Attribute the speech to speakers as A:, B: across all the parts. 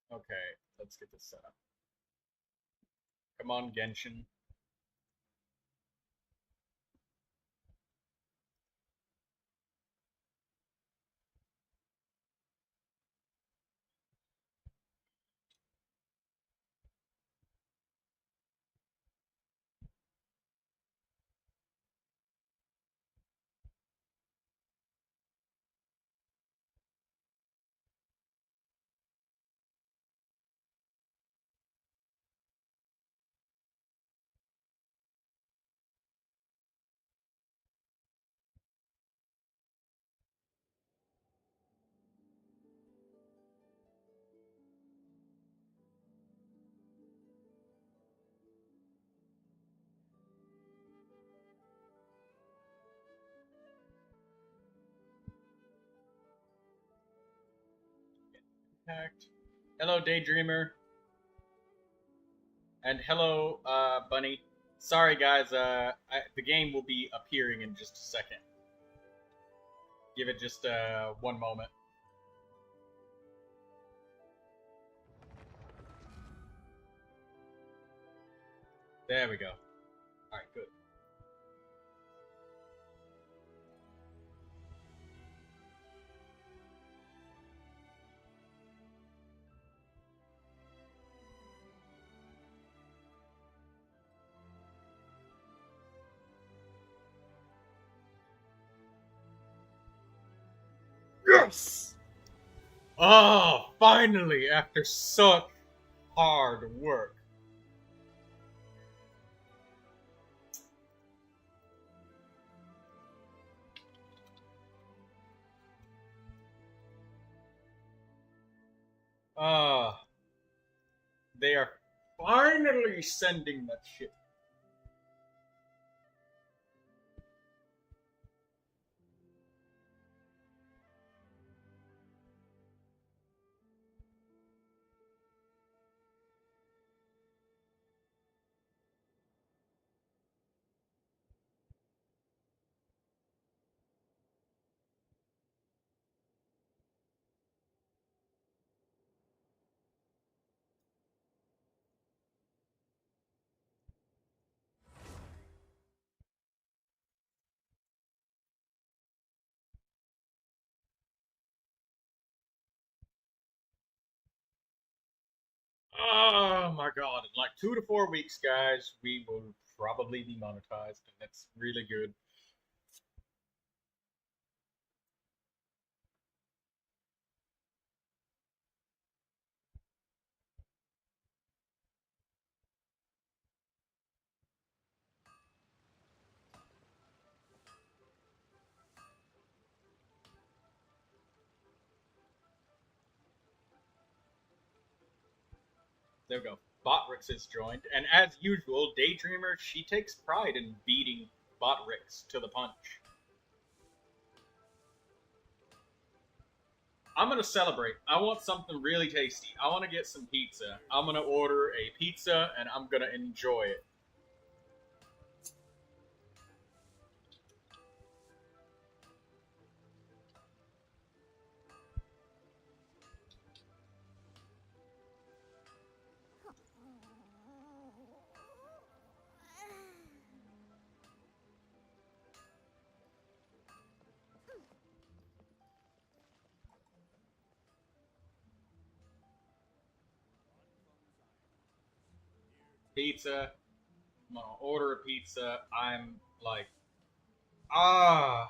A: Okay, let's get this set up. Come on, Genshin. Impact. Hello, Daydreamer. And hello, Bunny. Sorry, guys. The game will be appearing in just a second. Give it just one moment. There we go. All right, good. Yes! Oh, finally, after such hard work. Ah, they are finally sending that shit. Oh my god, in like 2 to 4 weeks, guys, we will probably be monetized, and that's really good. There we go. Botrix has joined, and as usual, Daydreamer, she takes pride in beating Botrix to the punch. I'm gonna celebrate. I want something really tasty. I want to get some pizza. I'm gonna order a pizza, and I'm gonna enjoy it. Pizza. I'm gonna order a pizza. I'm like, ah.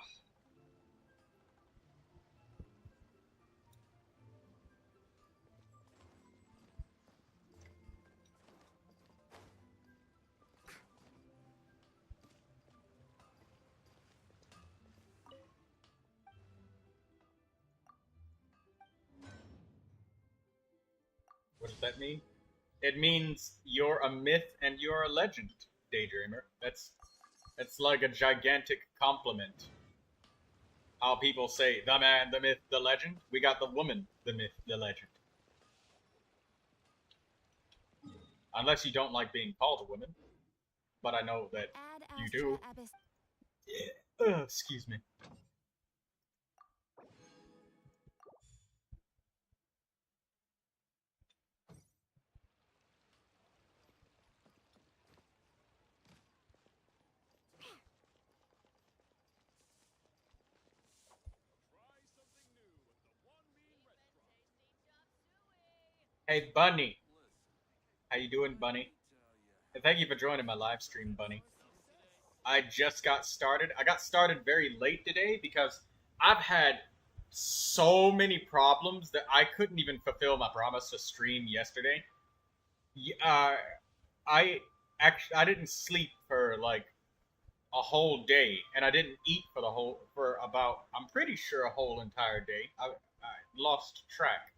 A: What does that mean? It means you're a myth and you're a legend, Daydreamer. That's like a gigantic compliment. How people say the man, the myth, the legend. We got the woman, the myth, the legend. Unless you don't like being called a woman, but I know that you do. Yeah. Excuse me. Hey, Bunny. How you doing, Bunny? And thank you for joining my live stream, Bunny. I just got started. I got started very late today because I've had so many problems that I couldn't even fulfill my promise to stream yesterday. Uh, I didn't sleep for like a whole day, and I didn't eat for about, I'm pretty sure, a whole entire day. I lost track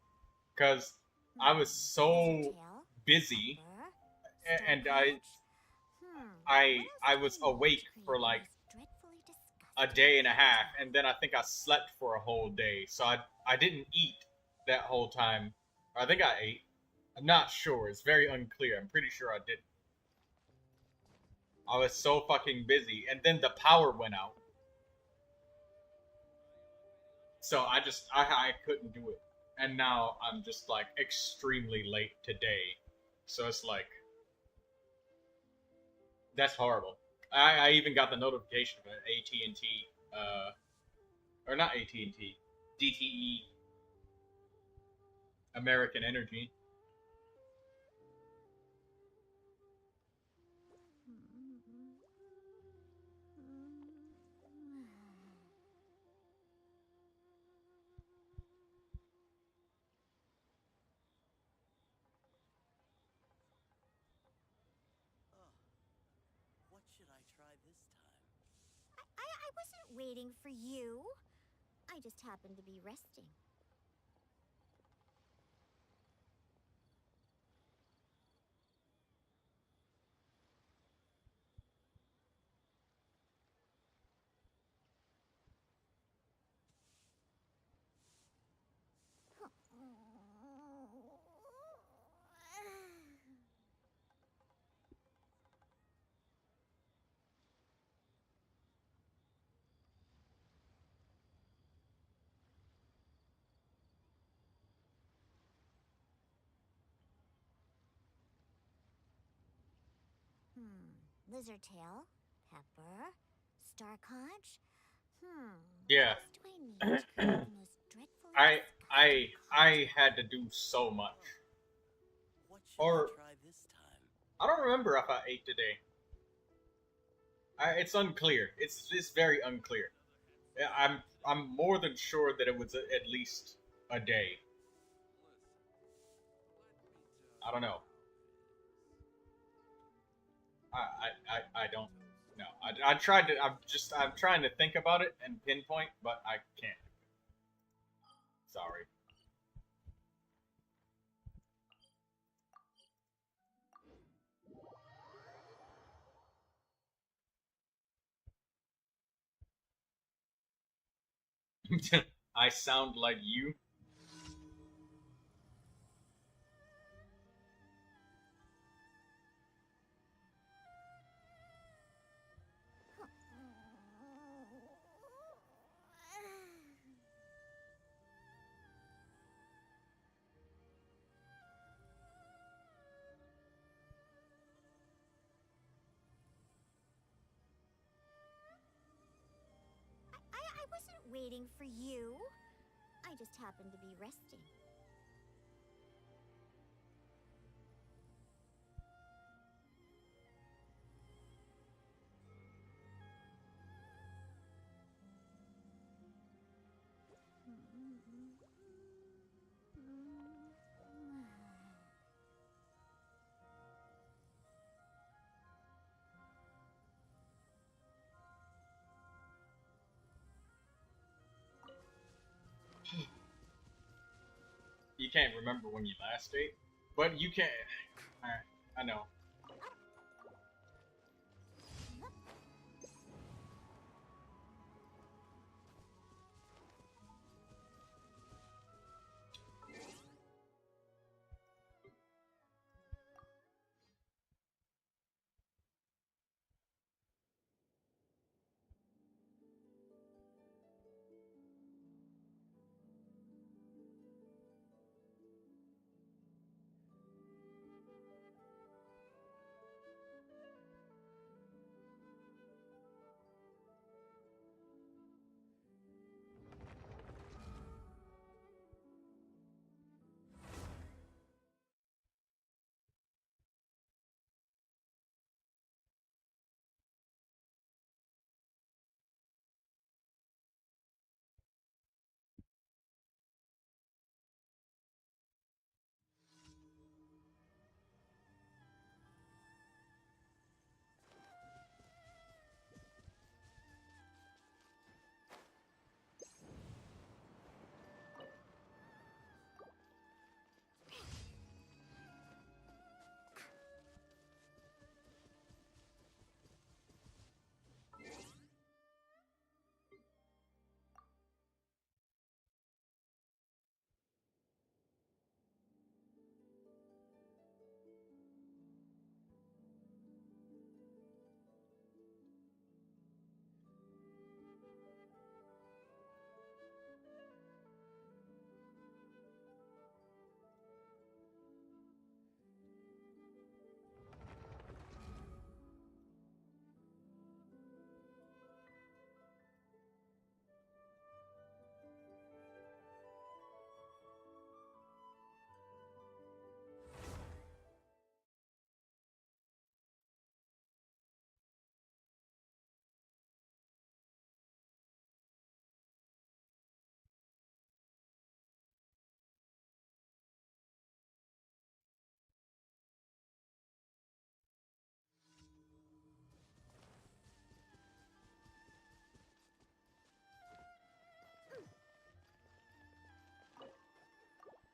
A: because I was so busy, and I was awake for like a day and a half, and then I think I slept for a whole day. So I didn't eat that whole time. I think I ate. I'm not sure. It's very unclear. I'm pretty sure I didn't. I was so fucking busy, and then the power went out. So I couldn't do it. And now I'm just like extremely late today. So it's like that's horrible. I even got the notification for AT&T or not AT&T, DTE American Energy.
B: What should I try this time? I wasn't waiting for you. I just happened to be resting. Lizard tail, pepper, star conch.
A: Yeah.
B: What else do I need to create the most dreadful
A: I I had to do so much.
B: What should
A: Or
B: I try this time?
A: I don't remember if I ate today. It's unclear. It's very unclear. I'm more than sure that it was at least a day. I don't know. I don't know. I tried to. I'm trying to think about it and pinpoint, but I can't. Sorry. I sound like you.
B: I wasn't waiting for you. I just happened to be resting.
A: You can't remember when you last ate, but you can. I know.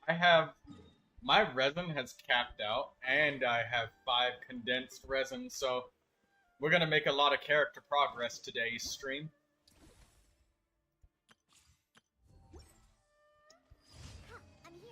A: I have my resin has capped out, and I have 5 condensed resin, so we're gonna make a lot of character progress today's stream.
B: Huh, I'm here.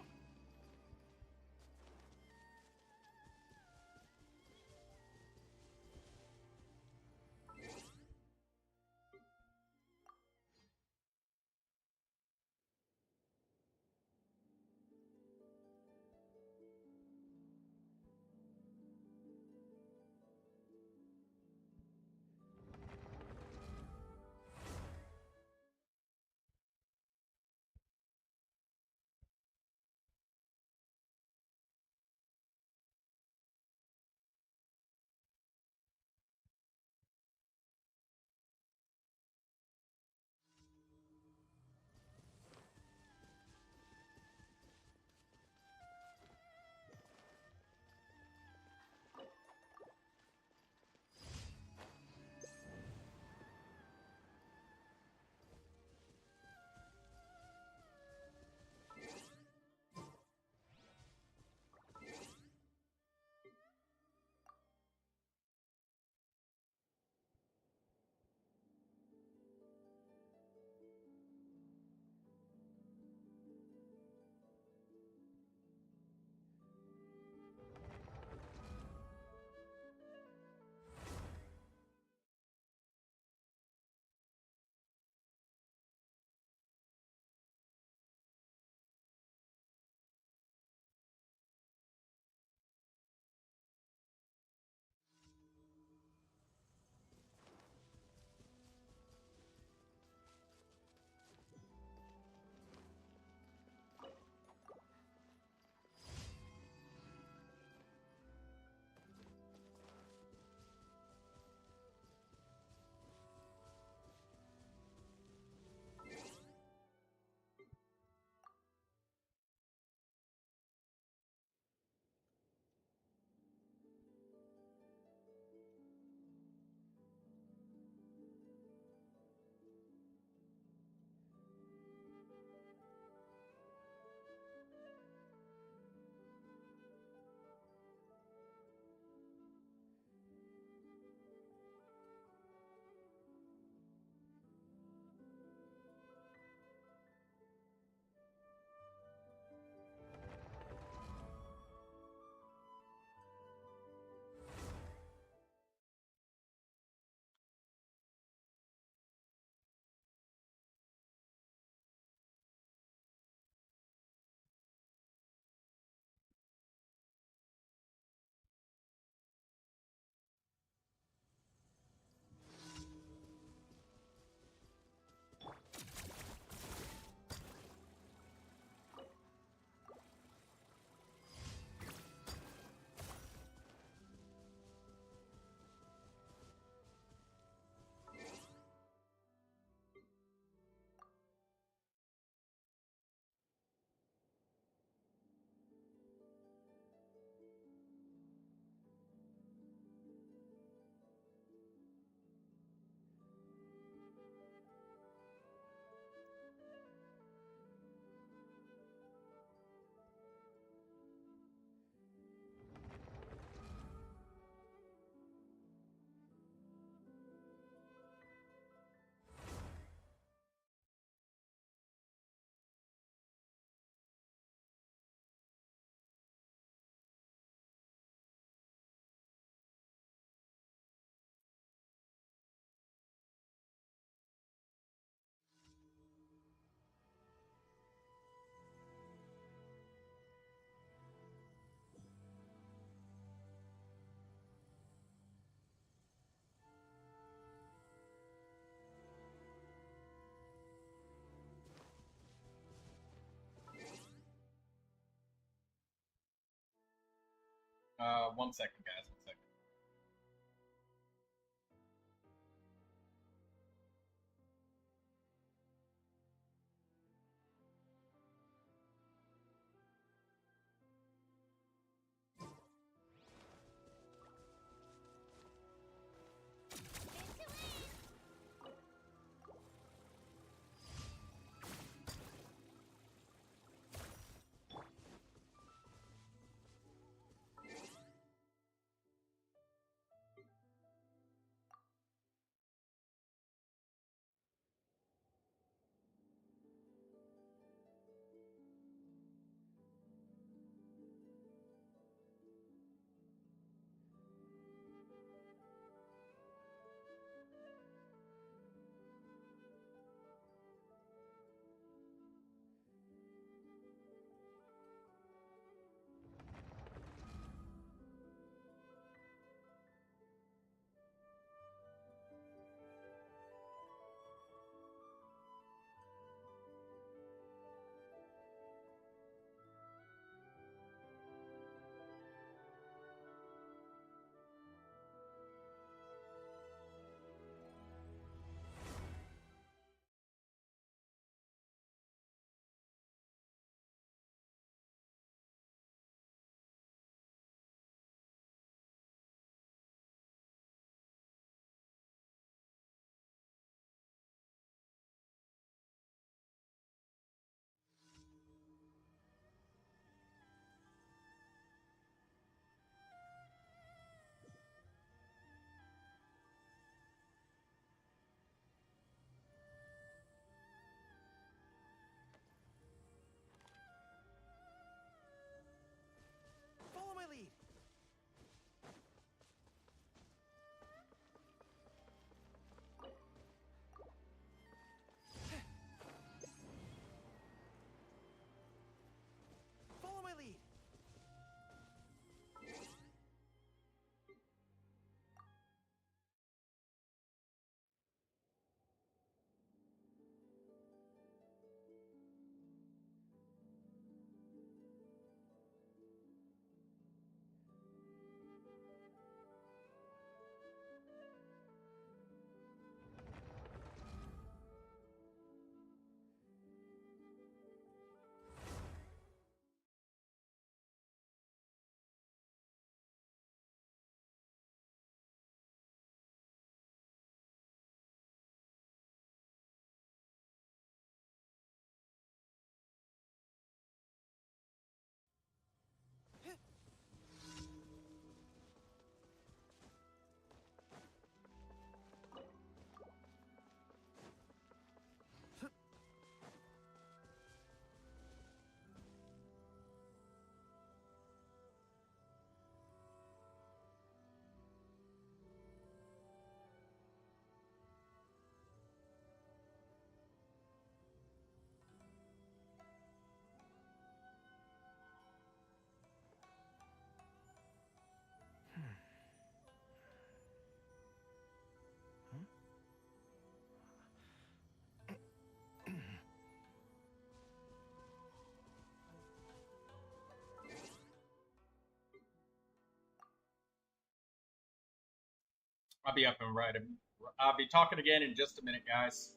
A: One second, guys. One second. I'll be up and right. I'll be talking again in just a minute, guys.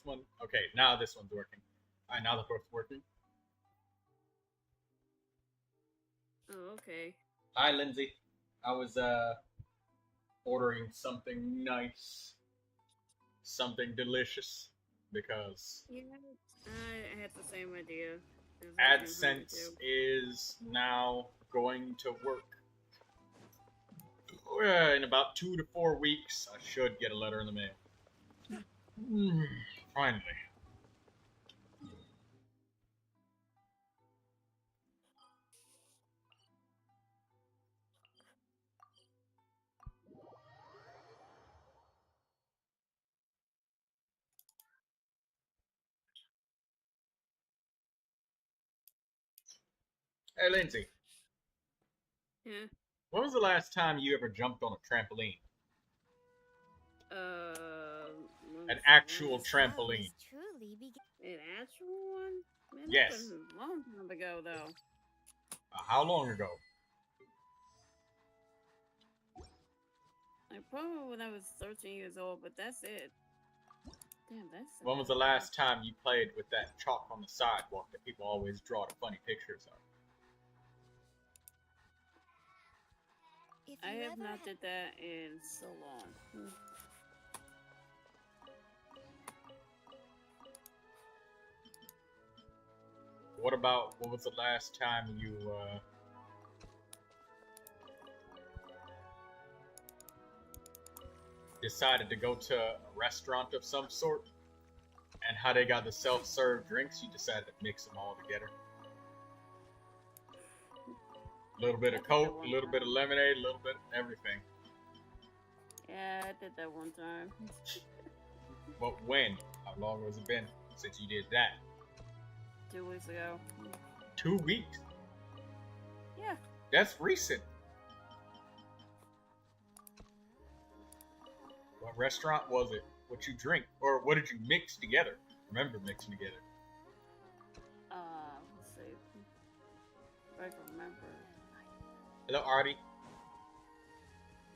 A: one. Okay, now this one's working. Alright, now they're both working.
C: Oh, okay.
A: Hi, Lindsay. I was ordering something nice, something delicious, because
C: Yeah, I had the same idea.
A: AdSense is now going to work. In about 2 to 4 weeks, I should get a letter in the mail. Finally. Hey, Lindsay.
C: Yeah.
A: When was the last time you ever jumped on a trampoline? An actual trampoline.
C: An actual one? Man,
A: Yes.
C: that was a long time ago, though.
A: How long ago?
C: Like, probably when I was 13 years old, but that's it. Damn, that's...
A: When was the last time you played with that chalk on the sidewalk that people always draw the funny pictures of?
C: I have not did that in so long.
A: What was the last time you, decided to go to a restaurant of some sort? And how they got the self-serve drinks, you decided to mix them all together. A little bit of Coke, a little bit of lemonade, a little bit of everything.
C: Yeah, I did that one time.
A: But when? How long has it been since you did that?
C: 2 weeks ago.
A: 2 weeks?
C: Yeah.
A: That's recent. What restaurant was it? What you drink? Or what did you mix together? Remember mixing together.
C: Let's see. If I can remember.
A: Hello, Artie.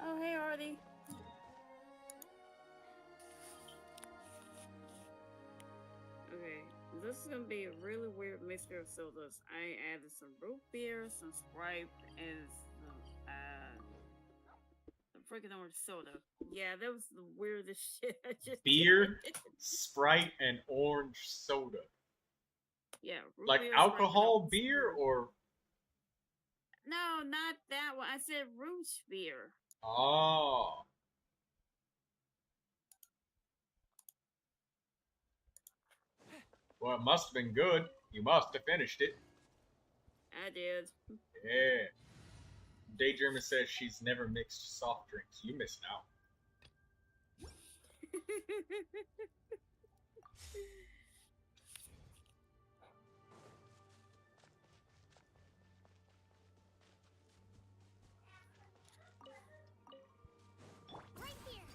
C: Oh, hey, Artie. Okay, this is gonna be a really weird mixture of sodas. I added some root beer, some Sprite, and some, freaking orange soda. Yeah, that was the weirdest shit I just
A: Beer,
C: did.
A: Sprite, and orange soda.
C: Yeah, root
A: like
C: beer,
A: alcohol
C: Sprite,
A: beer or...
C: No, not that one. I said root beer.
A: Oh. Well, it must have been good. You must have finished it.
C: I did.
A: Yeah. Daydreamer says she's never mixed soft drinks. You missed out.
B: Right here.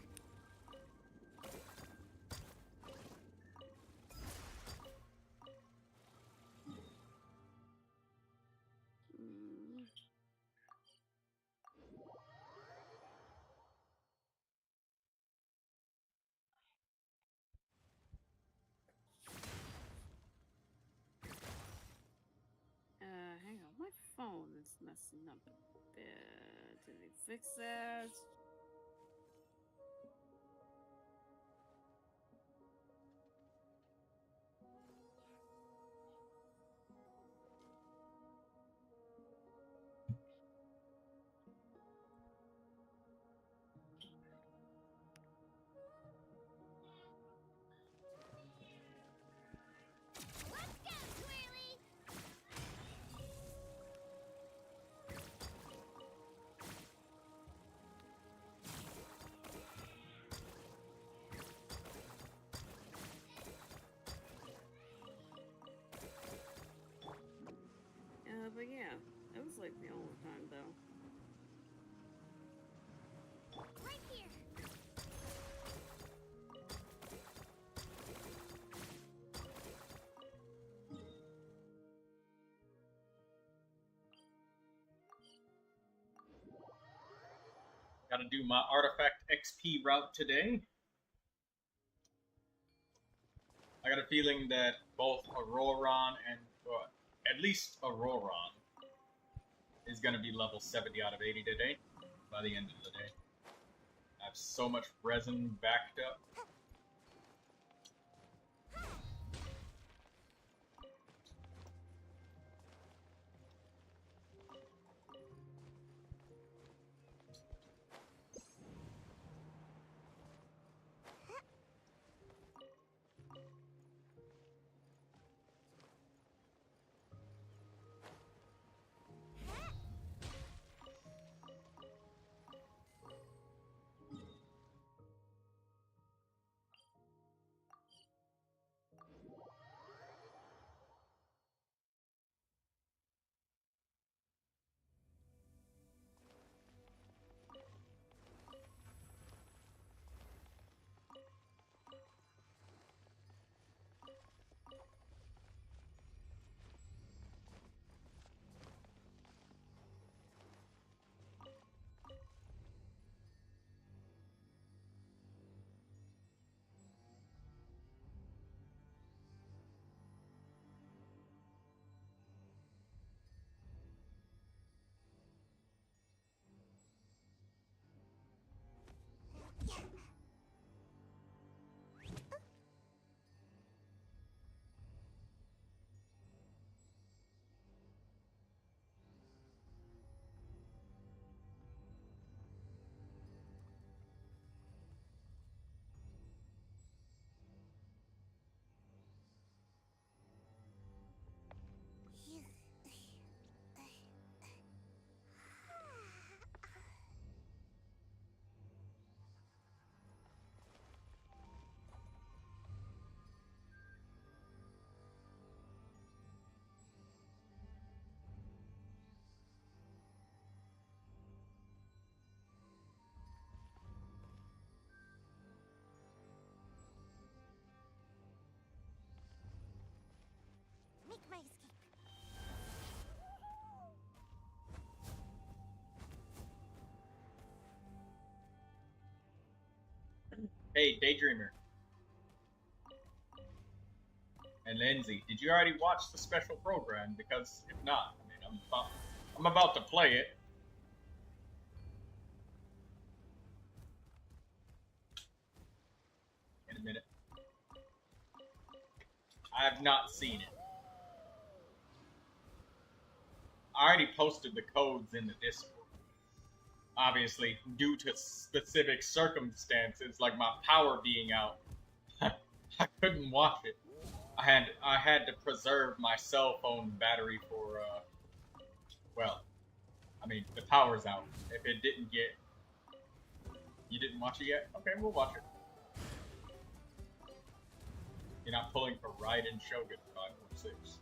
C: Hang on. My phone is messing up a bit. Did we fix that?
B: Let's go, Twirly!
C: But yeah, that was like the only time though.
B: Right here.
A: Gotta do my artifact XP route today. I got a feeling that both Auroron and, well, at least Auroron is going to be level 70 out of 80 today, by the end of the day. I have so much resin backed up.
B: Make my escape.
A: Hey, Daydreamer. And Lindsay, did you already watch the special program? Because if not, I mean, I'm about to play it. In a minute. I have not seen it. I already posted the codes in the Discord. Obviously, due to specific circumstances, like my power being out, I couldn't watch it. I had to preserve my cell phone battery for, well, I mean, the power's out. If it didn't get... You didn't watch it yet? Okay, we'll watch it. You're not pulling for Raiden Shogun 546.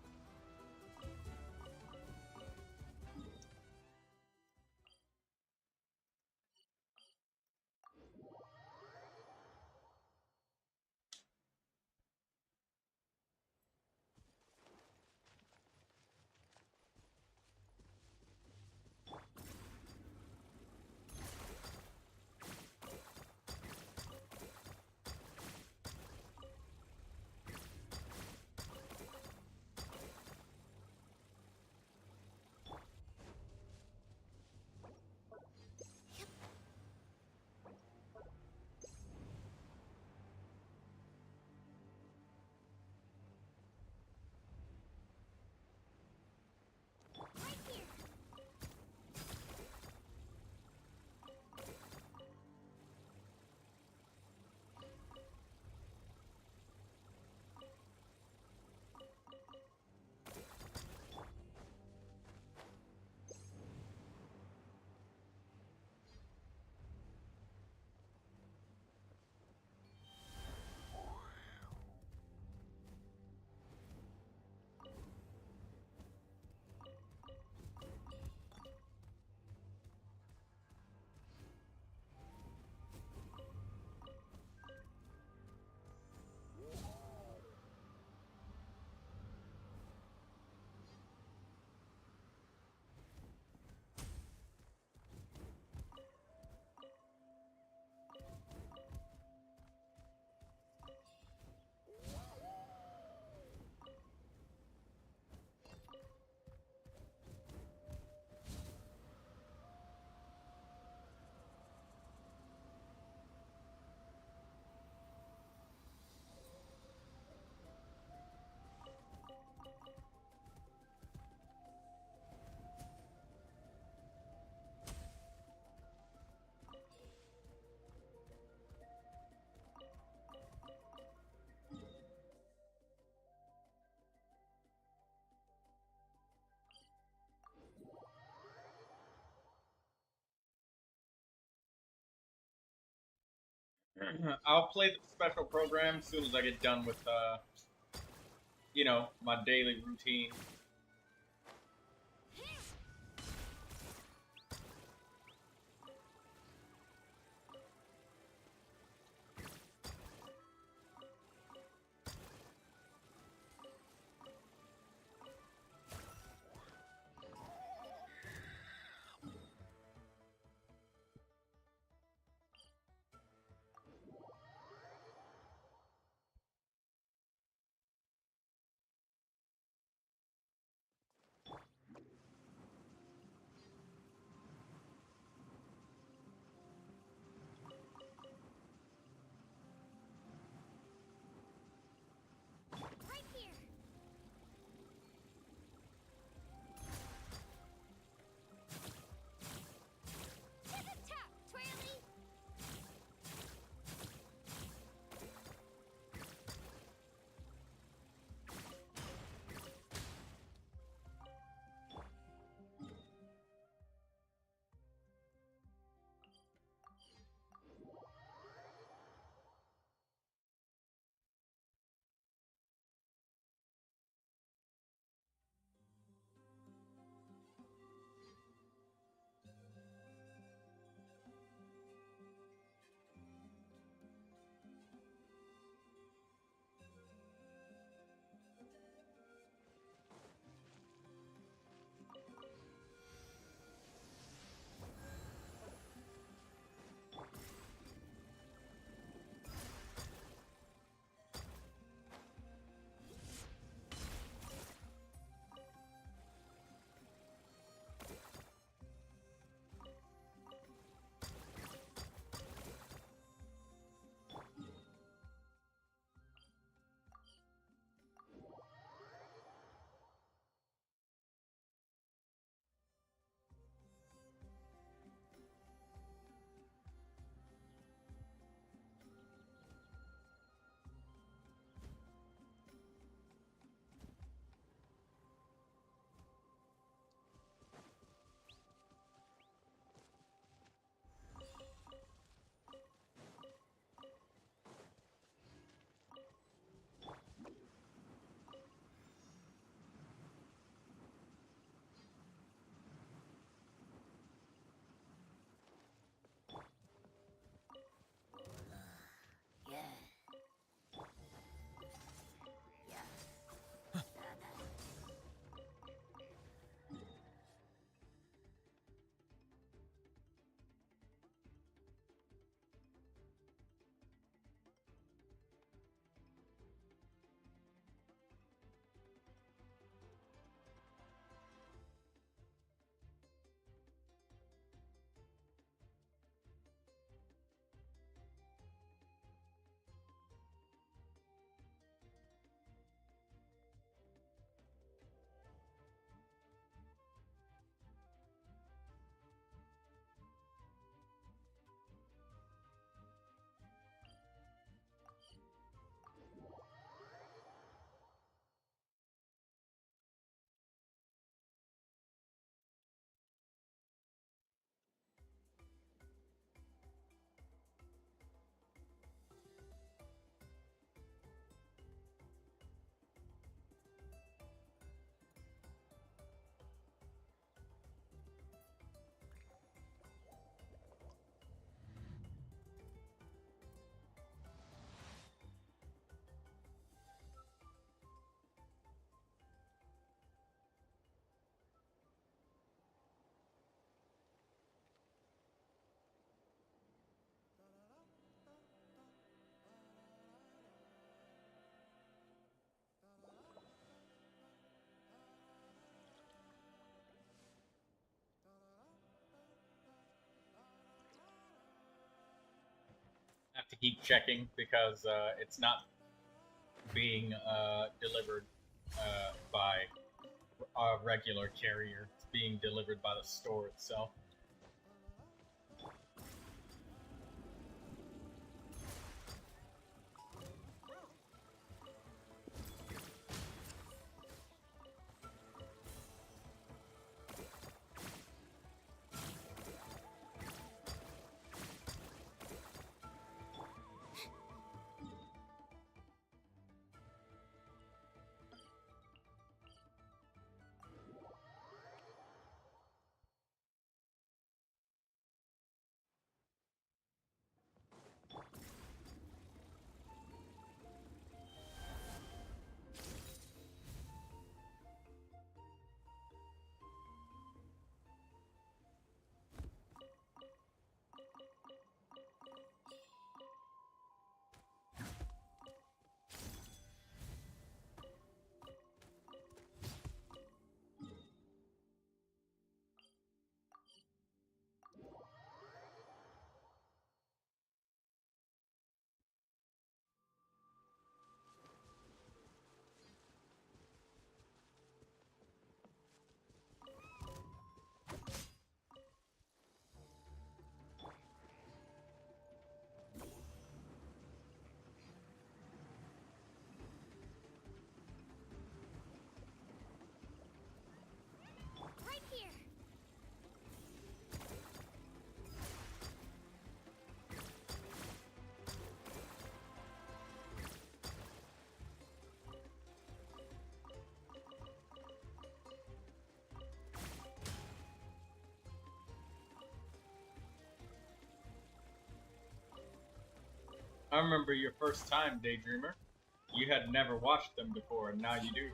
A: I'll play the special program as soon as I get done with, my daily routine.
B: Right here. To the top, Twirly.
A: I have to keep checking because it's not being delivered by a regular carrier. It's being delivered by the store itself. I remember your first time, Daydreamer. You had never watched them before, and now you do.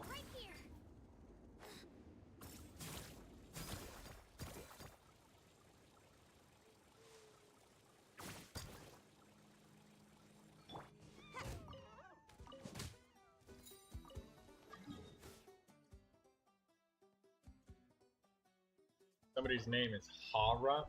B: Right here.
A: Somebody's name is Hara.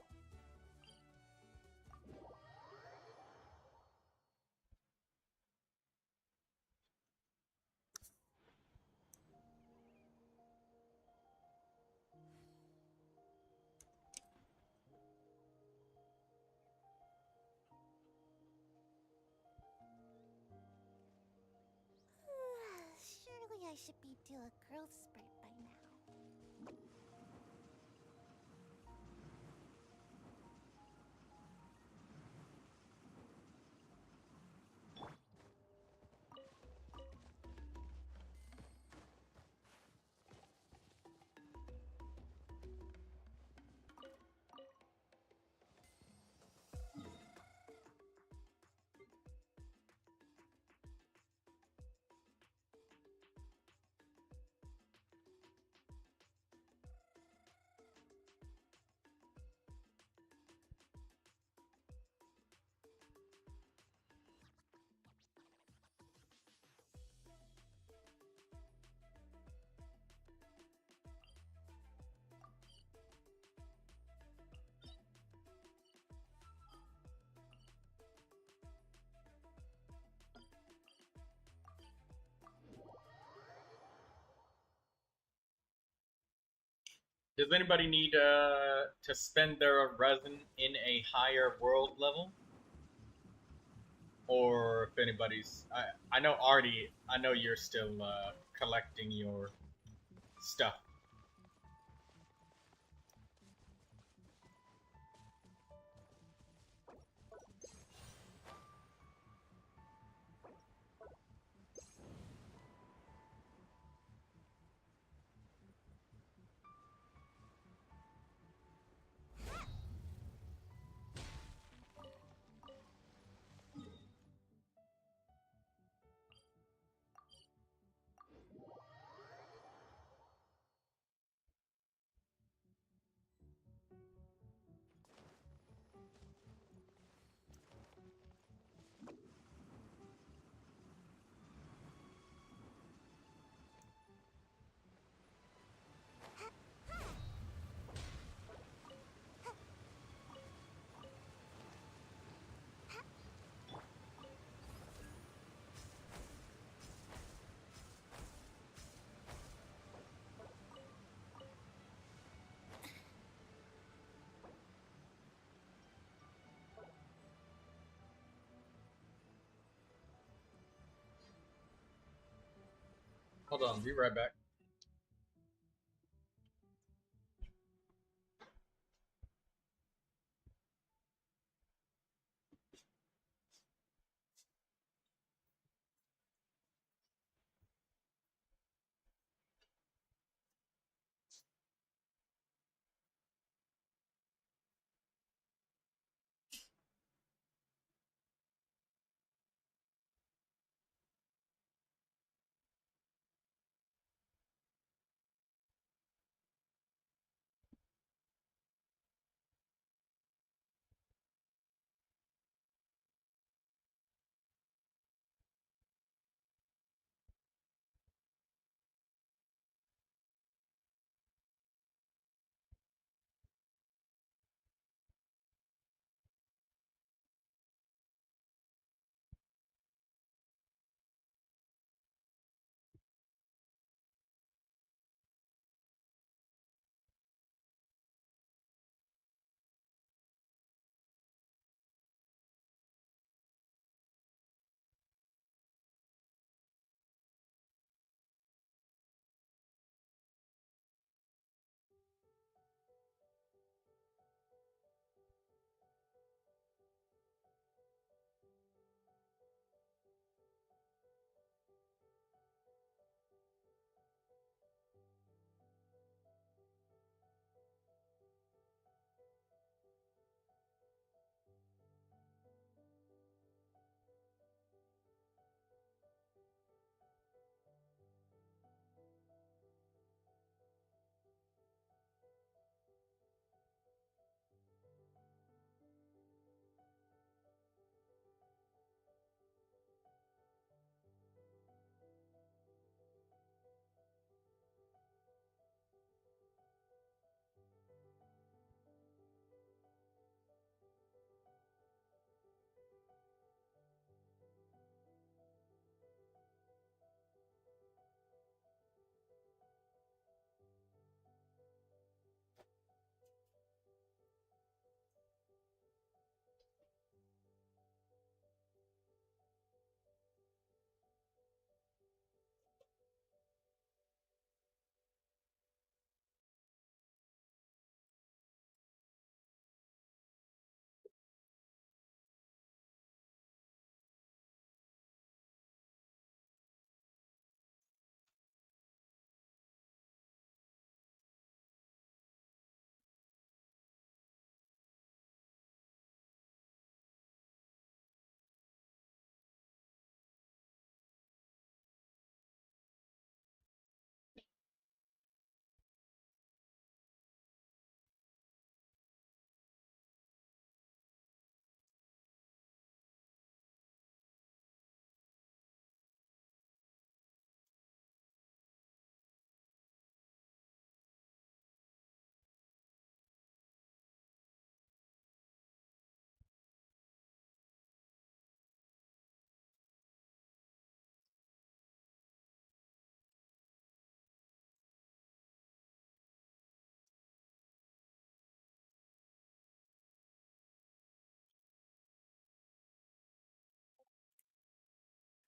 B: Surely I should be due a growth spurt by now.
A: Does anybody need to spend their resin in a higher world level? Or if anybody's, I know Artie, I know you're still collecting your stuff. Hold on, be right back.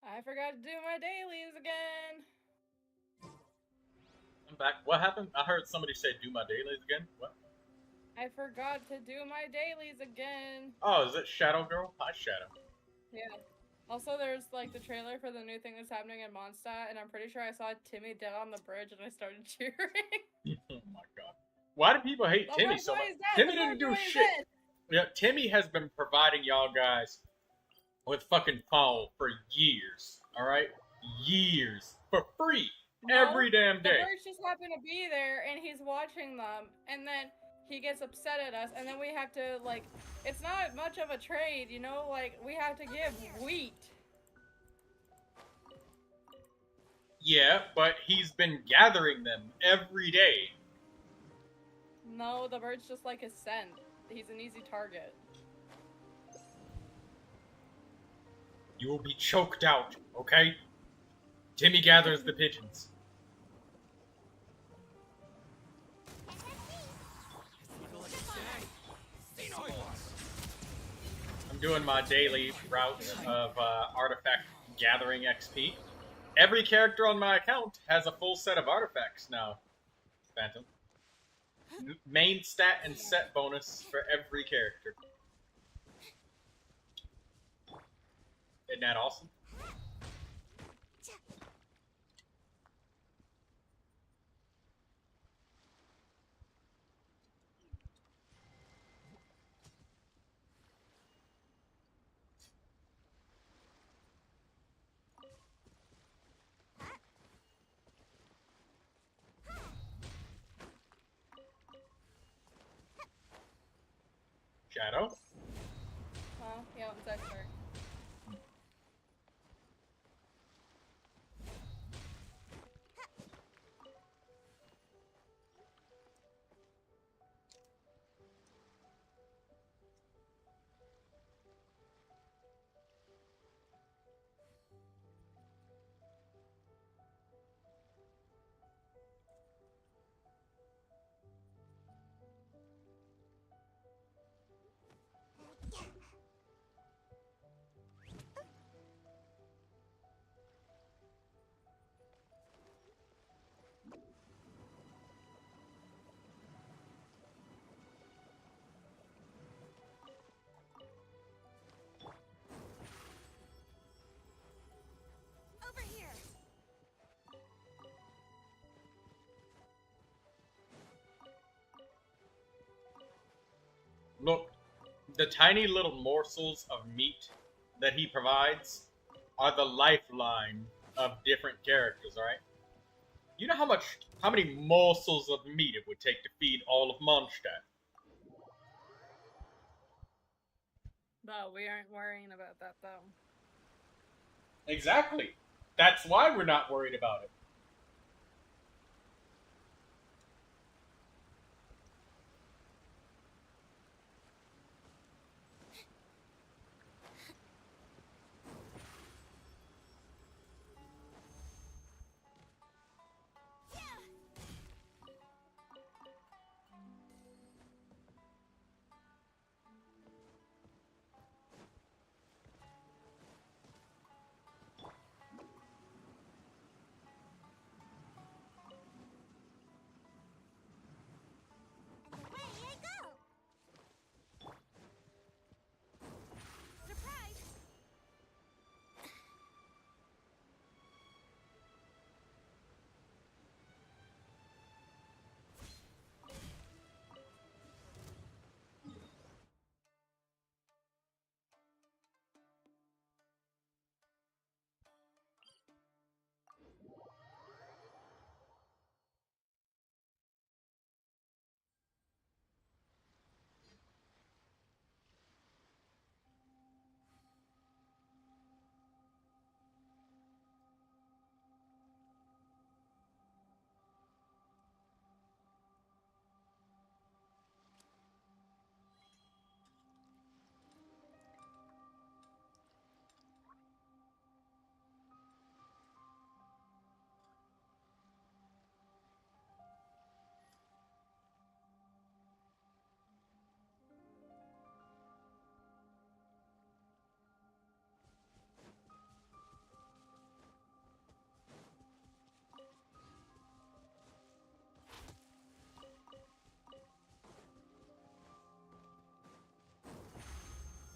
D: I forgot to do my dailies again.
A: I'm back. What happened? I heard somebody say do my dailies again. What?
D: I forgot to do my dailies again.
A: Oh, is it Shadow Girl? Hi, Shadow.
D: Yeah. Also, there's like the trailer for the new thing that's happening in Mondstadt, and I'm pretty sure I saw Timmy dead on the bridge, and I started cheering.
A: Oh my god. Why do people hate
D: The
A: Timmy
D: Rogue
A: so
D: Boy
A: much?
D: is dead!
A: Timmy
D: The
A: didn't
D: Rogue
A: do
D: Boy is
A: shit.
D: dead!
A: Yeah, Timmy has been providing y'all guys with fucking phone for years. Alright? Years. For free.
D: No,
A: Every damn
D: the
A: day.
D: birds just happen to be there, and he's watching them, and then he gets upset at us, and then we have to, like, it's not much of a trade, you know? Like, we have to give wheat.
A: Yeah, but he's been gathering them every day.
D: No, the birds just like his scent. He's an easy target.
A: You will be choked out, okay? Timmy gathers the pigeons. I'm doing my daily route of artifact gathering XP. Every character on my account has a full set of artifacts now, Phantom. Main stat and set bonus for every character. Isn't that awesome? Shadow?
D: Huh? Yeah, it's expert.
B: Over here.
A: Look, the tiny little morsels of meat that he provides are the lifeline of different characters, alright? You know how many morsels of meat it would take to feed all of Mondstadt?
D: But we aren't worrying about that though.
A: Exactly. That's why we're not worried about it.
B: And away I go. Surprise!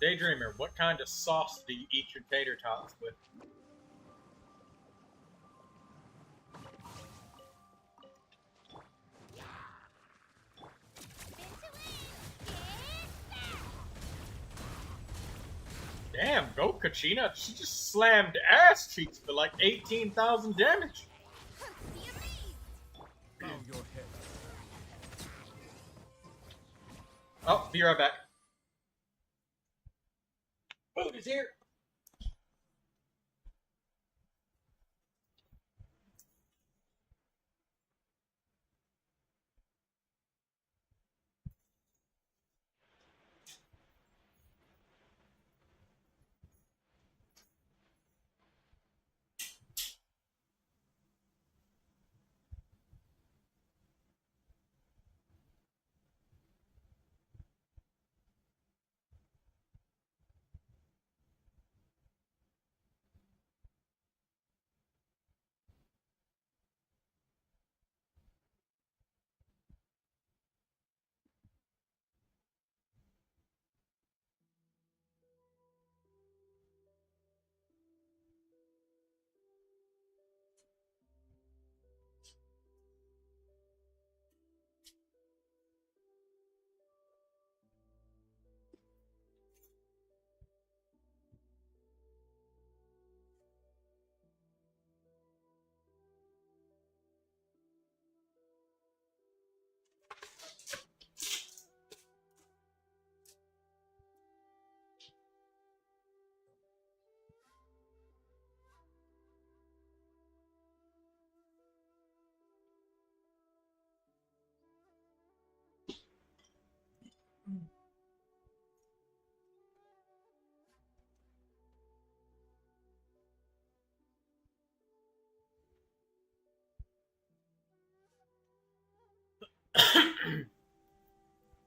A: Daydreamer, what kind of sauce do you eat your tater tots with? Damn, go Kachina. She just slammed ass cheeks for like 18,000 damage.
B: Be amazed.
E: Bow your head.
A: Oh, be right back. Food is here.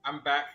A: I'm back.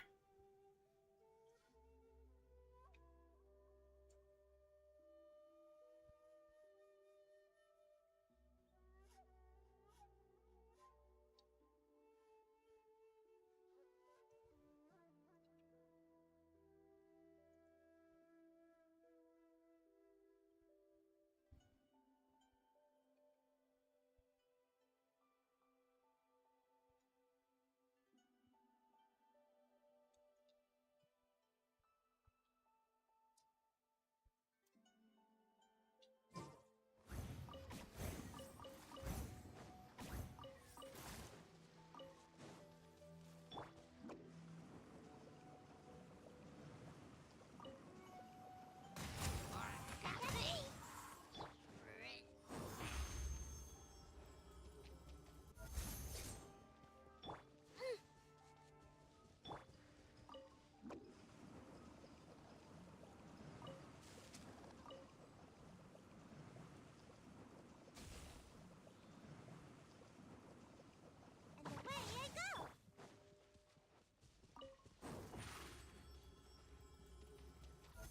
B: And away I go.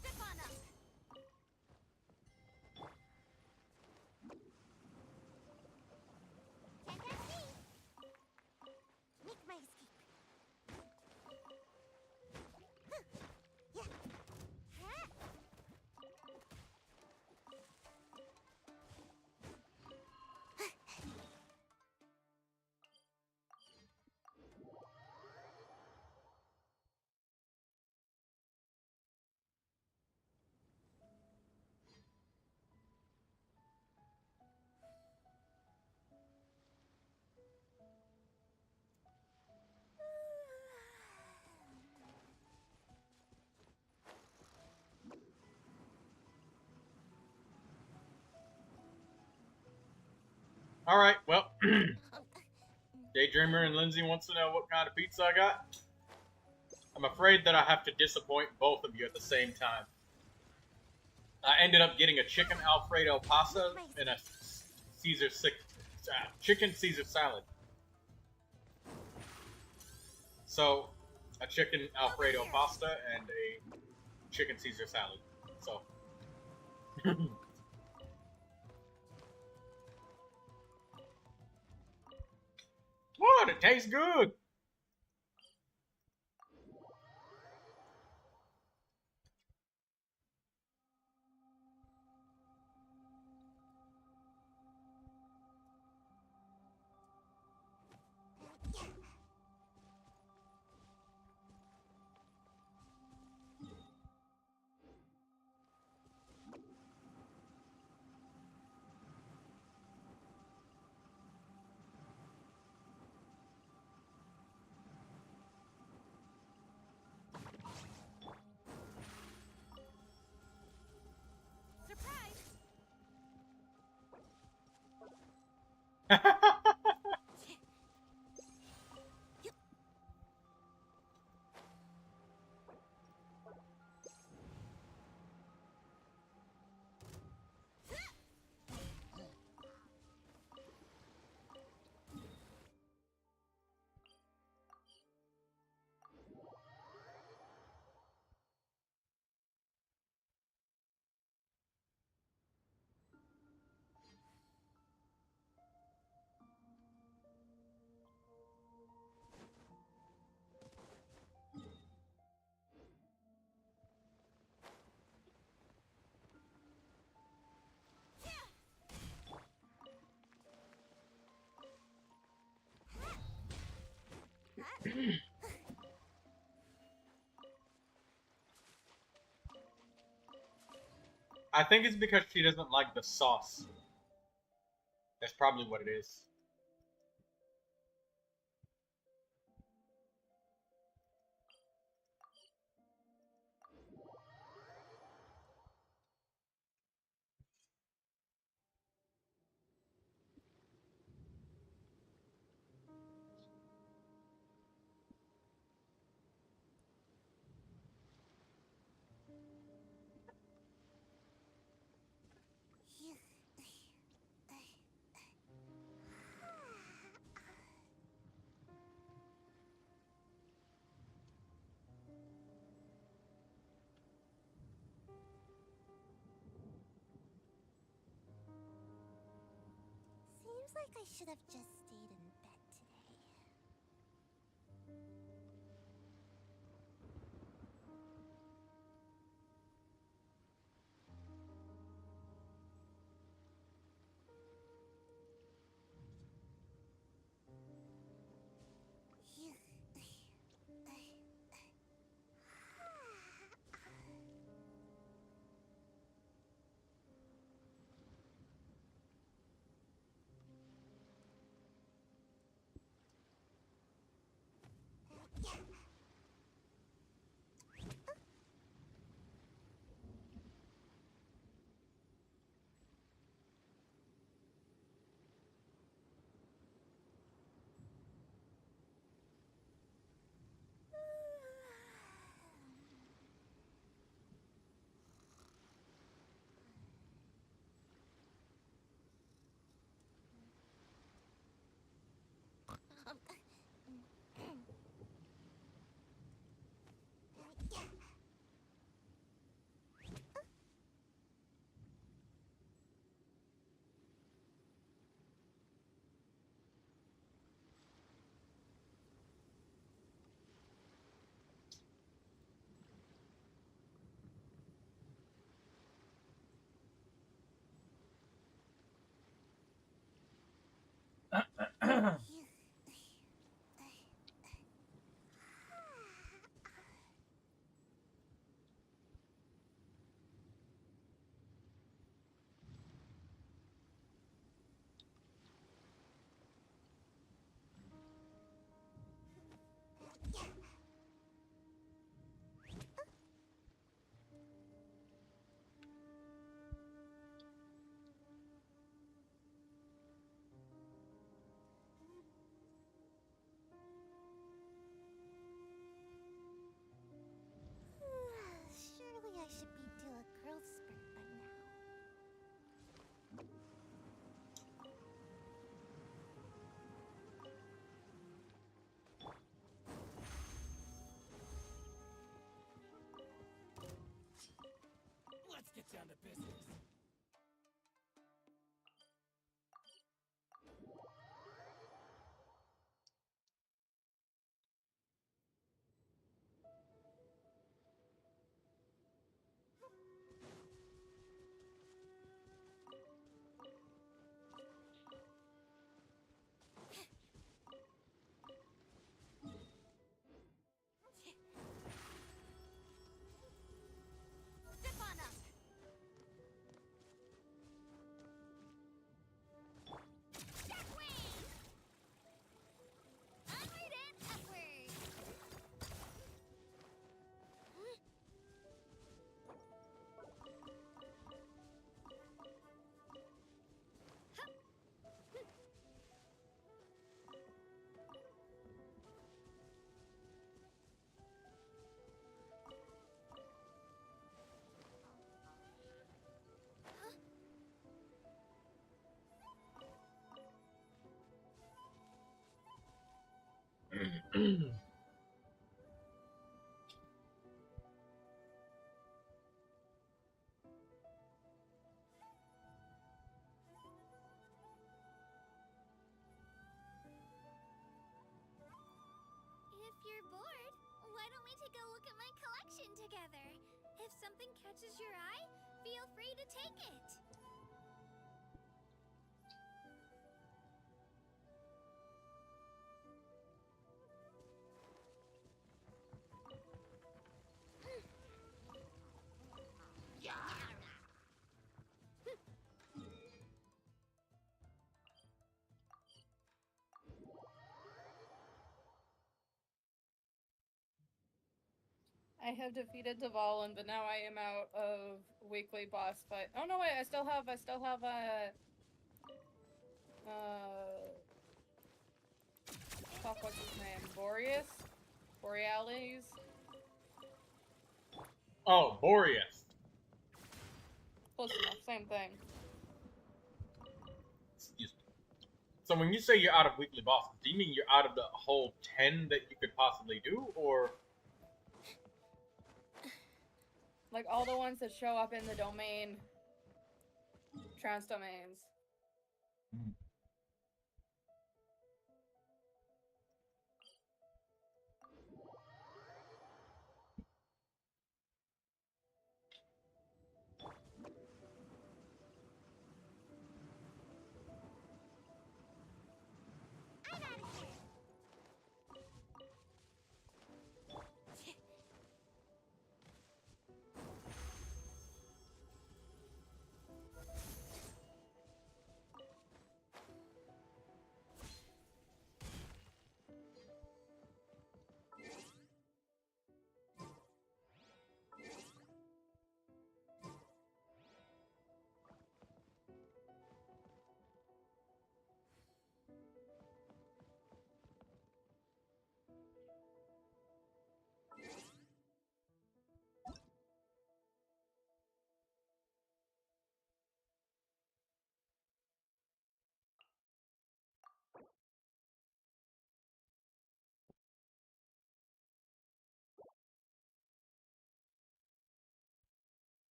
B: Step on up. Can't catch me. Make my escape. Yeah. Huh?
A: All right, well, Daydreamer and Lindsay wants to know what kind of pizza I got. I'm afraid that I have to disappoint both of you at the same time. I ended up getting a chicken Alfredo pasta and a chicken Caesar salad. So, a chicken Alfredo pasta and a chicken Caesar salad. So. What? It tastes good.
B: Surprise!
A: I think it's because she doesn't like the sauce. That's probably what it is.
B: like I should have just stayed in bed today. Surely I should be due a growth spurt by now.
E: Let's get down to business.
B: Zip on up! Duckwing! Onward and upward! If you're bored, why don't we take a look at my collection together? If something catches your eye, feel free to take it.
D: I have defeated Dvalin, but now I am out of weekly boss fight. Oh no, wait, I still have fuck, what's his name? Borealis?
A: Oh, Boreas.
D: Close enough, same thing.
A: Excuse me. So when you say you're out of weekly bosses, do you mean you're out of the whole 10 that you could possibly do, or?
D: Like all the ones that show up in the domain, trans domains.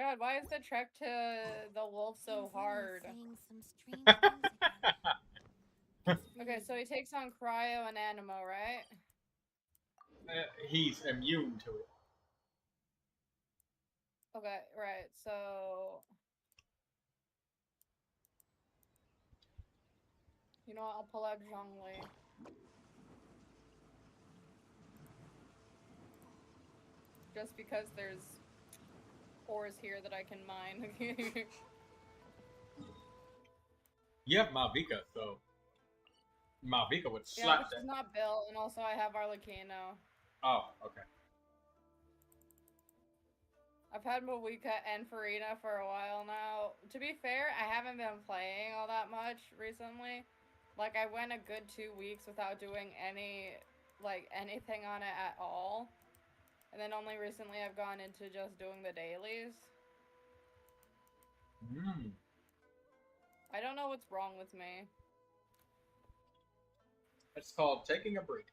D: God, why is the trek to the wolf so
B: He's really
D: hard?
B: saying some strange things again. It's
D: Okay,
B: really
D: so he takes on Cryo and Animo, right?
A: He's immune to it.
D: Okay, right, so... You know what, I'll pull out Zhongli. Just because there's ores here that I can mine.
A: You have Malvika, so Malvika would
D: Yeah,
A: slap
D: which
A: that.
D: is not built, and also I have Arlecchino.
A: Oh, okay.
D: I've had Mawika and Farina for a while now. To be fair, I haven't been playing all that much recently. Like, I went a good 2 weeks without doing anything on it at all. And then only recently I've gone into just doing the dailies. I don't know what's wrong with me.
A: It's called taking a break.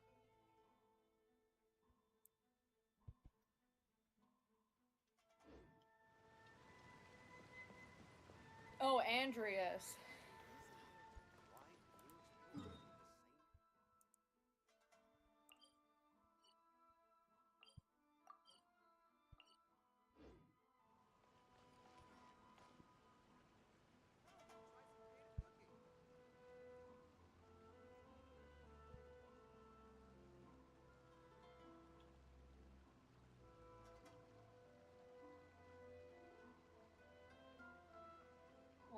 D: Oh, Andreas.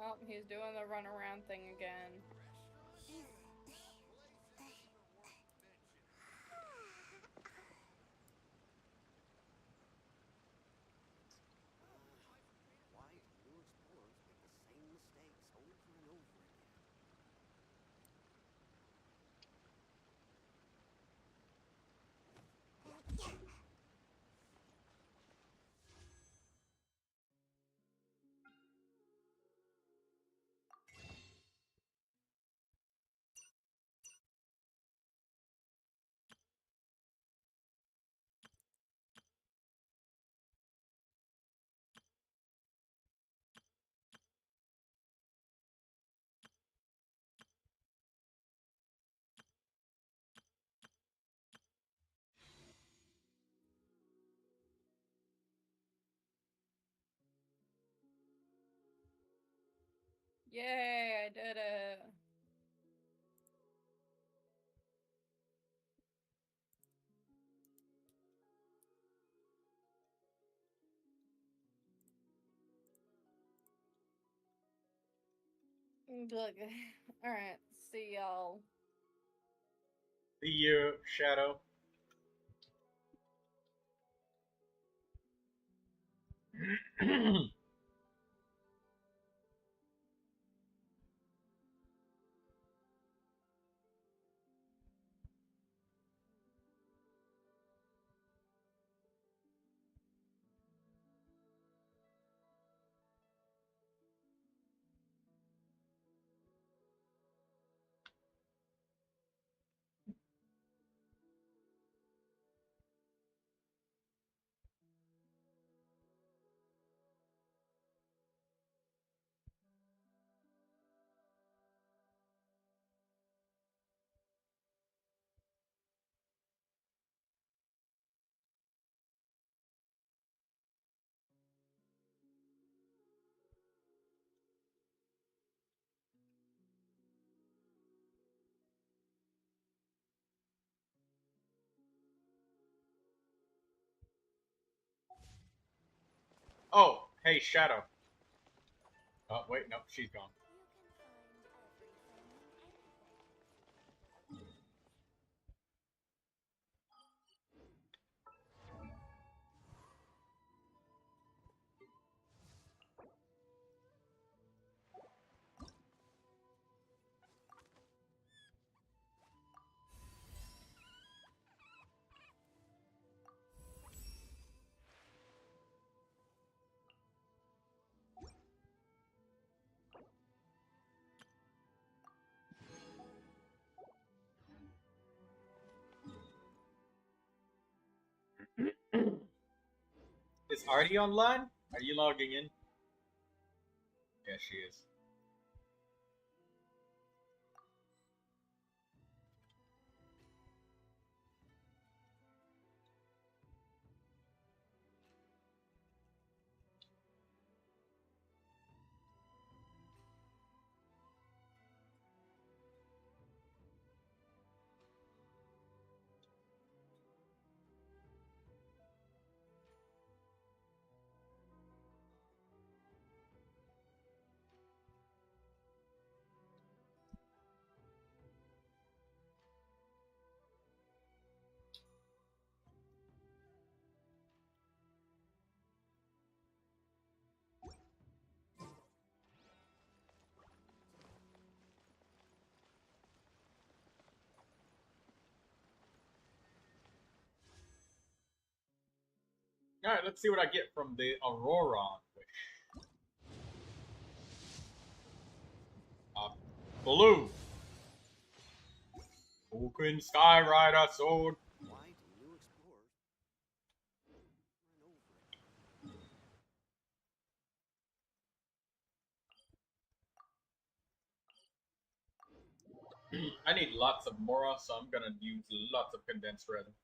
D: Well, he's doing the runaround thing again.
F: Why new explorers make the same mistakes over and over again? Yay, I did it. Look. Alright, see y'all.
A: See you, Shadow. Oh, hey, Shadow. Oh, wait, no, she's gone.
B: You can find everything and anything.
A: Is Artie online? Are you logging in? Yeah, she is. Alright, let's see what I get from the Auroron wish. Blue. Vulcan Skyrider sword.
F: Why do new explorers over and over again?
A: I need lots of Mora, so I'm gonna use lots of condensed resin.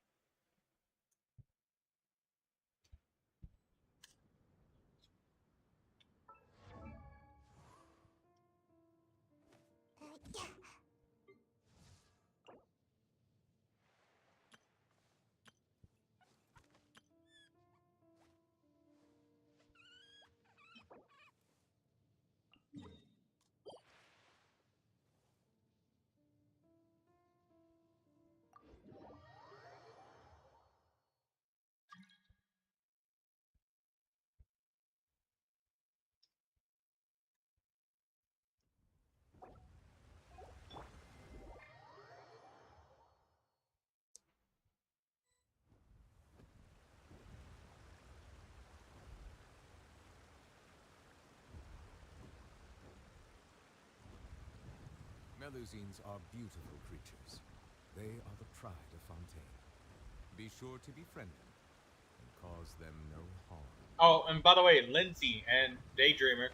E: Melusines are beautiful creatures. They are the pride of Fontaine. Be sure to befriend them and cause them no harm.
A: Oh, and by the way, Lindsay and Daydreamer,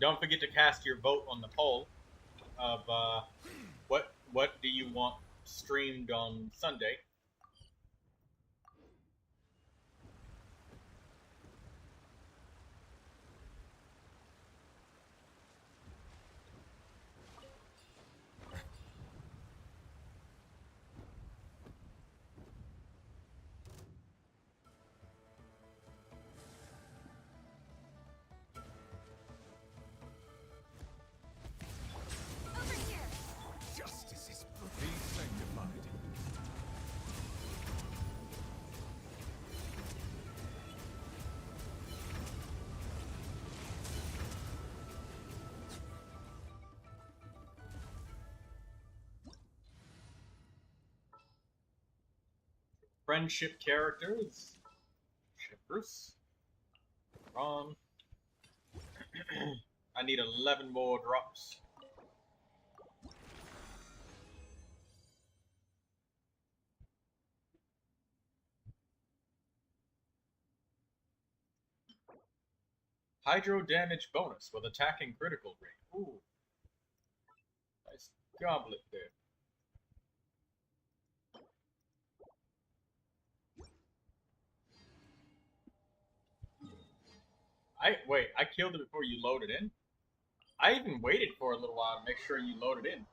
A: don't forget to cast your vote on the poll of what do you want streamed on Sunday.
B: Over here.
E: Justice is be sanctified.
A: Friendship characters. Shippers. Ron. I need 11 more drops. Hydro damage bonus with attack and critical rate. Ooh. Nice goblet there. Wait, I killed it before you loaded in? I even waited for a little while to make sure you loaded in.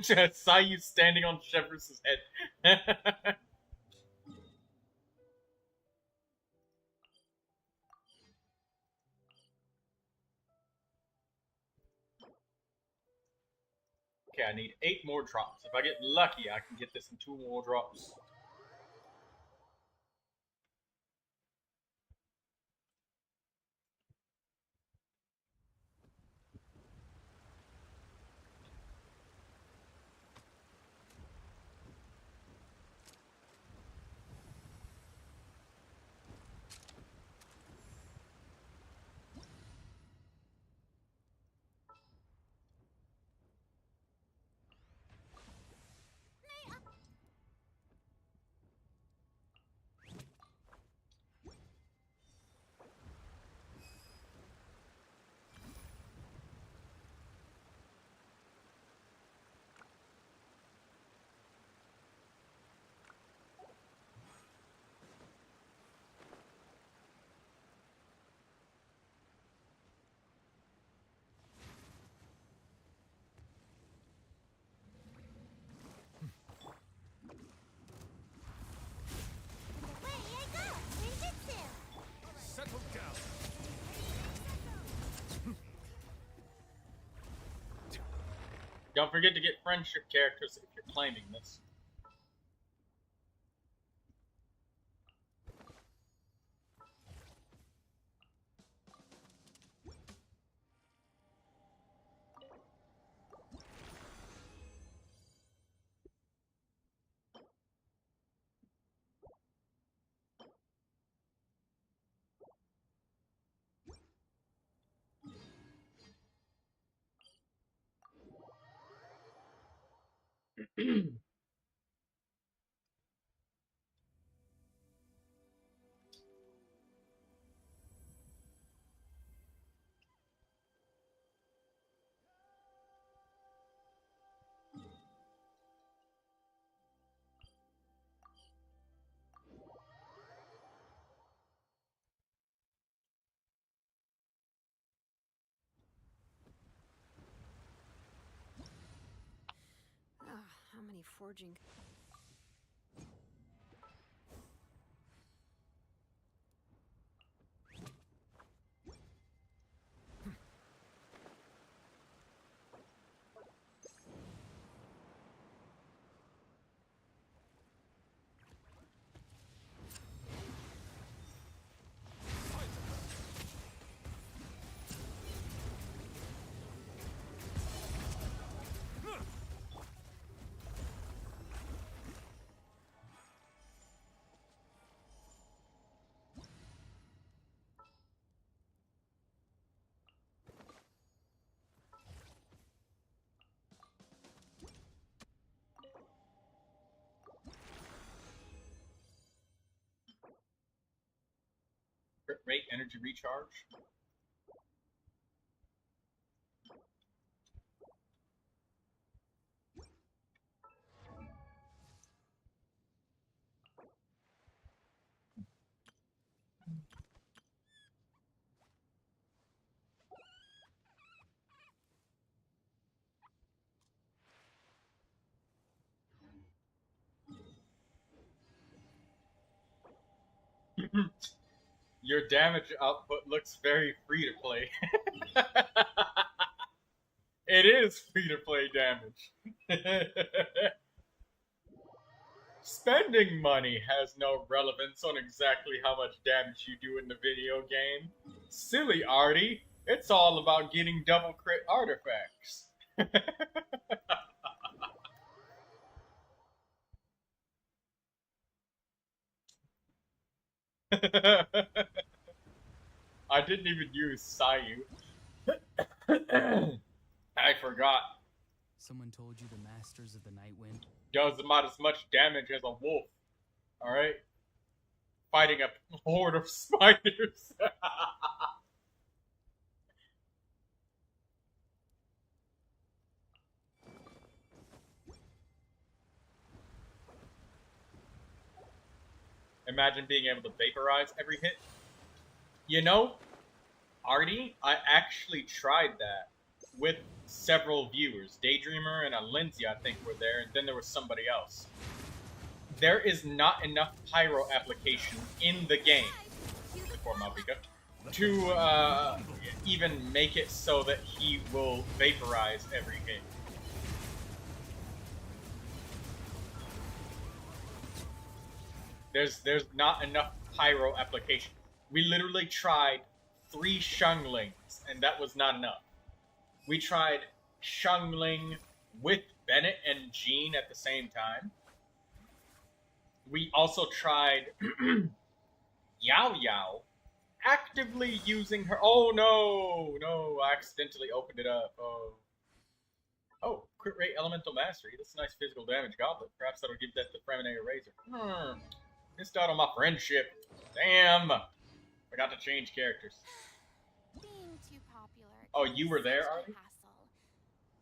A: Just saw you standing on Shepherd's head. Okay, I need 8 more drops. If I get lucky, I can get this in 2 more drops. Don't forget to get friendship characters if you're claiming this.
G: How many forging?
A: Crit rate, energy recharge. Your damage output looks very free to play. It is free to play damage. Spending money has no relevance on exactly how much damage you do in the video game. Silly Artie, it's all about getting double crit artifacts. I didn't even use Sayu. I forgot.
H: Someone told you the Masters of the Night Wind?
A: Does about as much damage as a wolf. Alright? Fighting a horde of spiders. Imagine being able to vaporize every hit. You know, Artie, I actually tried that with several viewers. Daydreamer and Lindsay, I think, were there, and then there was somebody else. There is not enough pyro application in the game, before Malvika, to even make it so that he will vaporize every hit. There's not enough pyro application. We literally tried 3 Shunglings, and that was not enough. We tried Shungling with Bennett and Jean at the same time. We also tried Yao Yao actively using her. Oh no, I accidentally opened it up. Oh, crit rate elemental mastery. That's a nice physical damage goblet. Perhaps that'll give that the Freminator Razor. Missed out on my friendship. Damn. Forgot to change characters.
B: Being too popular.
A: Oh, you were there,
B: Such a
A: Artie?
B: hassle.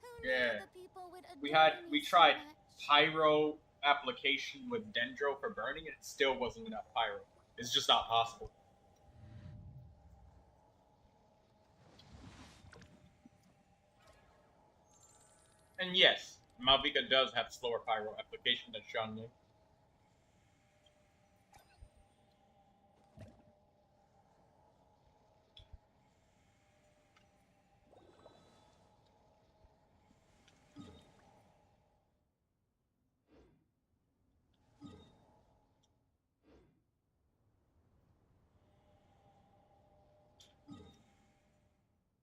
B: Who
A: Yeah.
B: knew the people would
A: We
B: adore me
A: we
B: so
A: tried
B: much?
A: pyro application with Dendro for burning, and it still wasn't enough pyro. It's just not possible. And yes, Malvika does have slower pyro application than Shunli.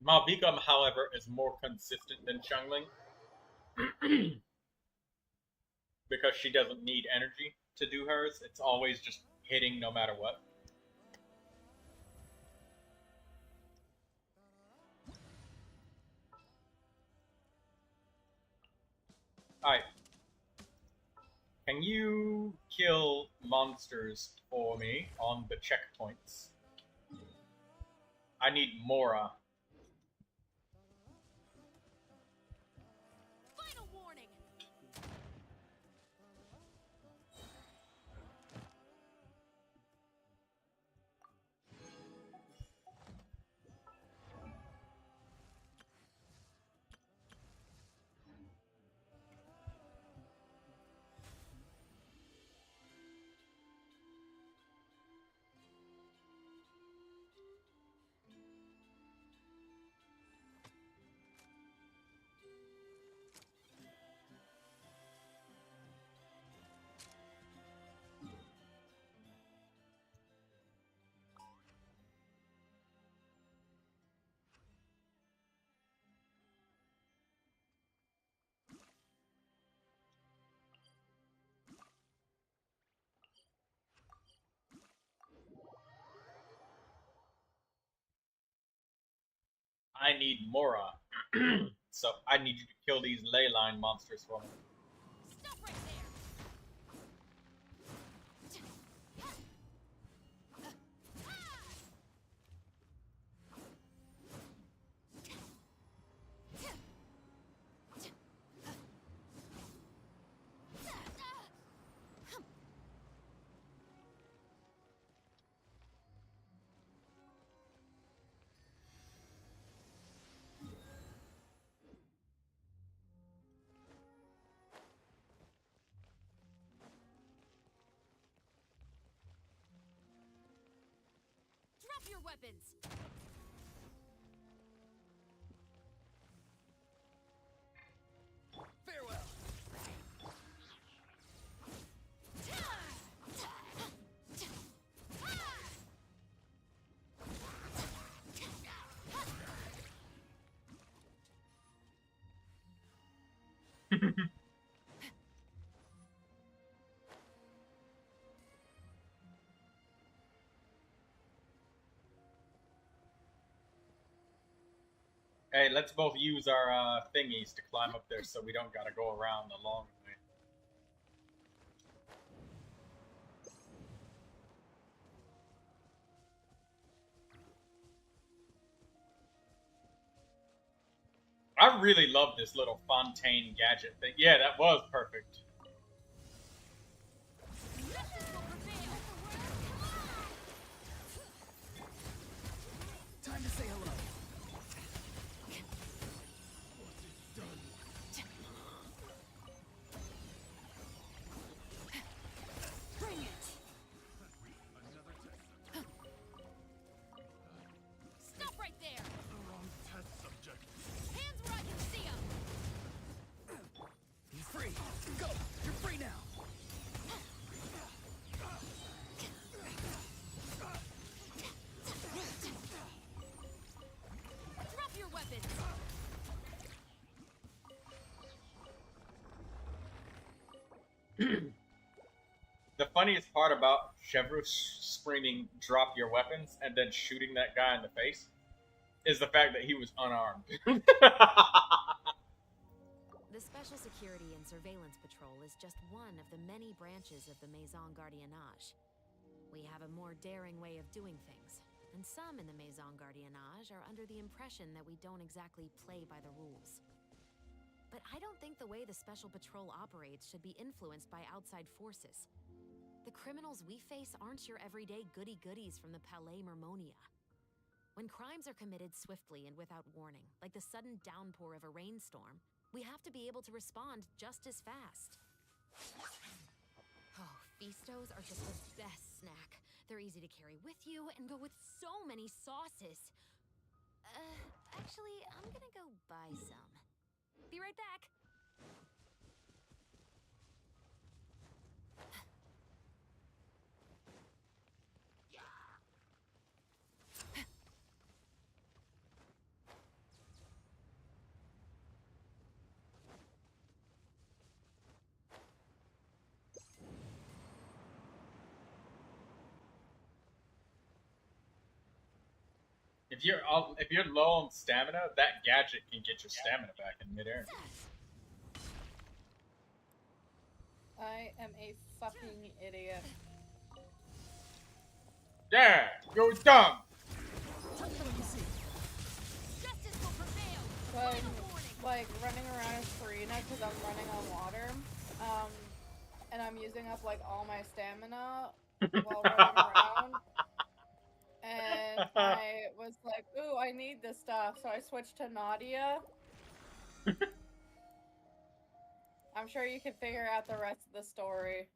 A: Malvika, however, is more consistent than Xiangling because she doesn't need energy to do hers. It's always just hitting no matter what. Alright. Can you kill monsters for me on the checkpoints? I need Mora.
B: Final warning.
A: I need Mora. So I need you to kill these ley line monsters for me.
B: Stop right there. Drop your weapons.
F: Farewell.
A: Hey, let's both use our thingies to climb up there so we don't gotta go around the long way. I really love this little Fontaine gadget thing. Yeah, that was perfect.
F: Time to say hello.
B: Bring it. Stop right there.
F: The wrong test subject.
B: Hands where I can see them.
F: He's free. Go. You're free now.
B: Drop your weapons.
A: The funniest part about Chevreuse screaming, "Drop your weapons," and then shooting that guy in the face is the fact that he was unarmed.
I: The Special Security and Surveillance Patrol is just one of the many branches of the Maison Gardiennage. We have a more daring way of doing things, and some in the Maison Gardiennage are under the impression that we don't exactly play by the rules. But I don't think the way the Special Patrol operates should be influenced by outside forces. The criminals we face aren't your everyday goody-goodies from the Palais Mermonia. When crimes are committed swiftly and without warning, like the sudden downpour of a rainstorm, we have to be able to respond just as fast. Oh, Feastos are just the best snack. They're easy to carry with you and go with so many sauces. Actually, I'm gonna go buy some. Be right back.
A: If you're low on stamina, that gadget can get your stamina back in midair.
D: I am a fucking idiot.
A: Yeah, you're dumb.
D: So I'm like running around as Farina because I'm running on water. And I'm using up like all my stamina while running around. And I was like, ooh, I need this stuff. So I switched to Nadia. I'm sure you can figure out the rest of the story.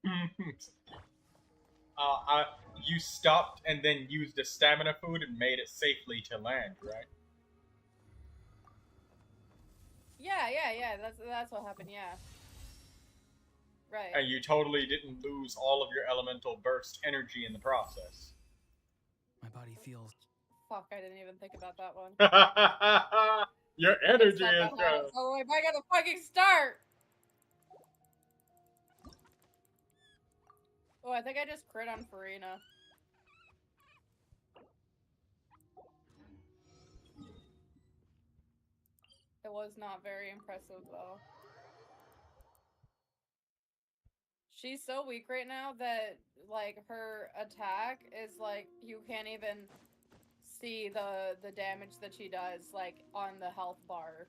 A: You stopped and then used a stamina food and made it safely to land, right?
D: Yeah. That's what happened, yeah. Right.
A: And you totally didn't lose all of your elemental burst energy in the process.
H: My body feels.
D: Fuck, I didn't even think about that one.
A: Your energy is gone.
D: Oh, wait, I gotta fucking start! Oh, I think I just crit on Farina. It was not very impressive, though. She's so weak right now that, like, her attack is, like, you can't even see the damage that she does, like, on the health bar.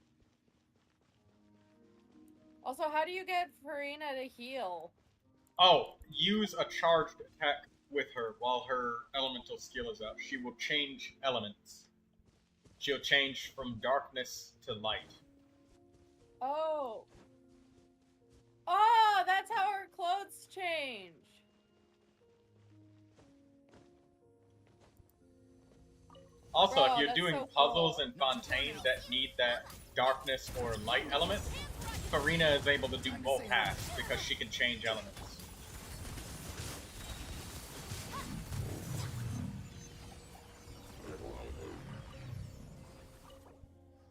D: Also, how do you get Farina to heal?
A: Oh, use a charged attack with her while her elemental skill is up. She will change elements. She'll change from darkness to light.
D: Oh. Oh, that's how her clothes change.
A: Also,
D: Bro,
A: if you're
D: that's
A: doing
D: so
A: puzzles
D: cool.
A: in Fontaine that need that darkness or light element, Farina is able to do both halves because she can change elements.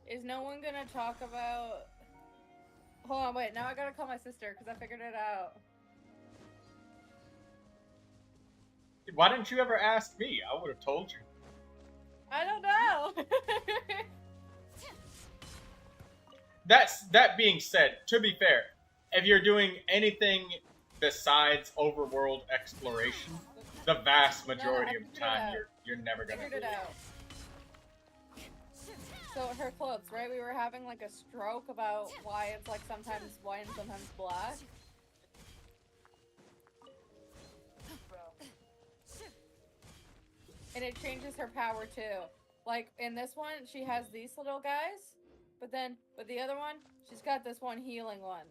D: Is no one gonna talk about... Hold on, wait, now I gotta call my sister because I figured it out.
A: Why didn't you ever ask me? I would have told you.
D: I don't know!
A: That being said, to be fair, if you're doing anything besides overworld exploration, the vast majority of the time you're never gonna
D: Figured it out. So her clothes, right? We were having like a stroke about why it's like sometimes white and sometimes black. And it changes her power too. Like in this one, she has these little guys, but the other one, she's got this one healing one.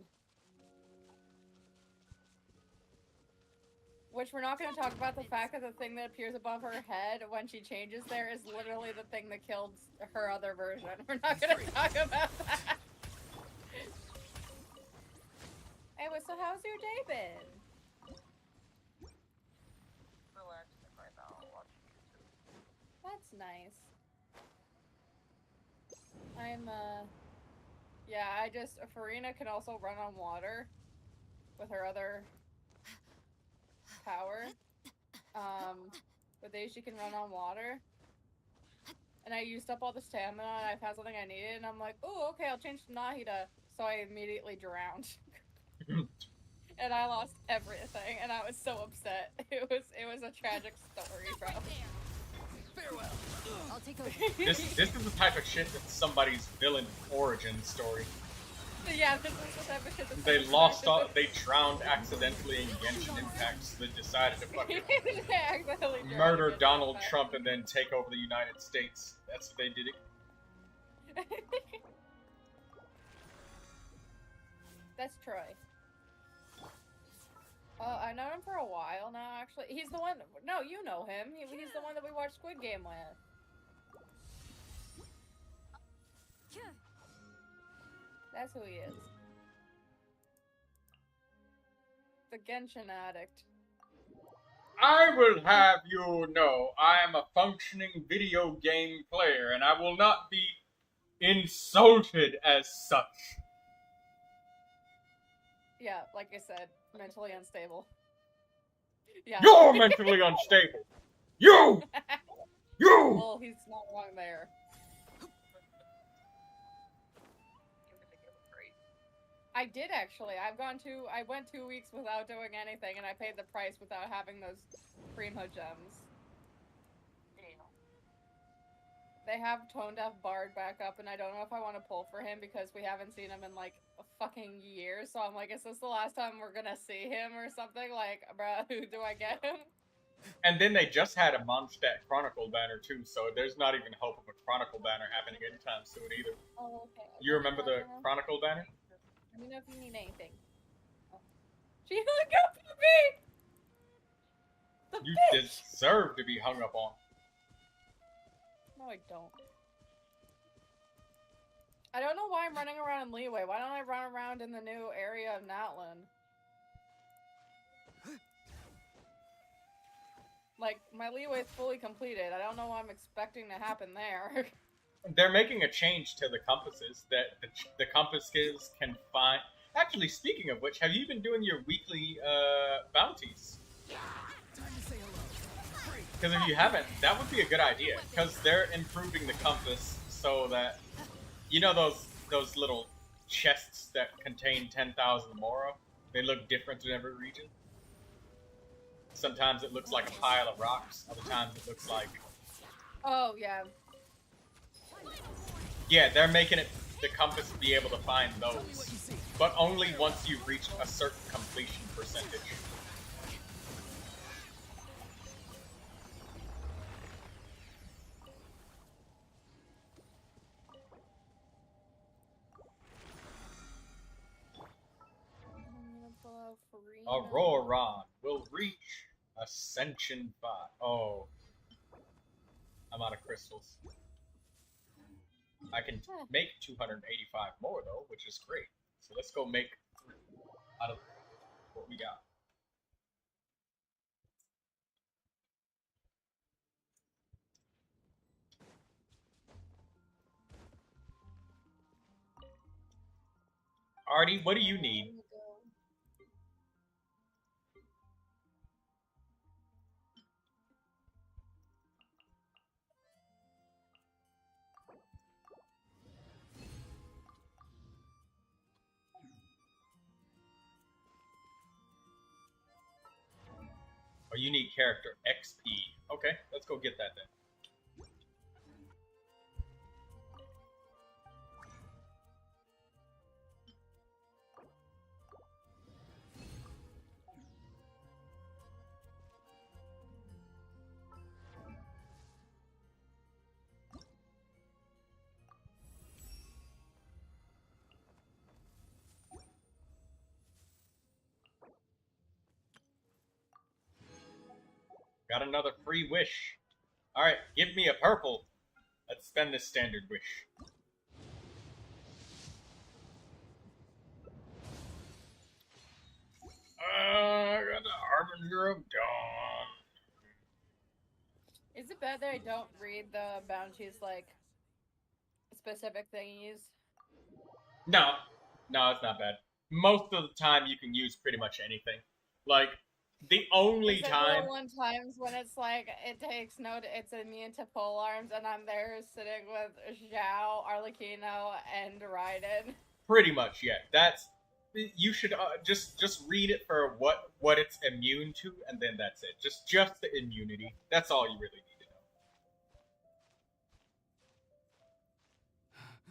D: Which we're not going to talk about the fact that the thing that appears above her head when she changes there is literally the thing that killed her other version. We're not going to talk about that. Anyway, so how's your day been?
J: Relaxing right now, watching YouTube.
D: That's nice. Yeah, Farina can also run on water with her other power. With these she can run on water. And I used up all the stamina and I found something I needed and I'm like, oh, okay, I'll change to Nahida. So I immediately drowned. And I lost everything and I was so upset. It was a tragic story, bro.
J: Farewell.
G: I'll take over.
A: This is the type of shit that's somebody's villain origin story.
D: Yeah, this is the type of shit that's
A: They drowned accidentally in Genshin Impact, so they decided to fucking
D: accidentally
A: murder Donald Trump and then take over the United States. That's what they did it.
D: That's Troy. I've known him for a while now, actually. He's the one... No, you know him. He's the one that we watched Squid Game with. That's who he is. The Genshin addict.
A: I will have you know I am a functioning video game player, and I will not be insulted as such.
D: Yeah, like I said, mentally unstable. Yeah.
A: You're mentally unstable! You! You!
D: Well, he's not wrong there. I did actually. I went 2 weeks without doing anything, and I paid the price without having those primo gems. They have Tone Deaf Bard back up, and I don't know if I want to pull for him because we haven't seen him in like a fucking year. So I'm like, is this the last time we're gonna see him or something? Like, bruh, who do I get him?
A: And then they just had a Mondstadt Chronicle banner too, so there's not even hope of a Chronicle banner happening anytime soon either.
D: Oh, okay.
A: You remember the Chronicle banner?
D: Let me know if you need anything. Oh. She hung up on me! The
A: You
D: bitch!
A: deserve to be hung up on.
D: No, I don't. I don't know why I'm running around in Leeway. Why don't I run around in the new area of Natlan? Like, my Leeway's fully completed. I don't know what I'm expecting to happen there.
A: They're making a change to the compasses that the compasses can find. Actually, speaking of which, have you been doing your weekly bounties? Because if you haven't, that would be a good idea. Because they're improving the compass so that, you know, those little chests that contain 10,000 Mora. They look different in every region. Sometimes it looks like a pile of rocks. Other times it looks like.
D: Oh yeah.
A: Yeah, they're making it the compass be able to find those, but only once you've reached a certain completion percentage. Auroron will reach Ascension 5. Oh. I'm out of crystals. I can make 285 more though, which is great. So let's go make 3 out of what we got. Artie, what do you need? Oh, you need character XP. Okay, let's go get that then. Got another free wish. Alright, give me a purple. Let's spend this standard wish. I got the Harbinger of Dawn.
D: Is it bad that I don't read the bounties, like, specific thingies?
A: No. No, it's not bad. Most of the time you can use pretty much anything. Like, the only time...
D: One times when it's like, it takes note, it's immune to pole arms, and I'm there sitting with Zhao, Arlecchino, and Raiden.
A: Pretty much, yeah. That's... You should just read it for what it's immune to, and then that's it. Just the immunity. That's all you really need to know.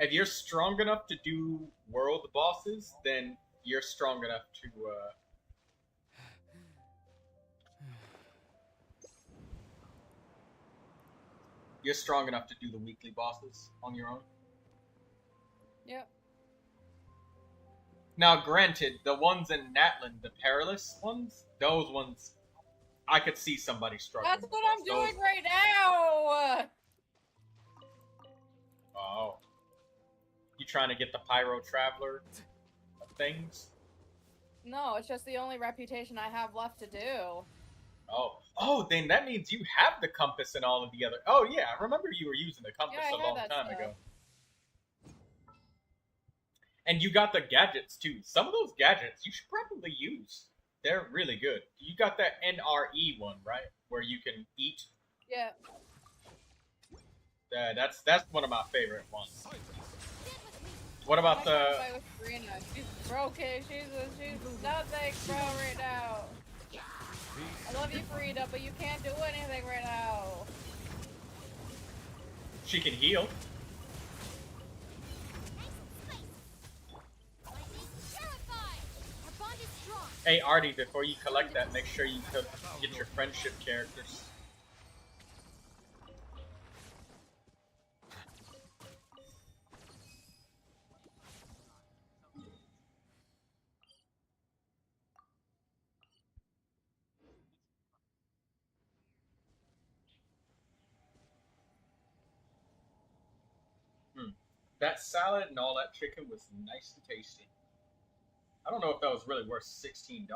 A: If you're strong enough to do world bosses, then you're strong enough to you're strong enough to do the weekly bosses on your own.
D: Yep.
A: Now, granted, the ones in Natlan, the perilous ones, those ones, I could see somebody struggling.
D: That's what I'm doing right now!
A: Oh. You trying to get the Pyro Traveler things?
D: No, it's just the only reputation I have left to do.
A: Oh, then that means you have the compass and all of the other... Oh, yeah, I remember you were using the compass a long time ago. And you got the gadgets, too. Some of those gadgets you should probably use. They're really good. You got that NRE one, right? Where you can eat.
D: Yeah.
A: That's one of my favorite ones. What about the?
D: Play with Serena. She's broken. She's nothing, bro, right now. I love you, Frida, but you can't do anything right now.
A: She can heal. Hey Artie, before you collect that, make sure you get your friendship characters. That salad and all that chicken was nice and tasty. I don't know if that was really worth $16.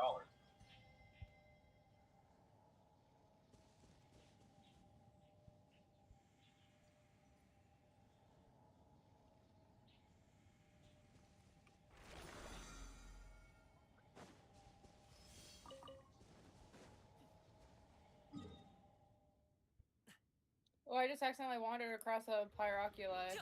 D: Oh, I just accidentally wandered across a pyroculi.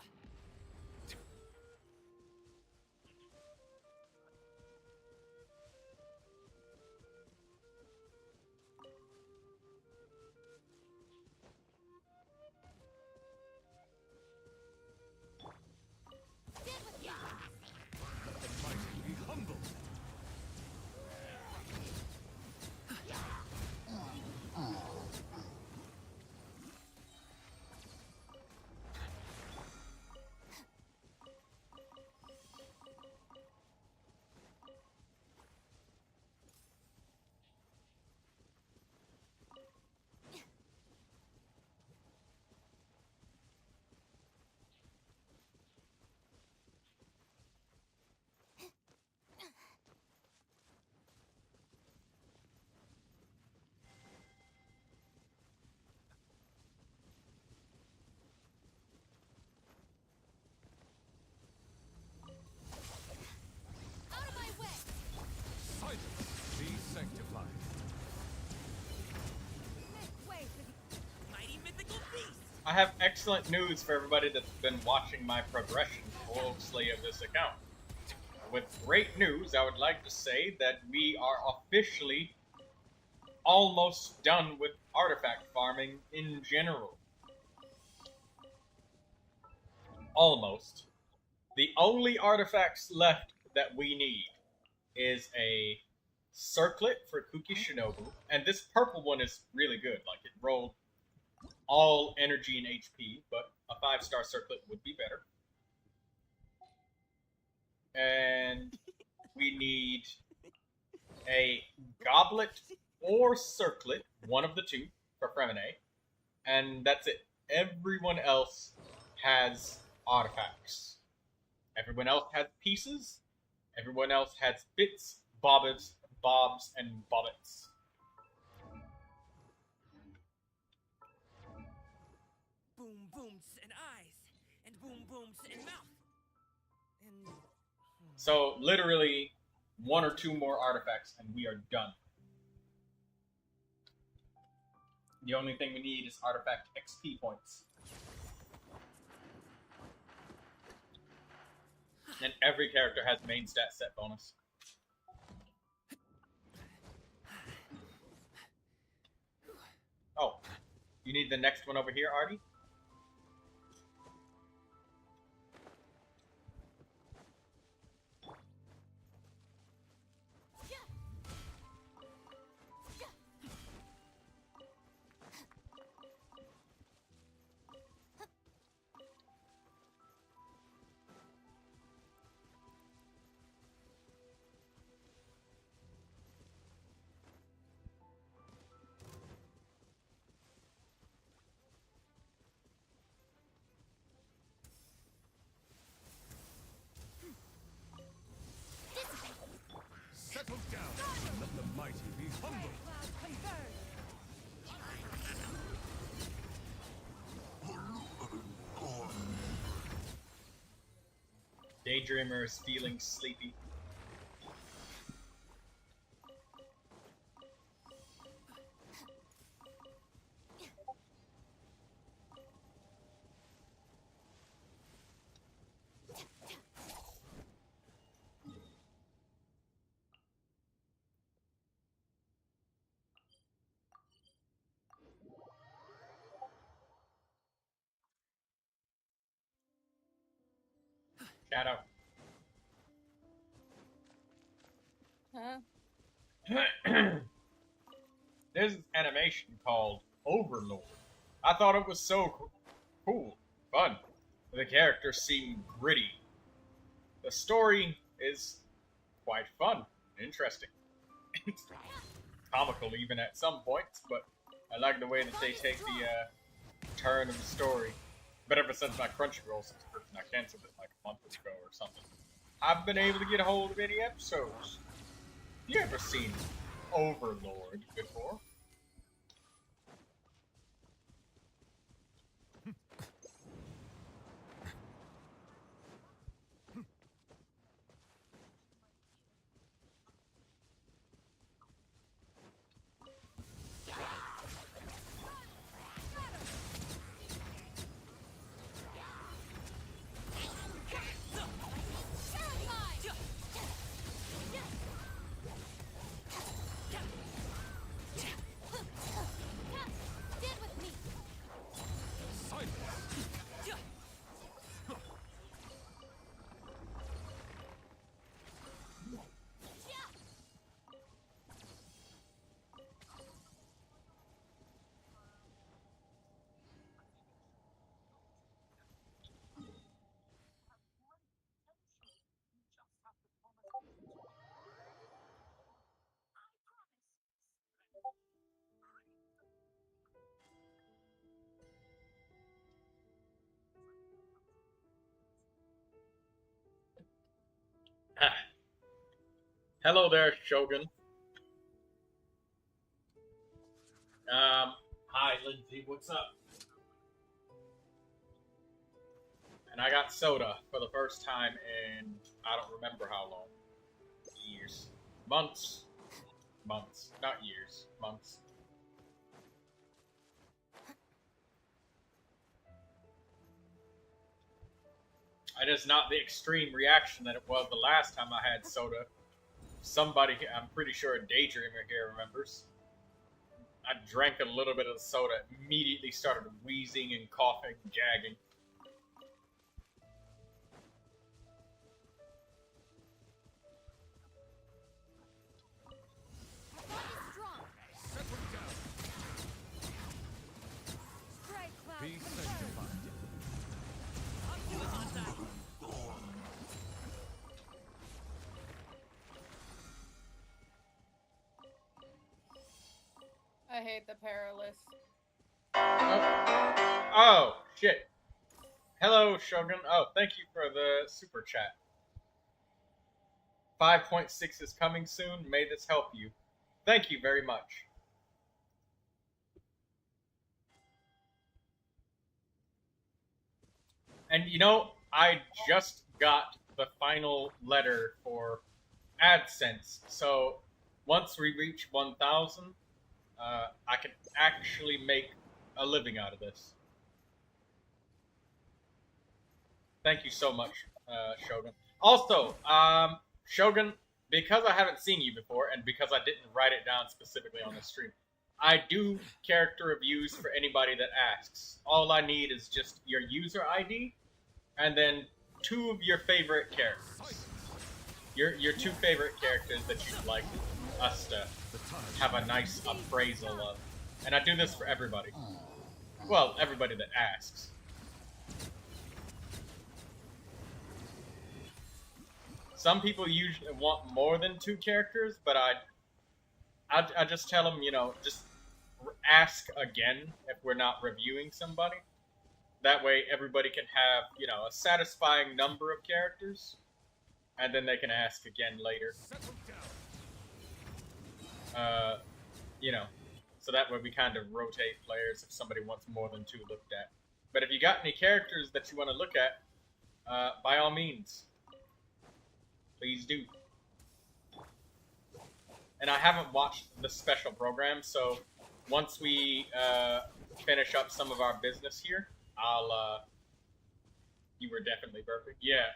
D: I have excellent news for everybody that's been watching my progression closely of this account. With great news, I would like to say that we are officially almost done with artifact farming in general. Almost. The only artifacts left that we need is a circlet for Kuki Shinobu, and this purple one is really good. Like, it rolled all energy and HP, but a 5-star circlet would be better. And we need a goblet or circlet, one of the two, for Fremine. And that's it. Everyone else has artifacts. Everyone else has pieces. Everyone else has bits, bobs, and bobbits.
F: Boom booms and eyes, and boom booms and mouth. And
A: so literally 1 or 2 more artifacts and we are done. The only thing we need is artifact XP points. And every character has main stat set bonus. Oh, you need the next one over here, Artie?
E: Settle down and let the mighty be humble.
A: Daydreamer is feeling sleepy. Shadow.
D: Huh?
A: There's an animation called Overlord. I thought it was so cool, fun. The characters seem gritty. The story is quite fun, interesting. It's comical even at some points, but I like the way that they take the turn of the story. But ever since my Crunchyroll subscription, I canceled it like a month ago or something, I've been able to get a hold of any episodes. You ever seen Overlord before? Hello there, Shogun. Hi, Lindsay. What's up? And I got soda for the first time in I don't remember how long. Years. Months. Months. Not years. Months. It is not the extreme reaction that it was the last time I had soda. Somebody, I'm pretty sure a Daydreamer here remembers. I drank a little bit of the soda, immediately started wheezing and coughing, gagging.
E: Be sanctified.
D: I hate the Perilous.
A: Oh, shit. Hello, Shogun. Oh, thank you for the super chat. 5.6 is coming soon. May this help you. Thank you very much. And you know, I just got the final letter for AdSense. So once we reach 1,000, I can actually make a living out of this. Thank you so much, Shogun. Also, Shogun, because I haven't seen you before, and because I didn't write it down specifically on the stream, I do character reviews for anybody that asks. All I need is just your user ID, and then 2 of your favorite characters. Your 2 favorite characters that you'd like us to have a nice appraisal of. And I do this for everybody. Well, everybody that asks. Some people usually want more than 2 characters, but I just tell them, you know, just ask again if we're not reviewing somebody. That way everybody can have, you know, a satisfying number of characters, and then they can ask again later. You know, so that way we kind of rotate players if somebody wants more than 2 looked at. But if you got any characters that you want to look at, by all means, please do. And I haven't watched the special program, so once we finish up some of our business here, I'll, you were definitely burping. Yeah.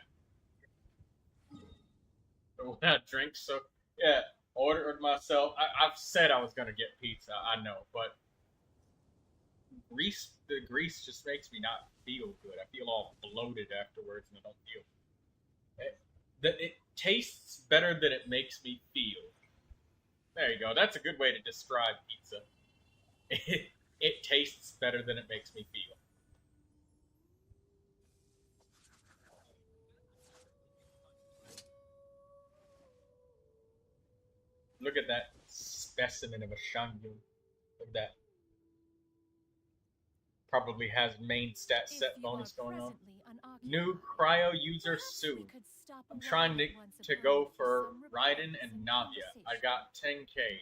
A: When I drink, so, yeah, ordered myself. I've said I was going to get pizza, I know, but the grease just makes me not feel good. I feel all bloated afterwards, and I don't feel That it tastes better than it makes me feel. There you go. That's a good way to describe pizza. It tastes better than it makes me feel. Look at that specimen of a Shangyun. Look at that. Probably has main stat set bonus going on. New cryo user Sue. I'm trying to go for Raiden and Navia. I got 10k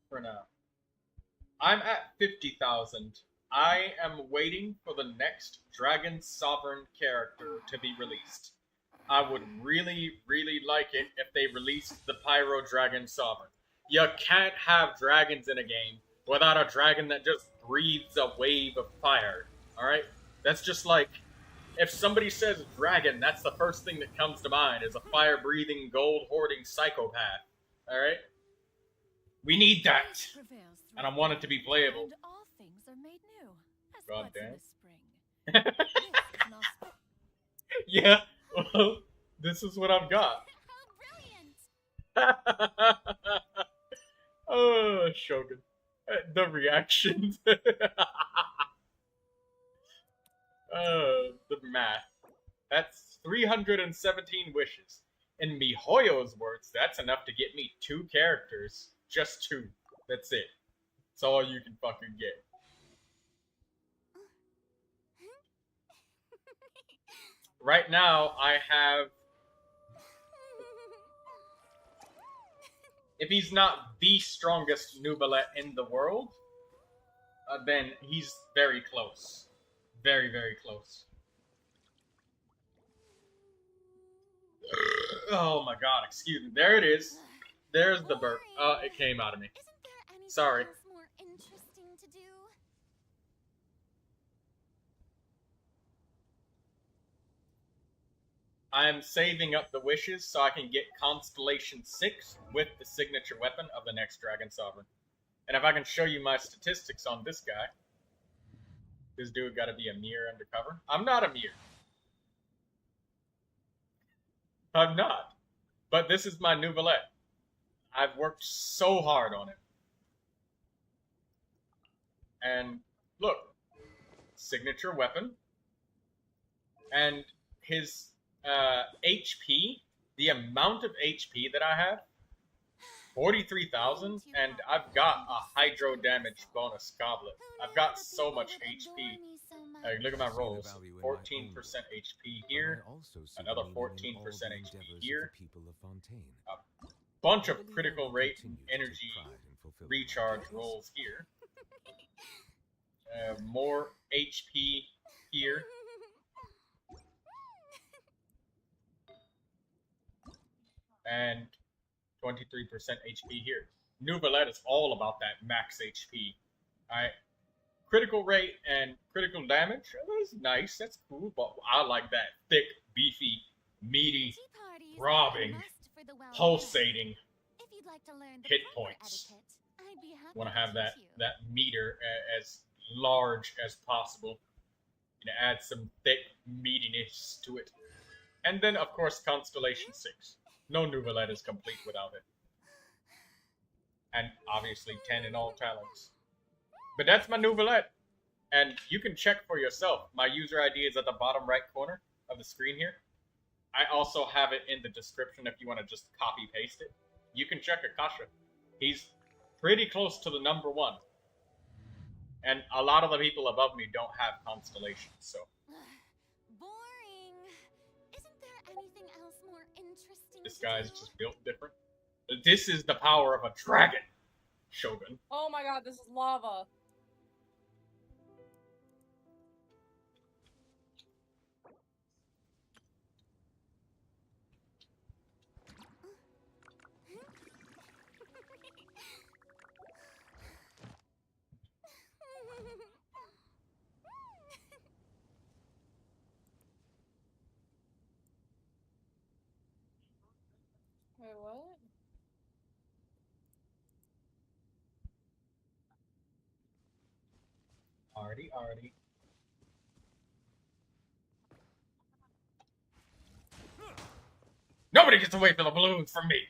A: for now. I'm at 50,000. I am waiting for the next Dragon Sovereign character to be released. I would really, really like it if they released the Pyro Dragon Sovereign. You can't have dragons in a game without a dragon that just breathes a wave of fire. Alright? That's just like, if somebody says dragon, that's the first thing that comes to mind, is a fire-breathing, gold-hoarding psychopath. Alright? We need that! And I want it to be playable.
K: And all things are made new, as
A: God
K: buds in
A: damn.
K: the spring. This is not
A: Yeah, well, this is what I've got.
B: How brilliant!
A: Oh, Shogun. The reactions. The math. That's 317 wishes. In MiHoYo's words, that's enough to get me 2 characters. Just 2. That's it. That's all you can fucking get. Right now, I have... If he's not the strongest Neuvilette in the world, then he's very close. Very, very close. Oh my god, excuse me. There it is. There's the burp. It came out of me.
B: Isn't there anything
A: Sorry.
B: else more interesting to do?
A: I am saving up the wishes so I can get Constellation 6 with the signature weapon of the next Dragon Sovereign. And if I can show you my statistics on this guy, this dude gotta be a mirror undercover. I'm not a mirror. I'm not. But this is my Neuvilette. I've worked so hard on it. And look, signature weapon. And his HP, the amount of HP that I have, 43,000, and I've got a hydro damage bonus goblet. I've got so much HP. Look at my rolls. 14% HP here, another 14% HP here, a bunch of critical rate and energy recharge rolls here, more HP here. And 23% HP here. Neuvilette is all about that max HP. Alright. Critical rate and critical damage, that's nice, that's cool, but I like that thick, beefy, meaty, throbbing, pulsating hit points. Want to have that meter as large as possible. And add some thick meatiness to it. And then, of course, Constellation 6. No Neuvilette is complete without it. And obviously 10 in all talents. But that's my Neuvilette. And you can check for yourself. My user ID is at the bottom right corner of the screen here. I also have it in the description if you want to just copy paste it. You can check Akasha. He's pretty close to the number 1. And a lot of the people above me don't have constellations, so.
B: Boring. Isn't there anything else more interesting
A: This
B: to
A: guy's
B: do?
A: just built different. This is the power of a dragon, Shogun.
D: Oh my god, this is lava. Wait, what?
A: Already. Nobody gets away from the balloons from me.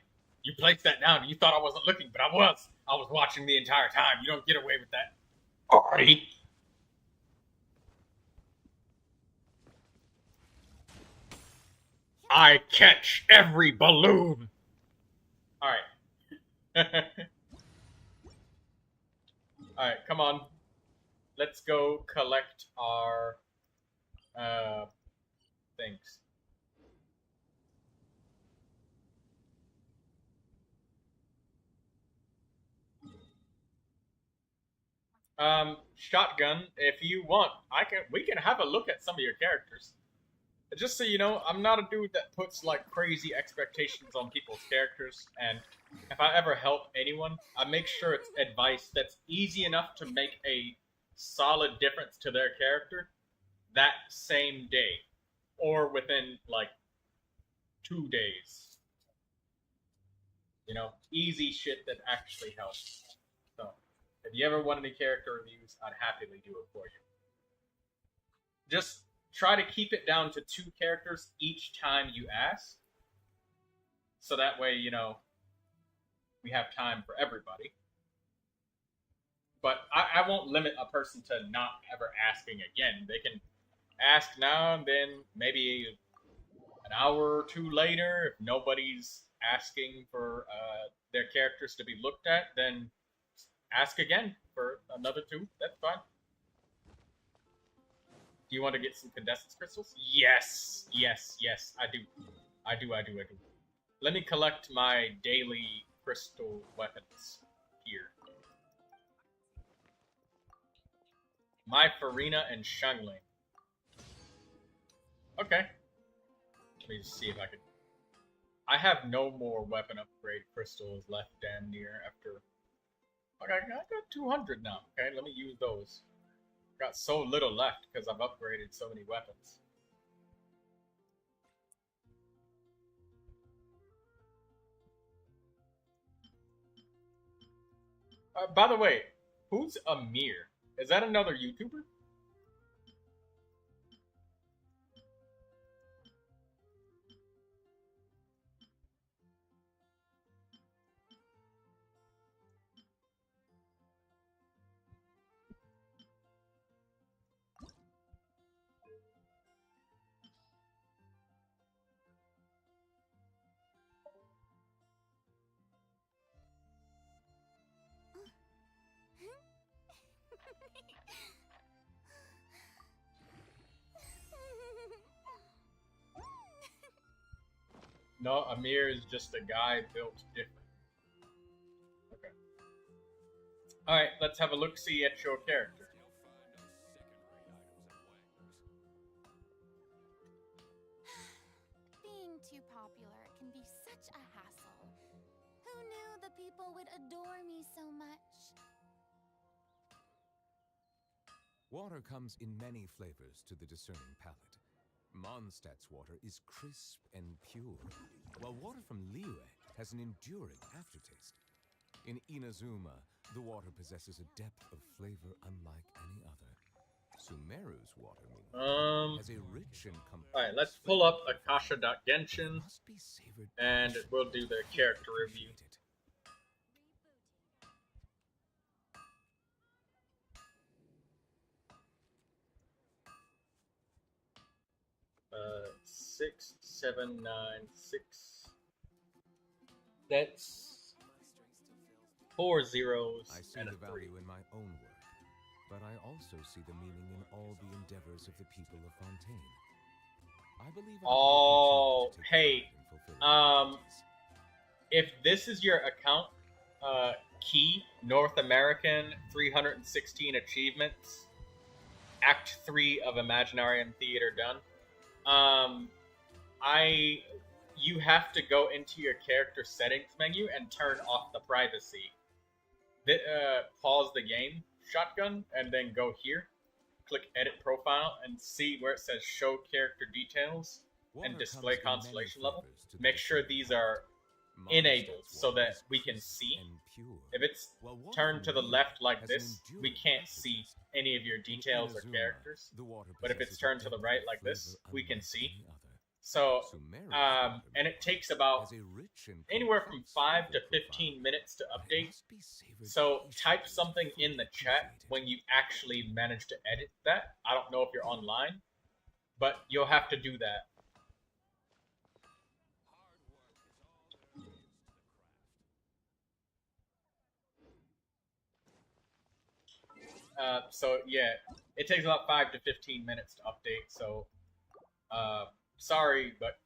A: You placed that down and you thought I wasn't looking, but I was. I was watching the entire time. You don't get away with that. Alright. I catch every balloon. Alright. Alright, come on. Let's go collect our things. Shotgun, if you want, we can have a look at some of your characters. Just so you know, I'm not a dude that puts like crazy expectations on people's characters, and if I ever help anyone, I make sure it's advice that's easy enough to make a solid difference to their character that same day, or within like 2 days. You know, easy shit that actually helps. So, if you ever want any character reviews, I'd happily do it for you. Just try to keep it down to 2 characters each time you ask. So that way, you know, we have time for everybody. But I won't limit a person to not ever asking again. They can ask now and then, maybe an hour or 2 later. If nobody's asking for their characters to be looked at, then ask again for another 2. That's fine. Do you want to get some condensed crystals? Yes, yes, yes, I do. I do. Let me collect my daily crystal weapons here. My Farina and Shangling. Okay. Let me just see if I can... I have no more weapon upgrade crystals left damn near after... Okay, I got 200 now. Okay, let me use those. Got so little left because I've upgraded so many weapons. By the way, who's Amir? Is that another YouTuber? No, Amir is just a guy built different. Okay. Alright, let's have a look-see at your character.
B: Being too popular can be such a hassle. Who knew the people would adore me so much?
E: Water comes in many flavors to the discerning palate. Mondstadt's water is crisp and pure, while water from Liyue has an enduring aftertaste. In Inazuma, the water possesses a depth of flavor unlike any other. Sumeru's water, meanwhile, has a rich and complex...
A: Alright, let's pull up Akasha.Genshin, and we'll do the character review. 6, 7, 9, 6. That's 4 zeros
E: I see
A: and
E: the
A: a 3.
E: value in my own work, but I also see the meaning in all the endeavors of the people of Fontaine. I believe
A: Oh, hey, if this is your account, key, North American, 316 achievements, Act 3 of Imaginarium Theater done. You have to go into your character settings menu and turn off the privacy. Pause the game, shotgun, and then go here. Click edit profile and see where it says show character details and display constellation level. Make sure these are enabled so that we can see. If it's turned to the left like this, we can't see any of your details or characters. But if it's turned to the right like this, we can see. So,
E: Sumerian
A: and it takes about
E: has a rich and
A: anywhere from
E: complex
A: 5 to
E: flavor
A: 15
E: profile,
A: minutes to
E: but it
A: update.
E: must be savored
A: So type
E: tastefully to
A: something in
E: fully
A: the chat
E: appreciate it.
A: when you actually manage to edit that. I don't know if you're online, but you'll have to do that. So yeah, it takes about 5 to 15 minutes to update. So, sorry, but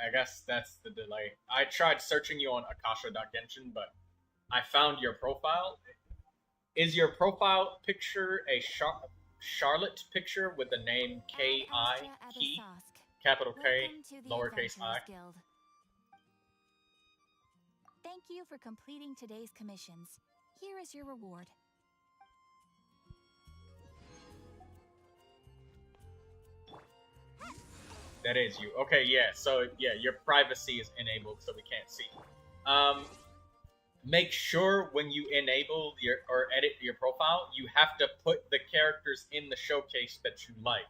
A: I guess that's the delay. I tried searching you on Akasha.Genshin, but I found your profile. Is your profile picture a Charlotte picture with the name K-I, Key, capital K, lowercase I?
B: Guild. Thank you for completing today's commissions. Here is your reward.
A: That is you. Okay, yeah. So yeah, your privacy is enabled, so we can't see. Make sure when you enable your or edit your profile, you have to put the characters in the showcase that you like,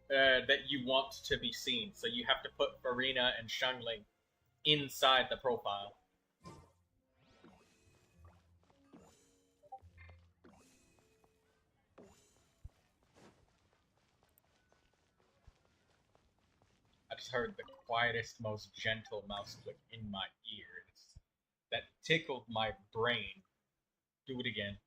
A: that you want to be seen. So you have to put Farina and Shangling inside the profile. I just heard the quietest, most gentle mouse click in my ears. That tickled my brain. Do it again.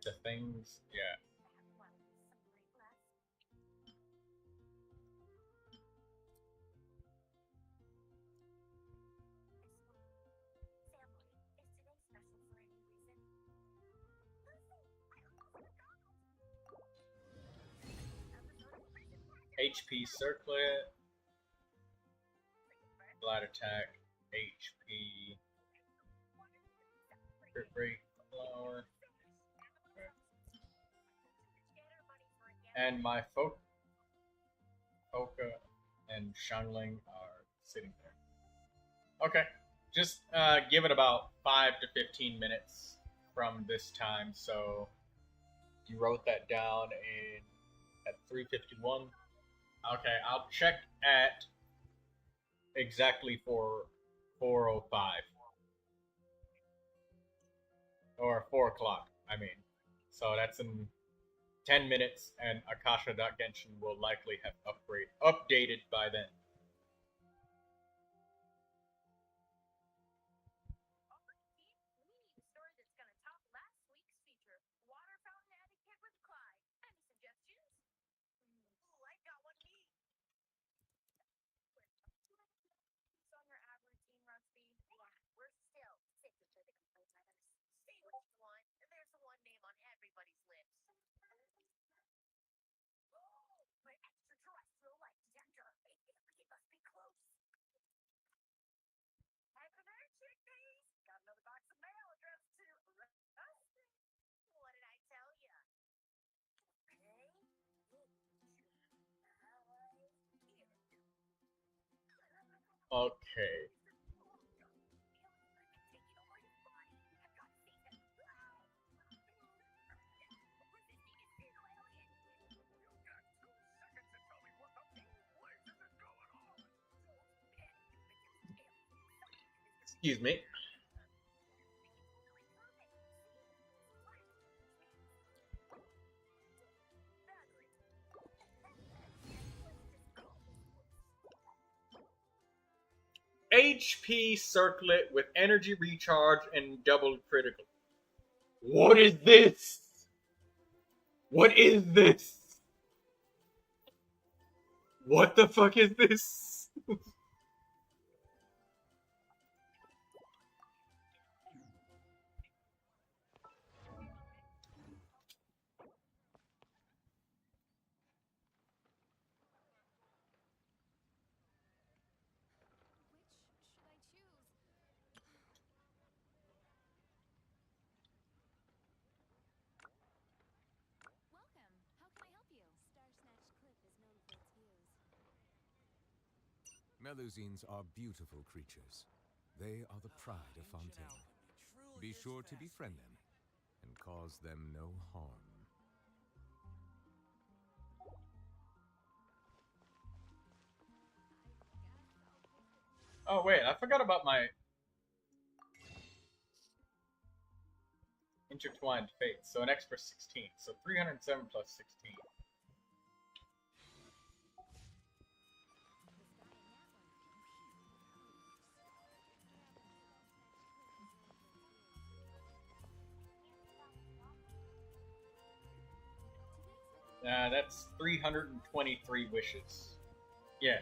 A: The things, yeah. HP circlet, flat attack, HP, crit rate, flower, and my Foka and Shangling are sitting there. Okay, just give it about 5 to 15 minutes from this time. So you wrote that down at 3:51. Okay, I'll check at exactly 4:05 or 4 o'clock. I mean, so that's in 10 minutes, and Akasha.Genshin will likely have updated by then. Okay. Excuse me. HP circlet with energy recharge and double critical. What is this? What is this? What the fuck is this?
E: Melusines are beautiful creatures. They are the pride of Fontaine. Be sure to befriend them and cause them no harm.
A: Oh wait, I forgot about my intertwined fates. So an extra 16. So 307 plus 16. That's 323 wishes. Yeah.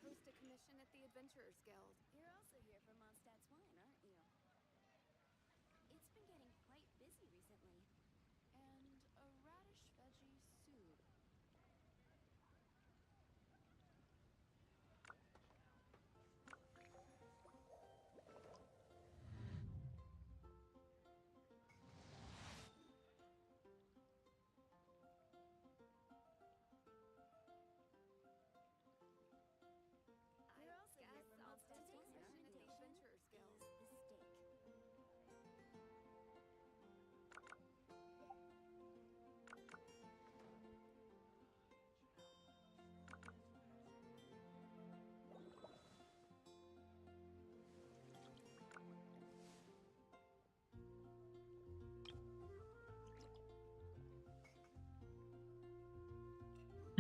G: Post a commission at the Adventurers Guild.
B: You're also here for Mondstadt's wine, aren't you? It's been getting quite busy recently.
K: And a radish veggie soup.
B: You're also here for Mondstadt's wine, aren't you?
G: Adventurers Guild.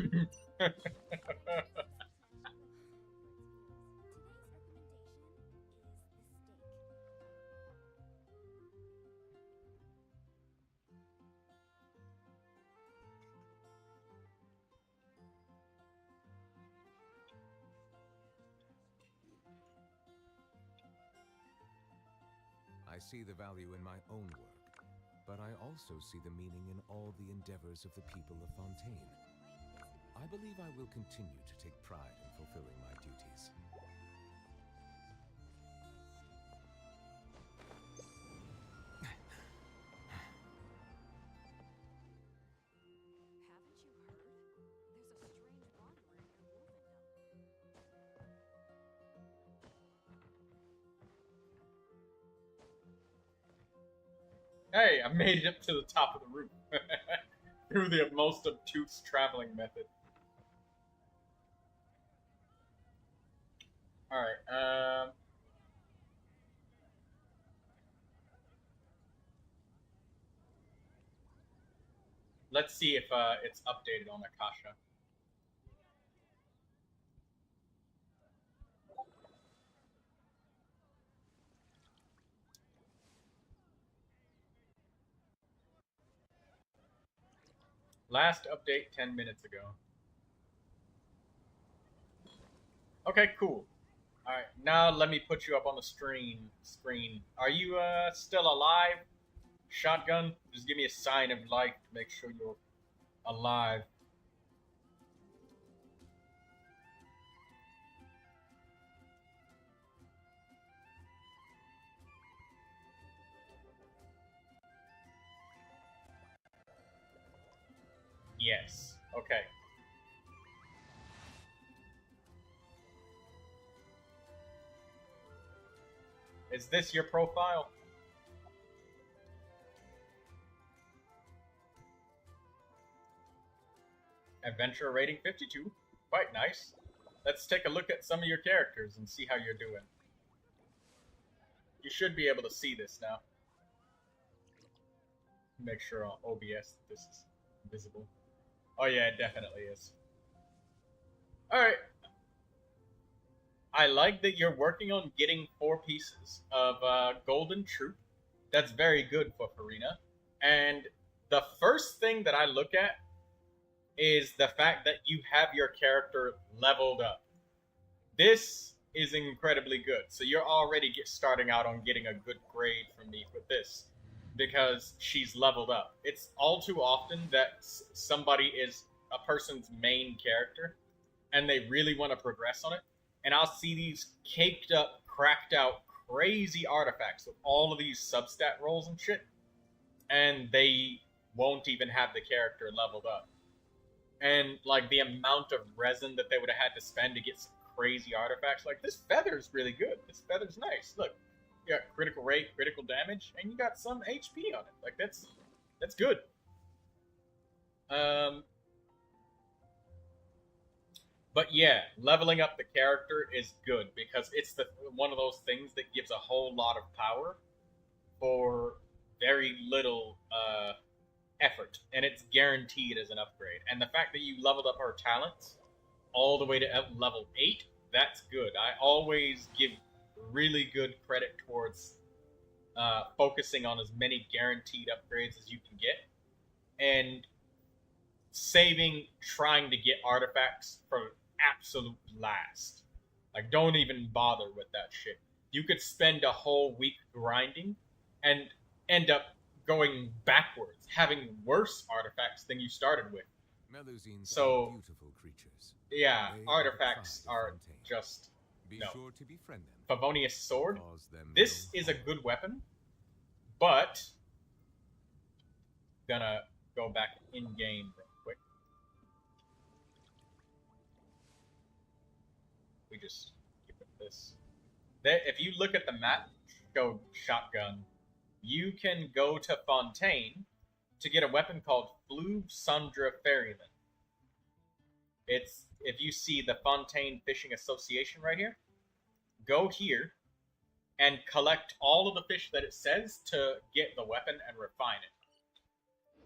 B: Is the steak.
E: I see the value in my own work, but I also see the meaning in all the endeavors of the people of Fontaine. I believe I will continue to take pride in fulfilling my duties.
G: Haven't you heard? There's a strange wanderer near Wolfendom.
A: Hey, I made it up to the top of the roof. Through the most obtuse traveling method. Alright, let's see if it's updated on Akasha. Last update 10 minutes ago. Okay, cool. Alright, now let me put you up on the screen. Are you still alive? Shotgun? Just give me a sign of life to make sure you're alive. Yes. Okay. Is this your profile? Adventure rating 52. Quite nice. Let's take a look at some of your characters and see how you're doing. You should be able to see this now. Make sure on OBS this is visible. Oh yeah, it definitely is. Alright. I like that you're working on getting 4 pieces of golden troop. That's very good for Farina. And the first thing that I look at is the fact that you have your character leveled up. This is incredibly good. So you're already starting out on getting a good grade from me with this, because she's leveled up. It's all too often that somebody is a person's main character and they really want to progress on it, and I'll see these caked up, cracked out, crazy artifacts with all of these substat rolls and shit, and they won't even have the character leveled up. And like the amount of resin that they would have had to spend to get some crazy artifacts, like this feather's really good. This feather's nice. Look, you got critical rate, critical damage, and you got some HP on it. Like that's good. But yeah, leveling up the character is good because it's one of those things that gives a whole lot of power for very little effort, and it's guaranteed as an upgrade. And the fact that you leveled up her talents all the way to level 8, that's good. I always give really good credit towards focusing on as many guaranteed upgrades as you can get, and saving trying to get artifacts from absolute last. Like, don't even bother with that shit. You could spend a whole week grinding and end up going backwards, having worse artifacts than you started with.
E: Melusines
A: So,
E: are beautiful creatures.
A: yeah,
E: They
A: artifacts
E: are
A: are
E: Fontaine.
A: just
E: Be
A: no.
E: sure to befriend them.
A: Favonius Sword.
E: Cause them
A: This
E: no
A: is a
E: harm.
A: good weapon, but gonna go back in game real quick. We just keep it this. If you look at the map, go shotgun. You can go to Fontaine to get a weapon called Fluve Sandra Ferryman. It's, if you see the Fontaine Fishing Association right here, go here and collect all of the fish that it says to get the weapon and refine it.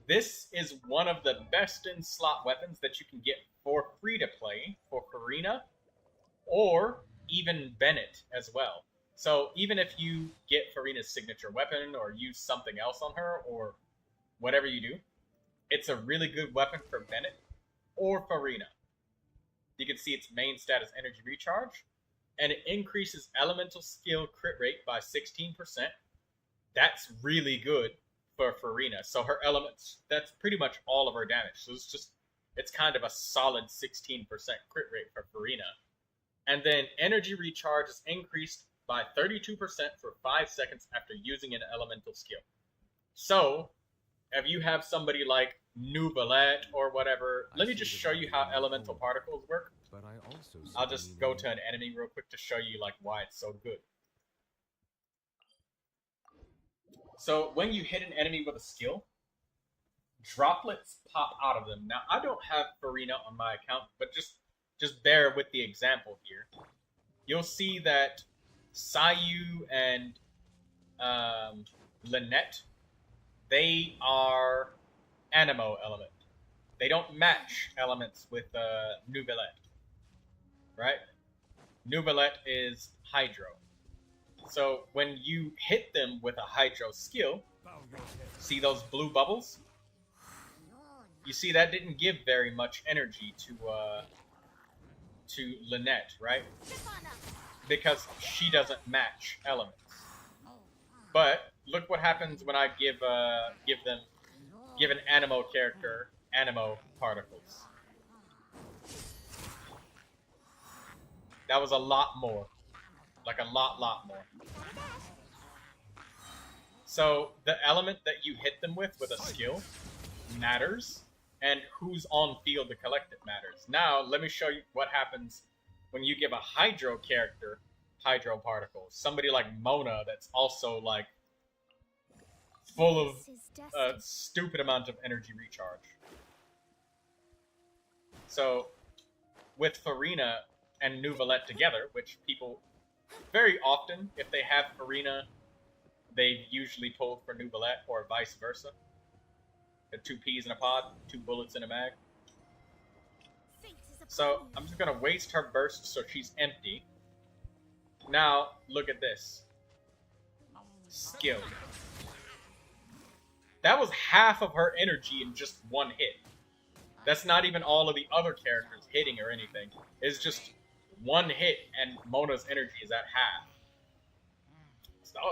A: This is one of the best in slot weapons that you can get for free to play for Farina, or even Bennett as well. So even if you get Farina's signature weapon or use something else on her or whatever you do, it's a really good weapon for Bennett or Farina. You can see its main stat is energy recharge, and it increases elemental skill crit rate by 16%. That's really good for Farina. So her elements, that's pretty much all of her damage. So it's kind of a solid 16% crit rate for Farina. And then energy recharge is increased by 32% for 5 seconds after using an elemental skill. So, if you have somebody like Neuvilette or whatever, let me just show you how elemental particles work.
E: But I also
A: I'll just go to an enemy real quick to show you like why it's so good. So when you hit an enemy with a skill, droplets pop out of them. Now I don't have Farina on my account, but just bear with the example here. You'll see that Sayu and Lynette, they are Anemo element. They don't match elements with Neuvilette, right? Neuvilette is Hydro. So when you hit them with a Hydro skill, see those blue bubbles? You see that didn't give very much energy to Lynette, right? Because she doesn't match elements. But look what happens when I give an Anemo character Anemo particles. That was a lot more. Like a lot more. So the element that you hit them with a skill matters, and who's on field to collect it matters. Now let me show you what happens when you give a Hydro character hydro particles. Somebody like Mona that's also like full of
B: This is
A: a
B: destiny.
A: stupid amount of energy recharge. So with Farina and Neuvilette together, which people very often, if they have Farina, they usually pull for Neuvilette or vice versa. The 2 peas in a pod, 2 bullets in a mag. So I'm just gonna waste her burst so she's empty. Now look at this. Skill. That was half of her energy in just one hit. That's not even all of the other characters hitting or anything. It's just one hit and Mona's energy is at half.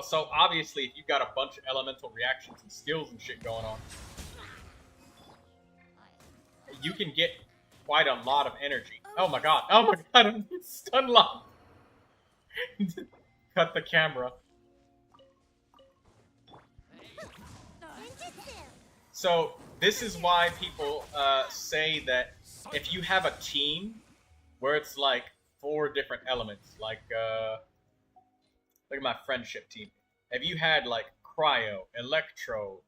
A: So obviously if you've got a bunch of elemental reactions and skills and shit going on, you can get quite a lot of energy. Oh my god, I'm stun locked. Cut the camera. So this is why people say that if you have a team where it's like 4 different elements, like look at my friendship team. If you had like Cryo, Electro,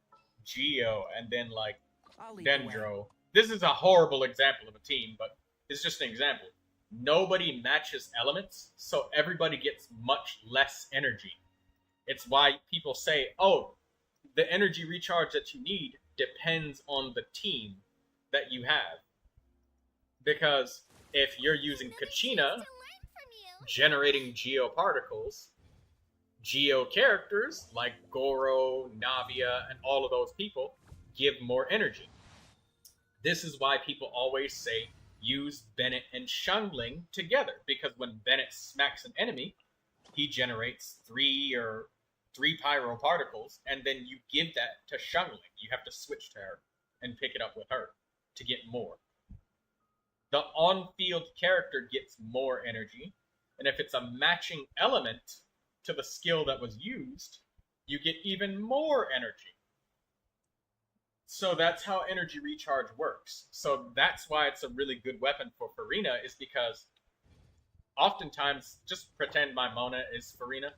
A: Geo, and then like Dendro. This is a horrible example of a team, but it's just an example. Nobody matches elements, so everybody gets much less energy. It's why people say, oh, the energy recharge that you need depends on the team that you have. Because if you're using Kachina, generating geoparticles, geo characters like Goro, Navia, and all of those people give more energy. This is why people always say use Bennett and Shungling together, because when Bennett smacks an enemy, he generates 3 pyro particles, and then you give that to Shungling. You have to switch to her and pick it up with her to get more. The on-field character gets more energy, and if it's a matching element to the skill that was used, you get even more energy. So that's how energy recharge works. So that's why it's a really good weapon for Farina, is because oftentimes, just pretend my Mona is Farina,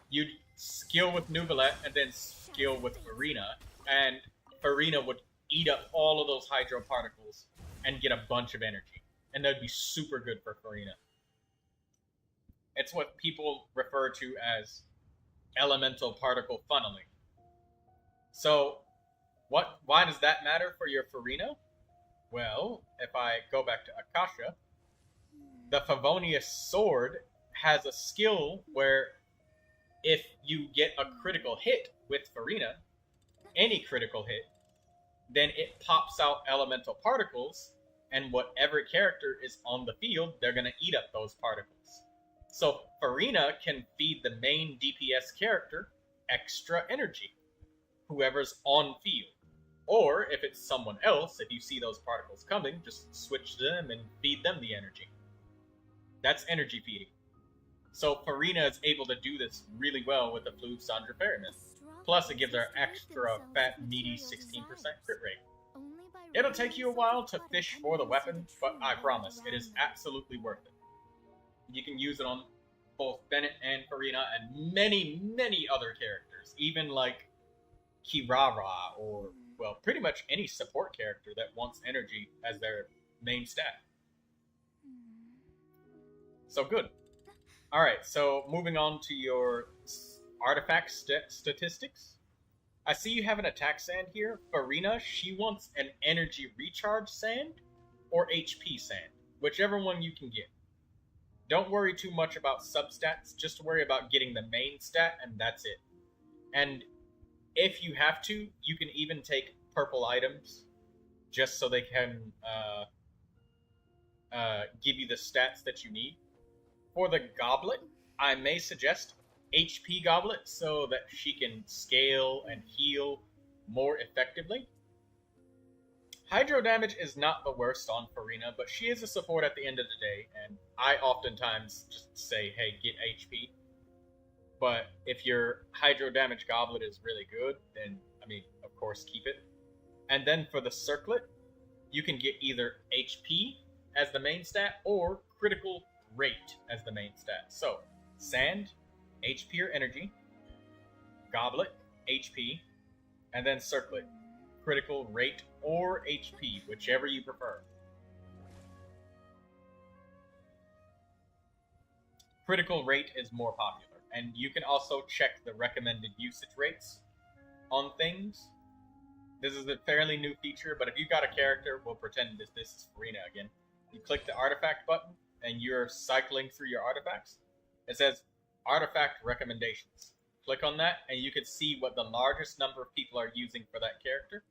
A: you'd skill with Neuvilette and then skill with Farina, and Farina would eat up all of those hydro particles and get a bunch of energy. And that'd be super good for Farina. It's what people refer to as elemental particle funneling. So why does that matter for your Farina? Well, if I go back to Akasha, the Favonius sword has a skill where if you get a critical hit with Farina, any critical hit, then it pops out elemental particles, and whatever character is on the field, they're going to eat up those particles. So Farina can feed the main DPS character extra energy, whoever's on field. Or if it's someone else, if you see those particles coming, just switch them and feed them the energy. That's energy feeding. So Farina is able to do this really well with the Fluid Sandra Ferryman. Plus it gives her extra fat, meaty 16% crit rate. It'll take you a while to fish for the weapon, but I promise, it is absolutely worth it. You can use it on both Bennett and Farina and many, many other characters. Even like Kirara or, well, pretty much any support character that wants energy as their main stat. So good. Alright, so moving on to your artifact statistics. I see you have an attack sand here. Farina, she wants an energy recharge sand or HP sand, whichever one you can get. Don't worry too much about substats, just worry about getting the main stat, and that's it. And if you have to, you can even take purple items, just so they can give you the stats that you need. For the goblet, I may suggest HP goblet so that she can scale and heal more effectively. Hydro damage is not the worst on Farina, but she is a support at the end of the day, and I oftentimes just say, hey, get HP. But if your hydro damage goblet is really good, then, I mean, of course, keep it. And then for the circlet, you can get either HP as the main stat or critical rate as the main stat. So, Sand, HP or energy. Goblet, HP. And then Circlet, critical rate or HP, whichever you prefer. Critical rate is more popular, and you can also check the recommended usage rates on things. This is a fairly new feature, but if you got a character, we'll pretend this is Farina again. You click the artifact button, and you're cycling through your artifacts. It says artifact recommendations. Click on that, and you can see what the largest number of people are using for that character,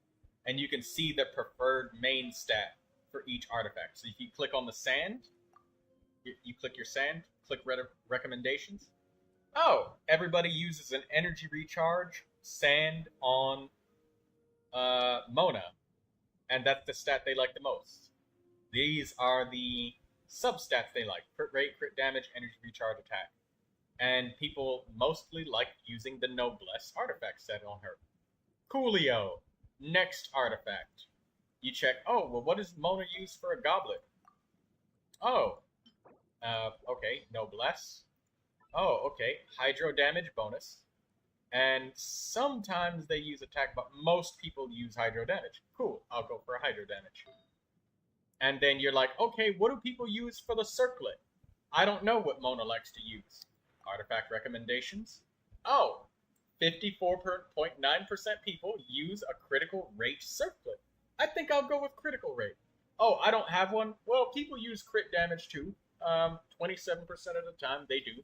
A: and you can see the preferred main stat for each artifact. So if you click on the sand, you click your sand, click recommendations. Oh, everybody uses an energy recharge sand on Mona, and that's the stat they like the most. These are the substats they like: crit rate, crit damage, energy recharge, attack. And people mostly like using the Noblesse artifact set on her. Coolio, next artifact. You check, oh, well, what does Mona use for a goblet? Oh, okay, Noblesse. Oh, okay, hydro damage bonus. And sometimes they use attack, but most people use hydro damage. Cool, I'll go for a hydro damage. And then you're like, okay, what do people use for the circlet? I don't know what Mona likes to use. Artifact recommendations. Oh, 54.9% people use a critical rate circlet. I think I'll go with critical rate. Oh, I don't have one. Well, people use crit damage too. 27% of the time they do.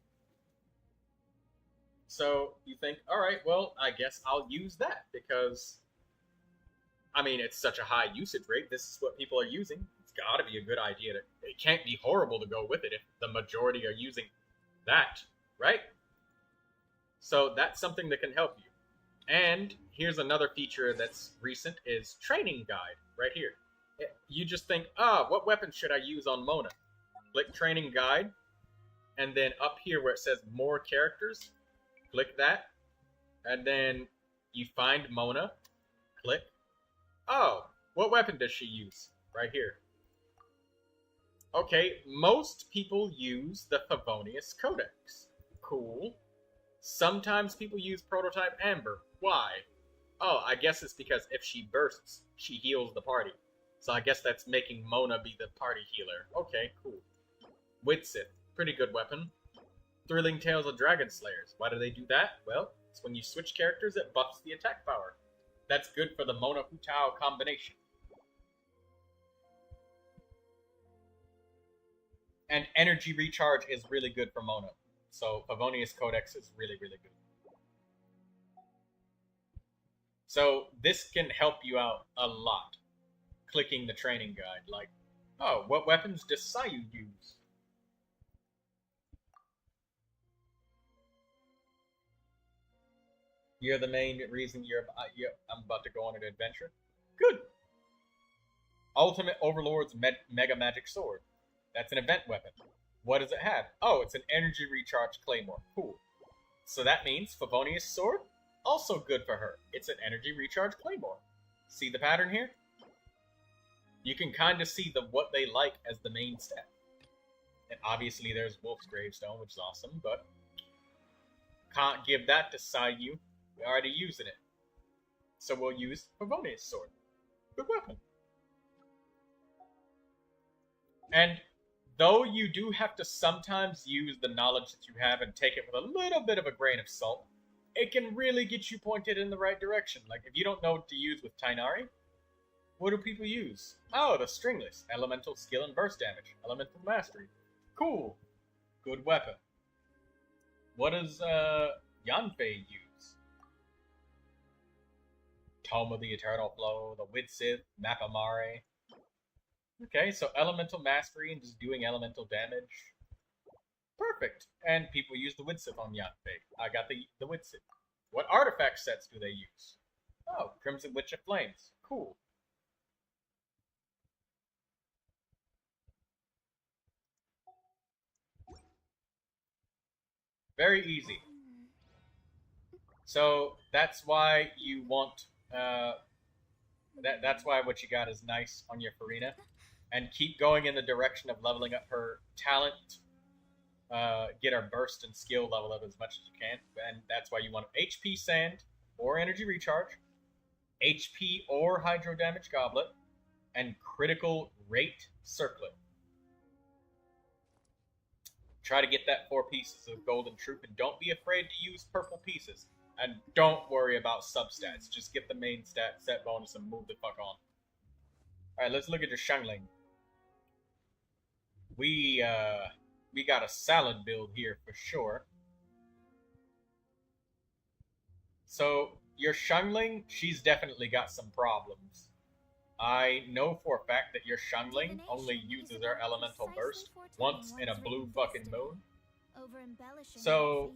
A: So you think, all right, well, I guess I'll use that because, I mean, it's such a high usage rate. This is what people are using. It's got to be a good idea. It can't be horrible to go with it if the majority are using that, right? So that's something that can help you. And here's another feature that's recent is training guide right here. You just think, what weapon should I use on Mona? Click training guide, and then up here where it says more characters, click that, and then you find Mona, click. Oh, what weapon does she use? Right here. Okay, most people use the Favonius Codex. Cool. Sometimes people use Prototype Amber. Why? Oh, I guess it's because if she bursts, she heals the party. So I guess that's making Mona be the party healer. Okay, cool. Widsith, pretty good weapon. Thrilling Tales of Dragon Slayers. Why do they do that? Well, it's when you switch characters, it buffs the attack power. That's good for the Mona Hu Tao combination. And energy recharge is really good for Mona. So Favonius Codex is really, really good. So this can help you out a lot. Clicking the training guide, like, oh, what weapons does Sayu use? You're the main reason I'm about to go on an adventure. Good. Ultimate Overlord's Mega Magic Sword. That's an event weapon. What does it have? Oh, it's an energy recharge claymore. Cool. So that means Favonius Sword, also good for her. It's an energy recharge claymore. See the pattern here? You can kind of see what they like as the main stat. And obviously there's Wolf's Gravestone, which is awesome, but can't give that to Sayu. We're already using it. So we'll use Favonius Sword. Good weapon. And though you do have to sometimes use the knowledge that you have and take it with a little bit of a grain of salt, it can really get you pointed in the right direction. Like if you don't know what to use with Tainari, what do people use? Oh, the Stringless. Elemental skill and burst damage. Elemental mastery. Cool. Good weapon. What does Yanfei use? Tome of the Eternal Flow, the Widsith, Mapamare. Okay, so elemental mastery and just doing elemental damage. Perfect. And people use the Widsith on Yanfei. I got the Widsith. What artifact sets do they use? Oh, Crimson Witch of Flames. Cool. Very easy. So that's why you want that's why what you got is nice on your Farina. And keep going in the direction of leveling up her talent get our burst and skill level up as much as you can, and that's why you want HP Sand or Energy Recharge, HP or Hydro Damage Goblet, and Critical Rate Circlet. Try to get that 4 pieces of Golden Troop, and don't be afraid to use purple pieces. And don't worry about substats. Just get the main set bonus and move the fuck on. Alright, let's look at your Xiangling. We got a salad build here for sure. So, your Xiangling, she's definitely got some problems. I know for a fact that your Xiangling only uses her elemental burst once in a blue fucking moon. So,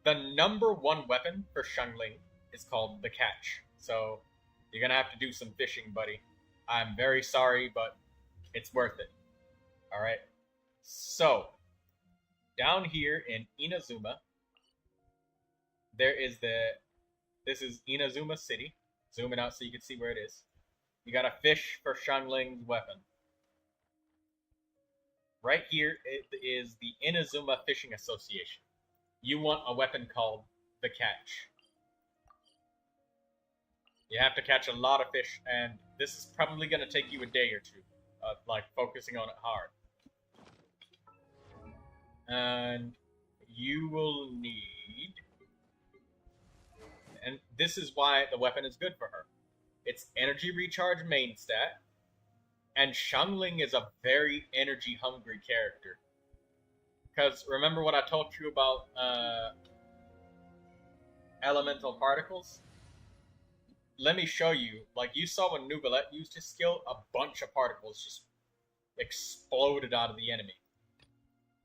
A: the number 1 weapon for Xiangling is called the Catch. So, you're gonna have to do some fishing, buddy. I'm very sorry, but it's worth it. Alright? So, down here in Inazuma, there is this is Inazuma City. Zoom it out so you can see where it is. You gotta fish for Xiangling's weapon. Right here it is the Inazuma Fishing Association. You want a weapon called the Catch. You have to catch a lot of fish, and this is probably gonna take you a day or two, like focusing on it hard. And you will need, and this is why the weapon is good for her. It's Energy Recharge main stat, and Xiangling is a very energy hungry character. Because remember what I told you about elemental particles? Let me show you. Like you saw when Neuvilette used his skill, a bunch of particles just exploded out of the enemy.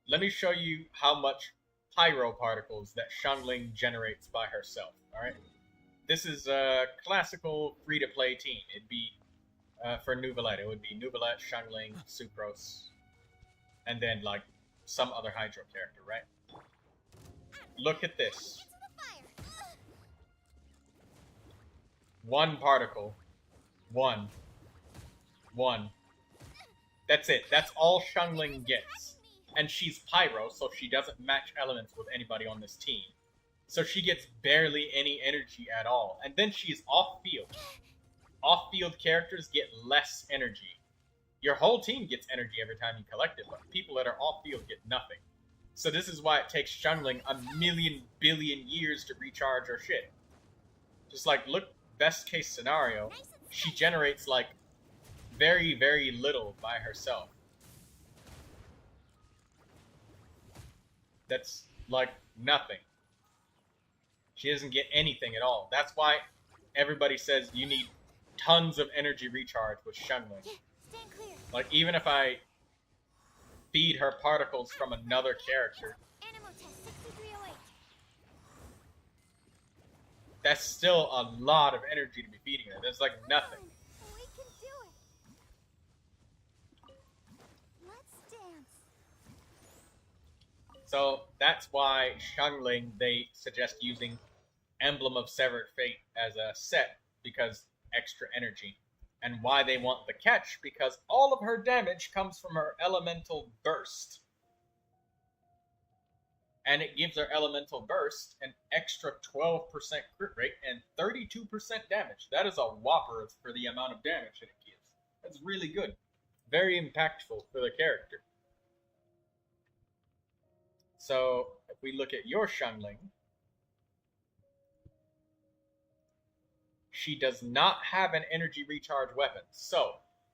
A: Let me show you how much pyro particles that Xiangling generates by herself. Alright? This is a classical free-to-play team. It'd be, for Neuvilette, it would be Neuvilette, Xiangling, Sucrose, and then, like, some other Hydro character, right? Look at this. 1 particle. 1. That's it. That's all Xiangling gets. And she's Pyro, so she doesn't match elements with anybody on this team. So she gets barely any energy at all. And then she's off-field. Off-field characters get less energy. Your whole team gets energy every time you collect it, but people that are off-field get nothing. So this is why it takes Xiangling a million billion years to recharge her shit. Just like, look, best case scenario, she generates like very, very little by herself. That's like nothing. She doesn't get anything at all. That's why everybody says you need tons of energy recharge with Xiangling. Like, even if I feed her particles from another character, that's still a lot of energy to be feeding her. There's like nothing.
B: We can do it. Let's dance.
A: So that's why Xiangling, they suggest using Emblem of Severed Fate as a set, because extra energy. And why they want the Catch, because all of her damage comes from her Elemental Burst. And it gives her Elemental Burst an extra 12% crit rate and 32% damage. That is a whopper for the amount of damage that it gives. That's really good. Very impactful for the character. So, if we look at your Xiangling, she does not have an energy recharge weapon. So,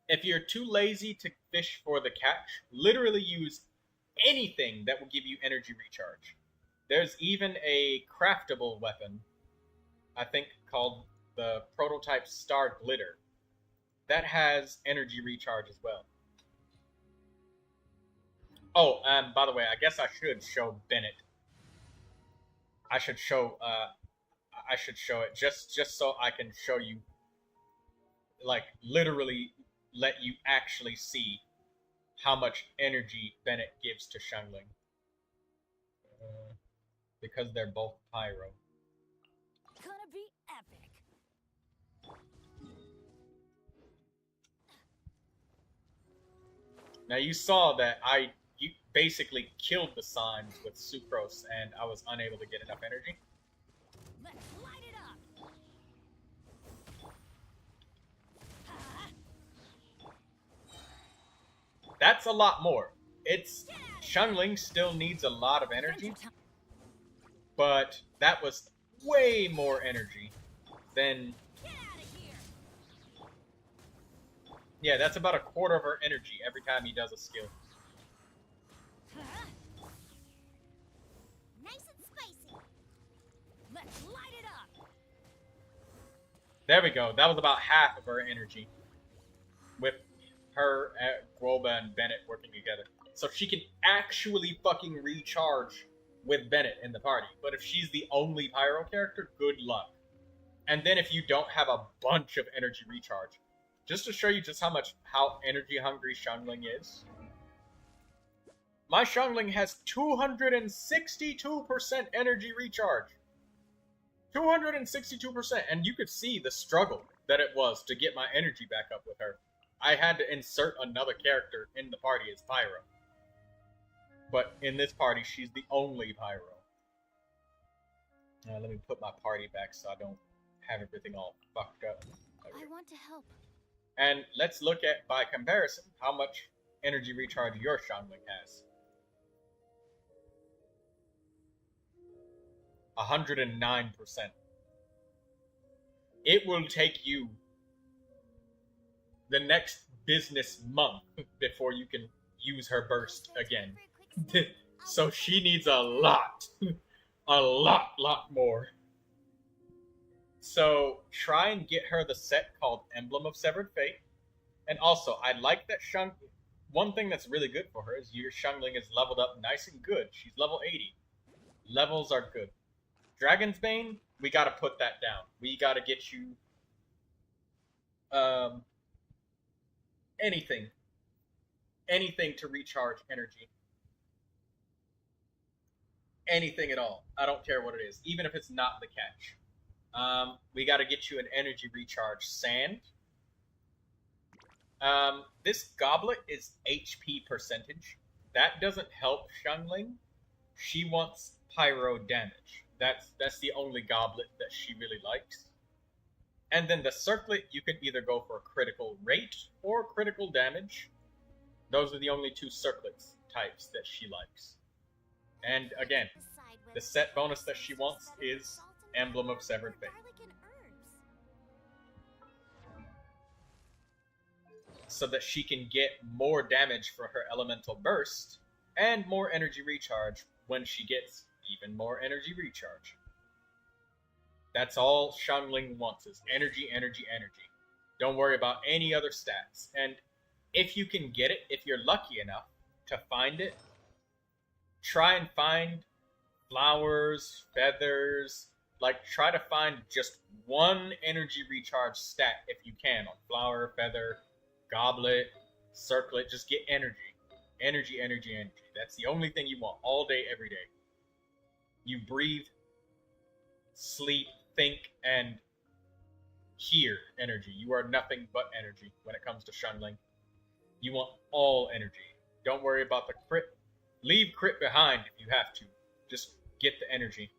A: if you're too lazy to fish for the Catch, literally use anything that will give you energy recharge. There's even a craftable weapon, I think called the Prototype Star Glitter, that has energy recharge as well. Oh, and by the way, I guess I should show Bennett. I should show it just so I can show you, like, literally let you actually see how much energy Bennett gives to Xiangling. Because they're both pyro.
G: Gonna be epic.
A: Now you saw that I you basically killed the signs with sucrose, and I was unable to get enough energy.
B: Let's light it up.
A: That's a lot more. Xiangling still needs a lot of energy, but that was way more energy than... Yeah, that's about a quarter of her energy every time he does a skill.
B: Nice and spicy. Let's light it up.
A: There we go. That was about half of her energy. With her, Groba, and Bennett working together. So she can actually fucking recharge with Bennett in the party. But if she's the only Pyro character, good luck. And then if you don't have a bunch of energy recharge, just to show you just how energy hungry Xiangling is. My Xiangling has 262% energy recharge. 262%, and you could see the struggle that it was to get my energy back up with her. I had to insert another character in the party as Pyro. But in this party, she's the only Pyro. Now, let me put my party back so I don't have everything all fucked up.
B: I want to help.
A: And let's look at, by comparison, how much energy recharge your Xiangling has. 109%. It will take you the next business month before you can use her burst again. So she needs a lot. A lot more. So try and get her the set called Emblem of Severed Fate. And also, I like that one thing that's really good for her is your Xiangling is leveled up nice and good. She's level 80. Levels are good. Dragon's Bane, we gotta put that down. We gotta get you anything to recharge energy. Anything at all. I don't care what it is, even if it's not the catch. We got to get you an energy recharge sand. This goblet is HP percentage. That doesn't help Xiangling. She wants pyro damage. That's the only goblet that she really likes. And then the circlet, you can either go for critical rate or critical damage. Those are the only two circlets types that she likes. And again, the set bonus that she wants is Emblem of Severed Fate. So that she can get more damage for her elemental burst and more energy recharge when she gets even more energy recharge. That's all Xiangling wants is energy, energy, energy. Don't worry about any other stats. And if you can get it, if you're lucky enough to find it, try and find flowers, feathers, like try to find just one energy recharge stat if you can on flower, feather, goblet, circlet. Just get energy. Energy, energy, energy. That's the only thing you want all day, every day. You breathe, sleep, think, and hear energy. You are nothing but energy when it comes to Xiangling. You want all energy. Don't worry about the crit. Leave crit behind if you have to. Just get the energy.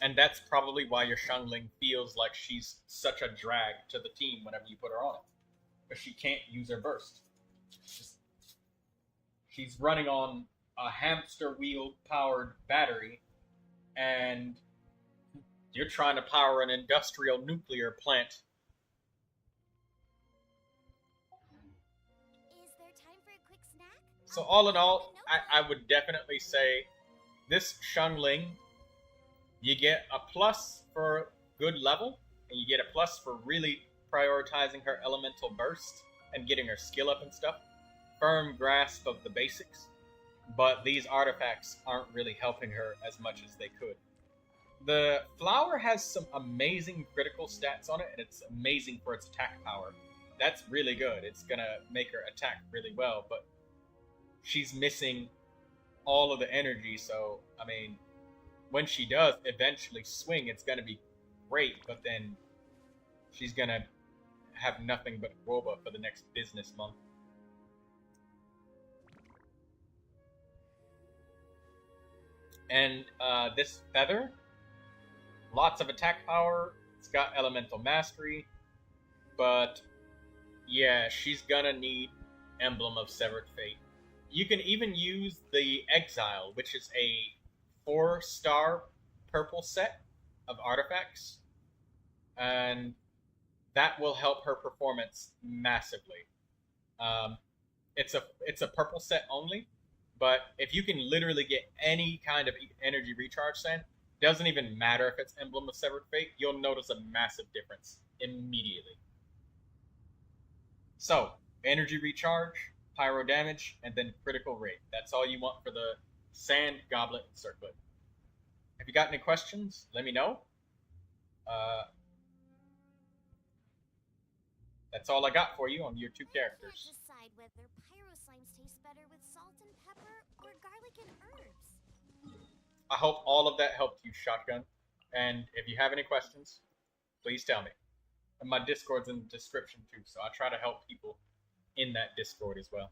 A: And that's probably why your Xiangling feels like she's such a drag to the team whenever you put her on it. Because she can't use her burst. She's running on a hamster wheel powered battery, and you're trying to power an industrial nuclear plant.
B: Is there time for a quick snack?
A: So all in all, I would definitely say this Xiangling, you get a plus for good level, and you get a plus for really prioritizing her elemental burst and getting her skill up and stuff. Firm grasp of the basics, but these artifacts aren't really helping her as much as they could. The flower has some amazing critical stats on it, and it's amazing for its attack power. That's really good. It's gonna make her attack really well, but she's missing all of the energy, so, I mean, when she does eventually swing, it's gonna be great, but then she's gonna have nothing but Groba for the next business month. And this feather, lots of attack power. It's got elemental mastery, but yeah, she's gonna need Emblem of Severed Fate. You can even use the Exile, which is a 4-star purple set of artifacts, and that will help her performance massively. It's a purple set only, but if you can literally get any kind of energy recharge sand, doesn't even matter if it's Emblem of Severed Fate, you'll notice a massive difference immediately. So, energy recharge, pyro damage, and then critical rate. That's all you want for the Sand, Goblet, and Circlet. Have you got any questions? Let me know. That's all I got for you on your 2 characters.
B: I can't decide whether pyro slimes taste better with salt and pepper or garlic and herbs.
A: I hope all of that helped you, Shotgun. And if you have any questions, please tell me. And my Discord's in the description too, so I try to help people in that Discord as well.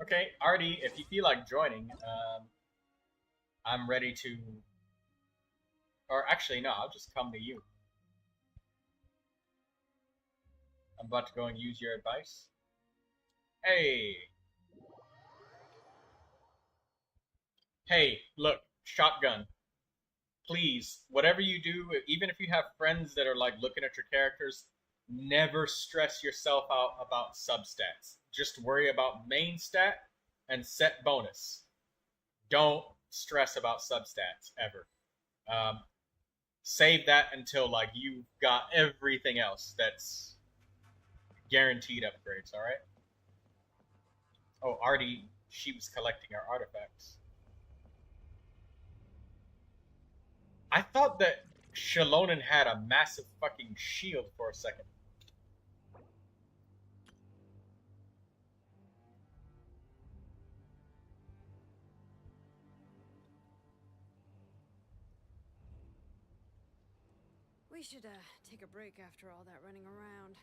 A: Okay, Artie, if you feel like joining, I'm ready to... Or actually, no, I'll just come to you. I'm about to go and use your advice. Hey! Hey, look, Shotgun. Please, whatever you do, even if you have friends that are like looking at your characters, never stress yourself out about substats. Just worry about main stat and set bonus. Don't stress about substats ever. Save that until like you've got everything else that's guaranteed upgrades, alright? Oh, Artie, she was collecting our artifacts. I thought that Shalonen had a massive fucking shield for a second.
G: We should take a break after all that running around.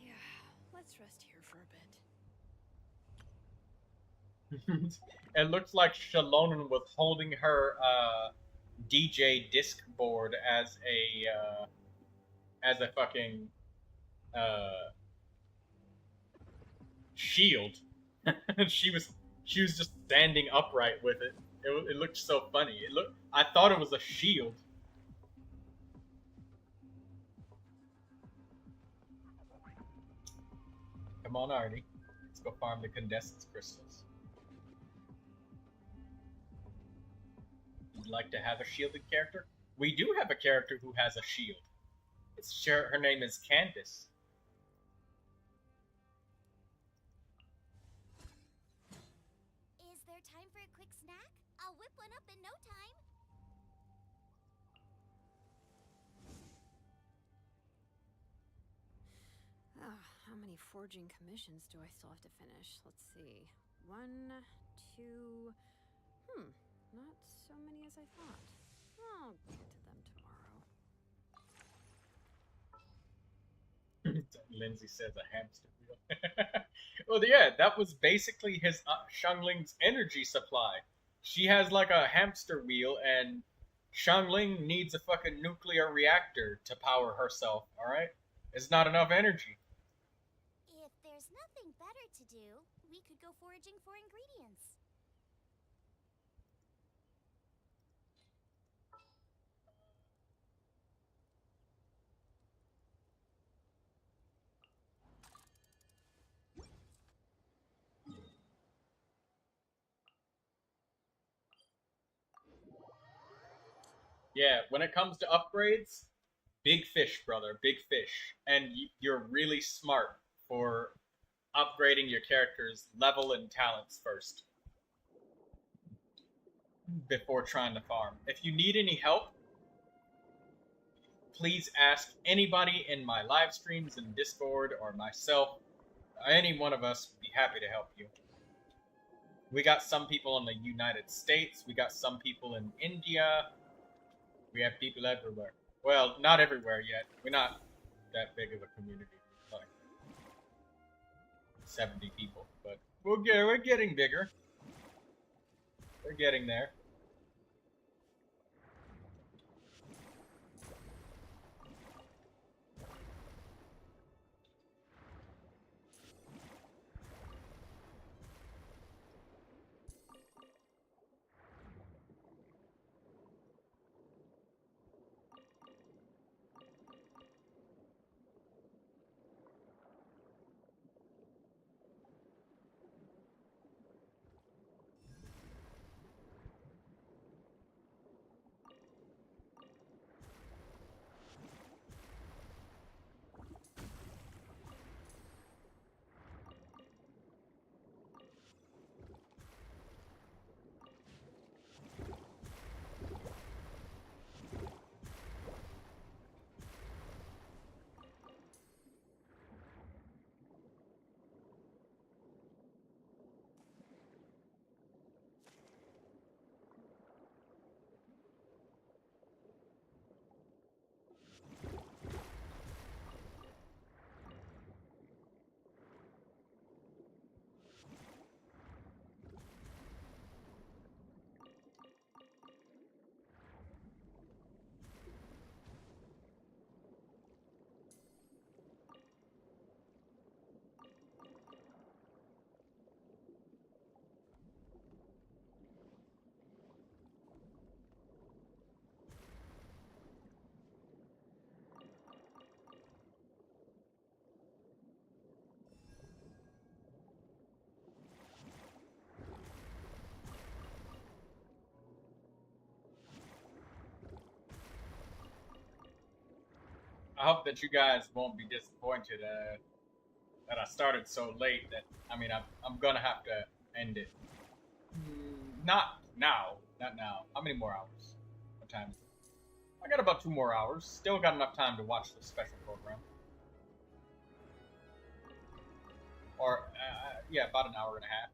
G: Yeah, let's rest here for a bit.
A: It looks like Shalonen was holding her DJ disc board as a fucking shield. she was just standing upright with it. It looked so funny. I thought it was a shield. Come on, Artie. Let's go farm the Condescence crystals. You'd like to have a shielded character? We do have a character who has a shield. Her name is Candace.
B: Is there time for a quick snack? I'll whip one up in no time.
G: How many forging commissions do I still have to finish? Let's see. 1, 2... not so many as I thought. I'll get to them tomorrow.
A: Lindsay says a hamster wheel. Well, yeah, that was basically his Xiangling's energy supply. She has like a hamster wheel, and Xiangling needs a fucking nuclear reactor to power herself, alright? It's not enough energy.
B: If there's nothing better to do, we could go foraging for ingredients.
A: Yeah, when it comes to upgrades, big fish, brother, big fish. And you're really smart for upgrading your character's level and talents first before trying to farm. If you need any help, please ask anybody in my live streams in Discord or myself. any one of us would be happy to help you. We got some people in the United States. We got some people in India. We have people everywhere. Well, not everywhere yet. We're not that big of a community. Like 70 people, but we're getting bigger. We're getting there. I hope that you guys won't be disappointed that I started so late. That I'm gonna have to end it. Not now. Not now. How many more hours? What time is it? I got about 2 more hours. Still got enough time to watch the special program. Or yeah, about an hour and a half.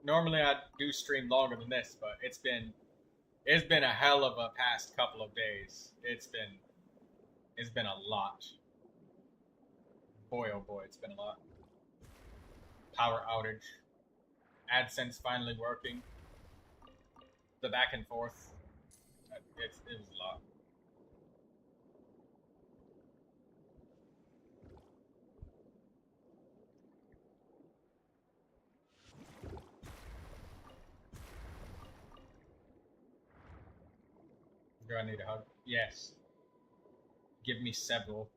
A: Normally I do stream longer than this, but it's been a hell of a past couple of days. It's been a lot. Boy, oh boy, it's been a lot. Power outage. AdSense finally working. The back and forth. It was a lot. Do I need a hug? Yes. Give me several.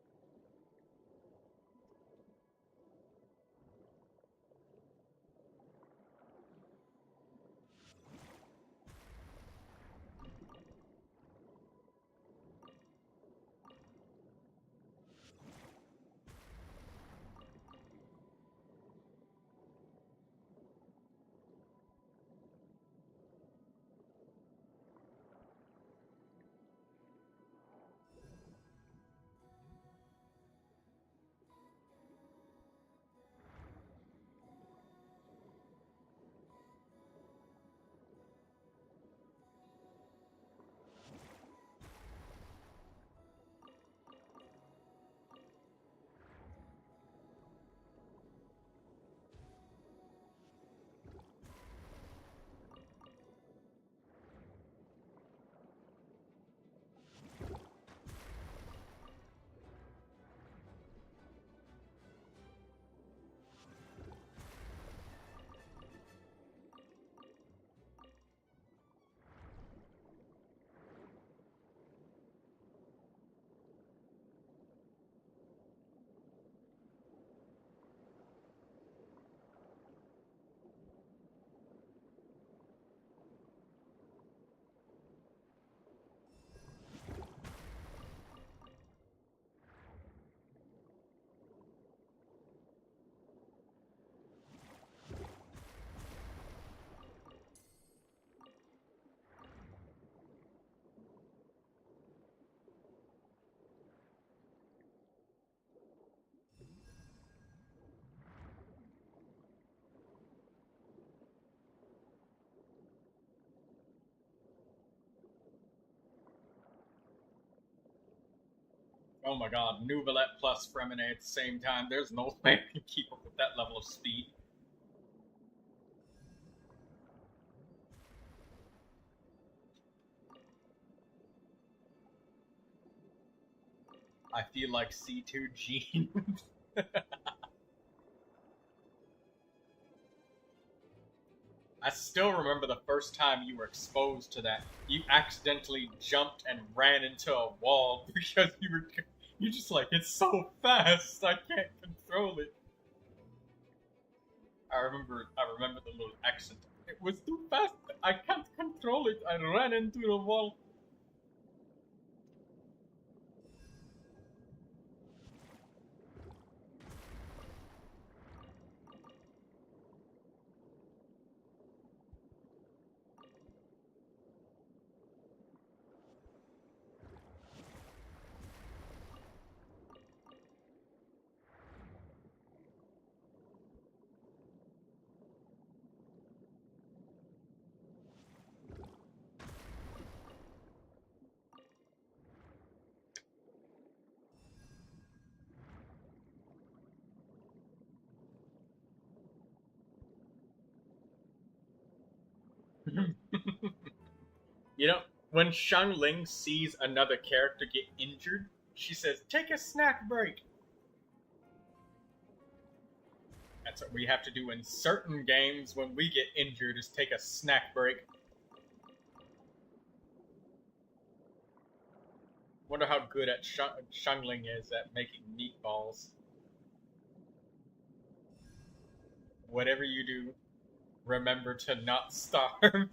A: Oh my god, Neuvilette plus Fremine at the same time. There's no way I can keep up with that level of speed. I feel like C2 Gene. I still remember the first time you were exposed to that. You accidentally jumped and ran into a wall because you're just like, it's so fast, I can't control it. I remember the little accent. It was too fast, I can't control it, I ran into the wall. You know, when Xiangling sees another character get injured, she says, "Take a snack break." That's what we have to do in certain games when we get injured, is take a snack break. Wonder how good at Xiangling is at making meatballs. Whatever you do, remember to not starve.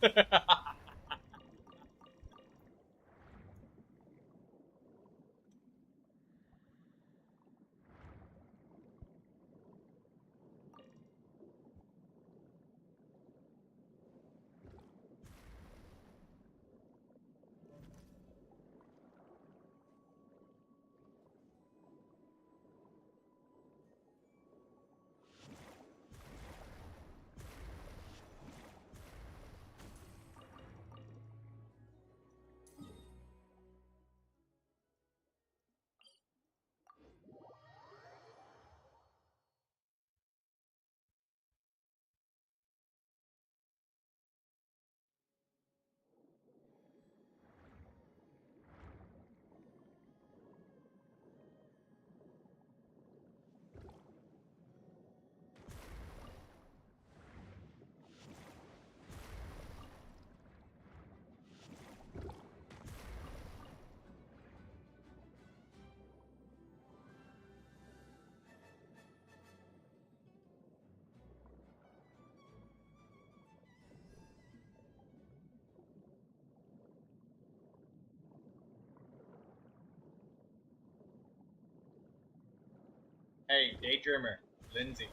A: Hey, Daydreamer, Lindsay,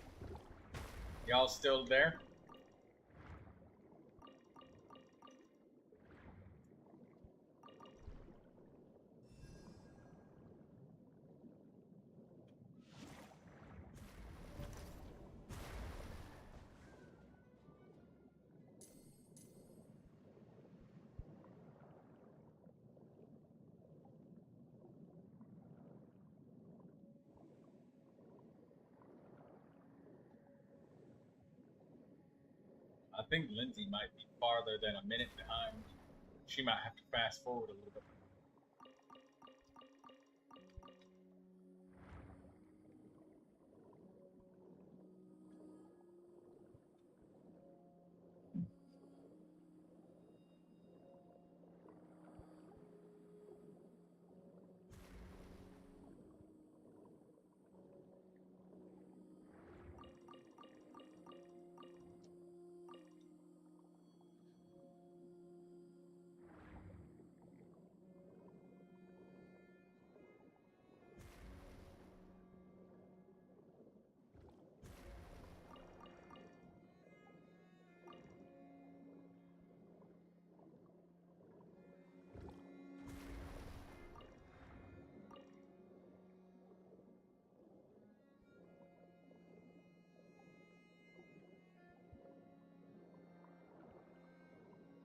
A: y'all still there? I think Lindsay might be farther than a minute behind. She might have to fast forward a little bit.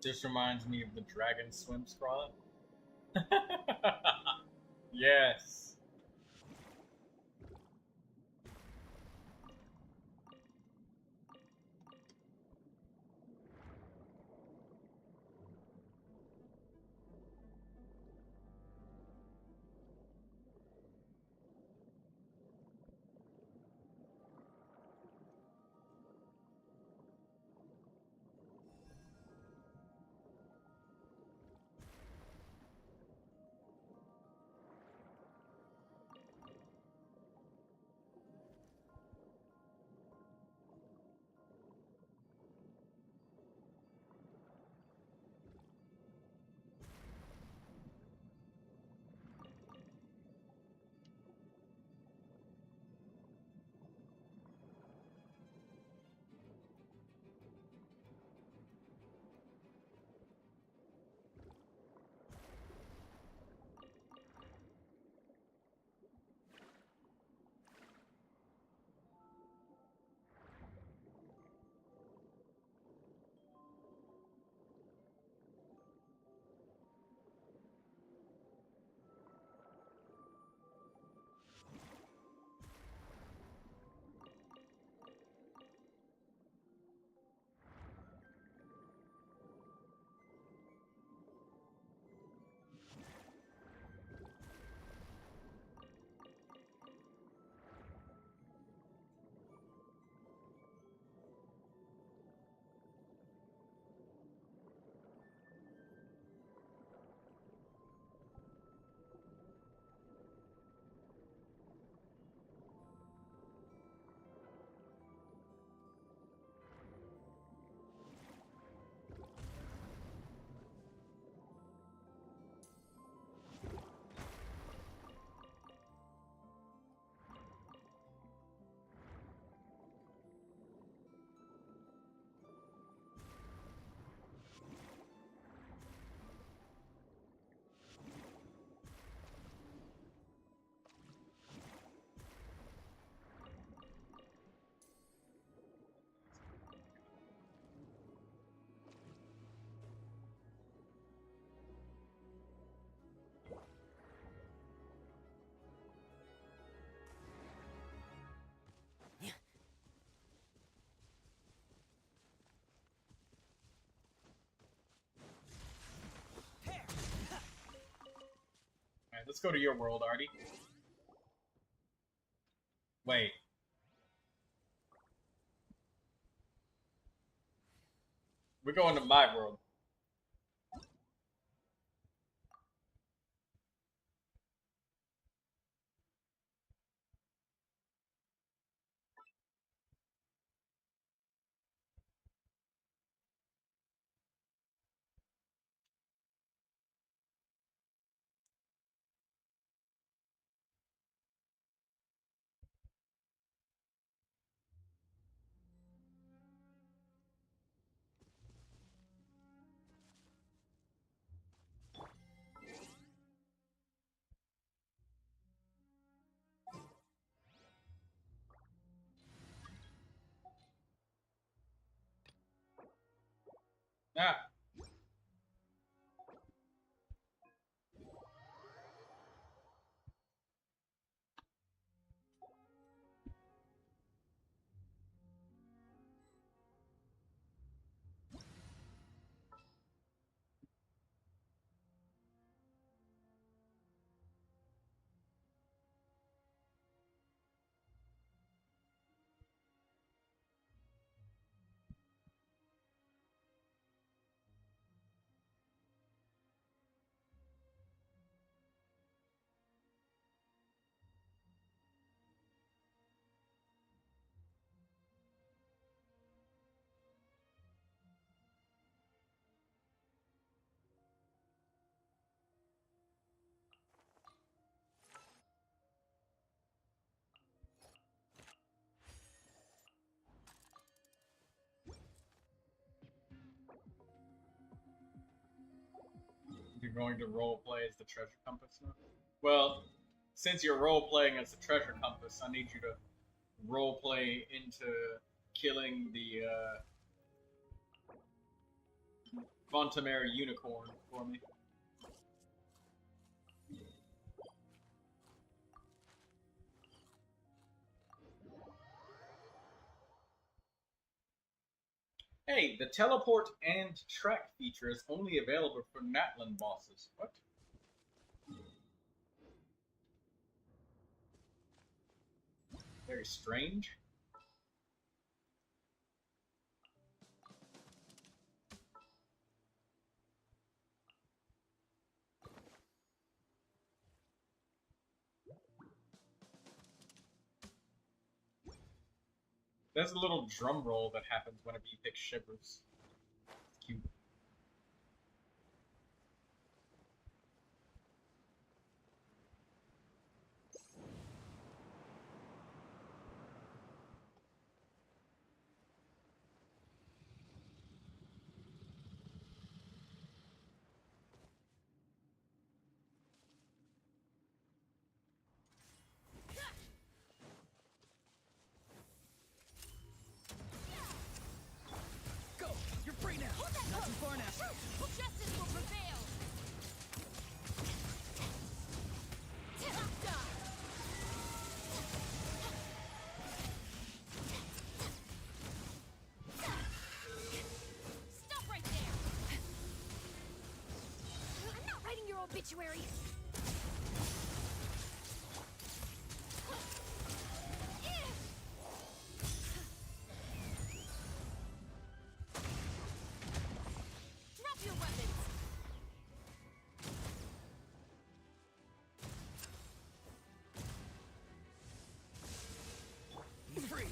A: This reminds me of the Dragon Swim Scroll. Yes. let's go to your world, Artie. Wait. We're going to my world. Ah. You're going to roleplay as the treasure compass now? Well, since you're roleplaying as the treasure compass, I need you to roleplay into killing the Fontamare unicorn for me. Hey, the teleport and track feature is only available for Natlan bosses. What? Very strange. There's a little drum roll that happens whenever you pick Shivers. It's cute.
F: Go! You're free now! Not too far now!
B: Justice will prevail! Stop right there! I'm not writing your obituary! Drop your weapons!
F: Be free!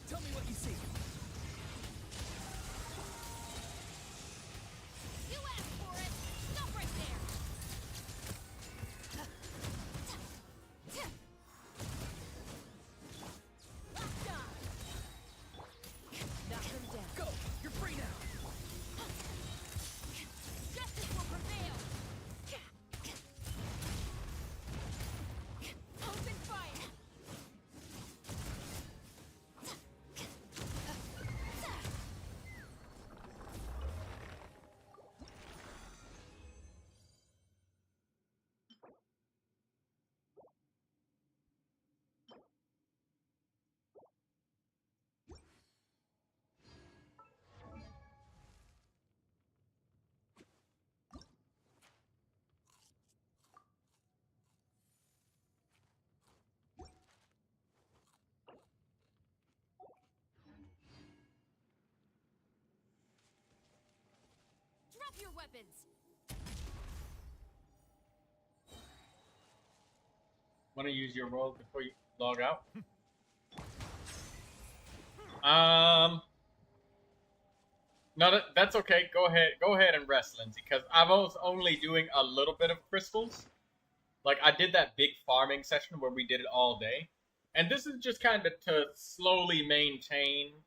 F: Tell me what you see!
B: You asked for it! Stop right there!
I: Knock them down.
F: Go! You're free now!
B: Justice will prevail! Open fire!
I: your weapons.
A: Want to use your world before you log out? No, that's okay. Go ahead and rest, Lindsay, because I was only doing a little bit of crystals. Like, I did that big farming session where we did it all day. And this is just kind of to slowly maintain.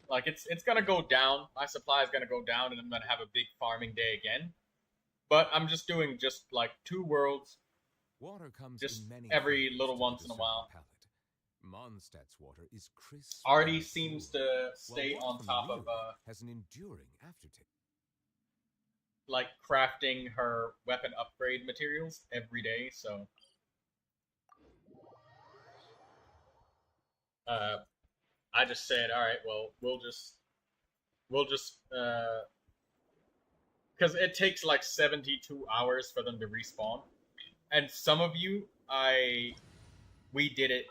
A: Like, it's gonna go down. My supply is gonna go down, and I'm gonna have a big farming day again. But I'm just doing like 2 worlds.
E: Water comes
A: just
E: in many
A: every
E: flavors
A: little
E: to the
A: once in a while.
E: palate. Mondstadt's water is crisp.
A: Artie
E: and
A: seems
E: pure,
A: to stay
E: while water
A: on
E: from
A: top of
E: Liyue has an enduring aftertaste.
A: like crafting her weapon upgrade materials every day, so I just said, all right, well, we'll just because it takes like 72 hours for them to respawn, and some of you, we did it.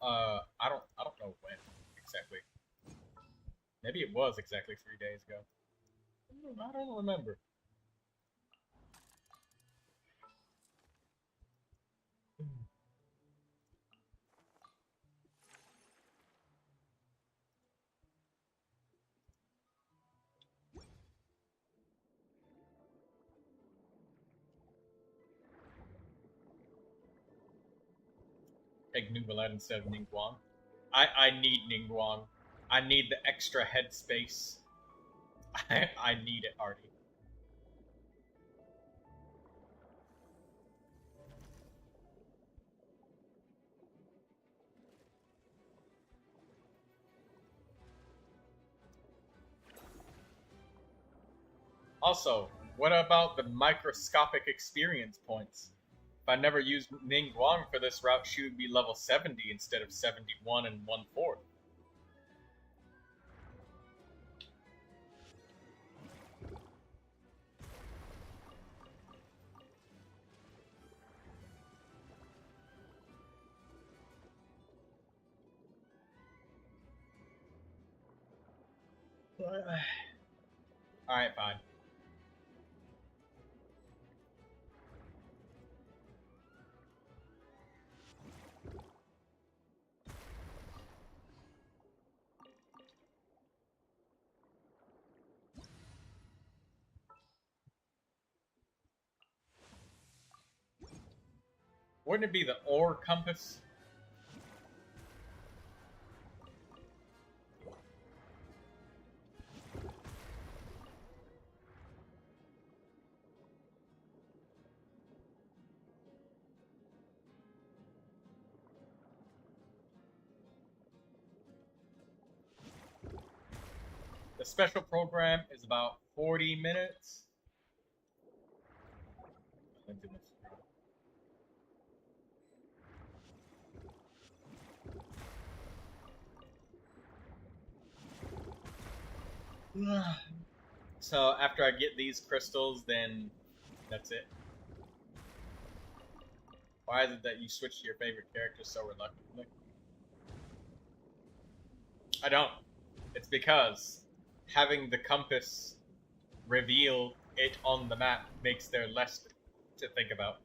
A: I don't know when exactly. Maybe it was exactly 3 days ago. I don't remember. Take Neuvilette instead of Ningguang. I need Ningguang. I need the extra headspace. I need it, Artie. Also, what about the microscopic experience points? If I never used Ningguang for this route, she would be level 70 instead of 71 and 1/4. Alright, fine. Wouldn't it be the ore compass? The special program is about 40 minutes. So after I get these crystals, then that's it. Why is it that you switch to your favorite character so reluctantly? I don't. It's because having the compass reveal it on the map makes there less to think about.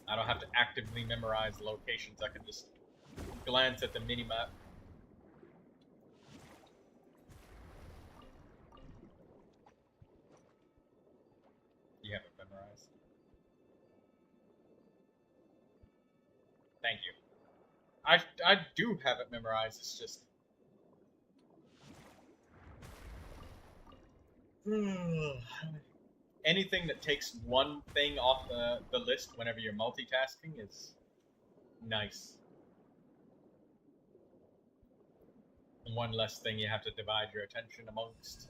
A: I don't have to actively memorize locations. I can just glance at the minimap. You have it memorized. Thank you. I do have it memorized. It's just anything that takes one thing off the list whenever you're multitasking is nice. And one less thing you have to divide your attention amongst.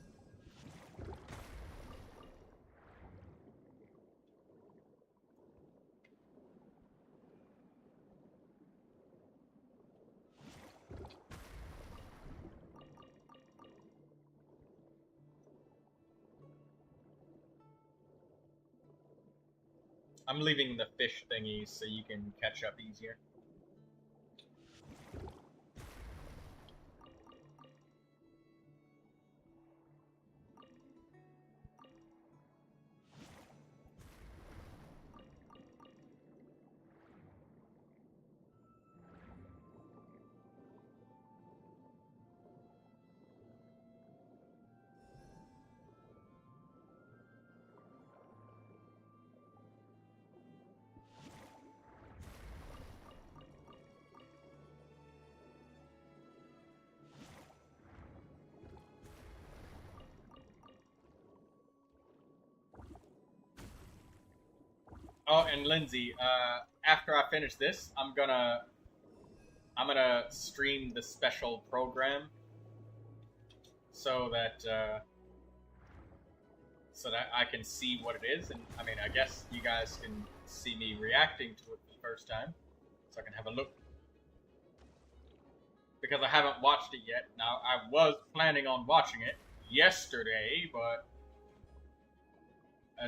A: I'm leaving the fish thingies so you can catch up easier. Oh, and Lindsay, after I finish this, I'm gonna stream the special program so that I can see what it is, and I mean, I guess you guys can see me reacting to it for the first time, so I can have a look. Because I haven't watched it yet. Now, I was planning on watching it yesterday, but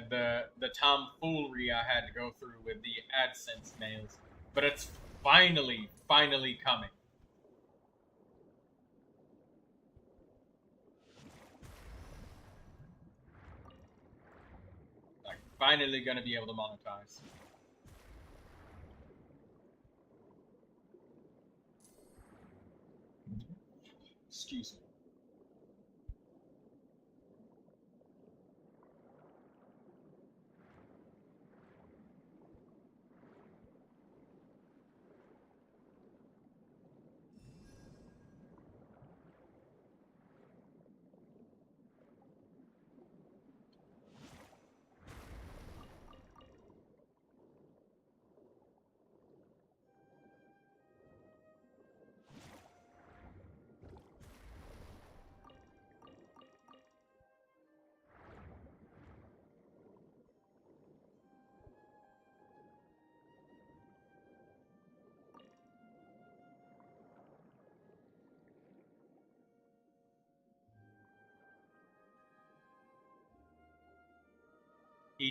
A: the tomfoolery I had to go through with the AdSense mails. But it's finally coming. Like, finally gonna be able to monetize. Excuse me.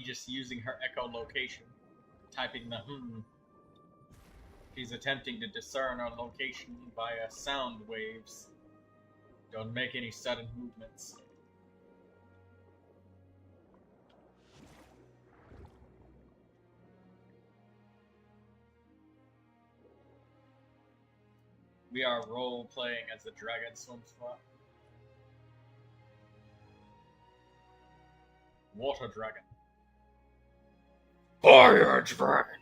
A: Just using her echolocation, typing the She's attempting to discern our location via sound waves. Don't make any sudden movements. We are role-playing as the Dragon Swim Squad. Water Dragon. Fire Dragon!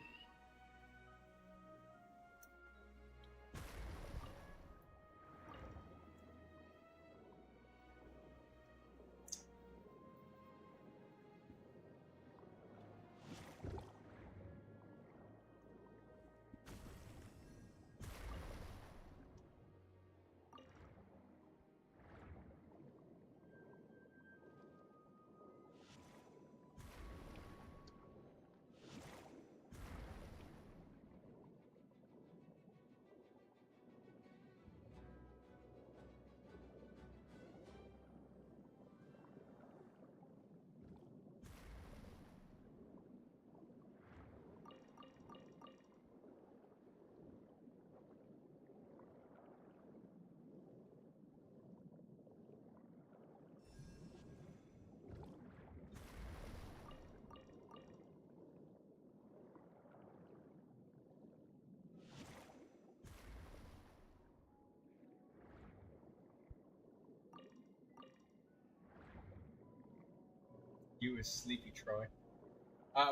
A: You was sleepy, Troy.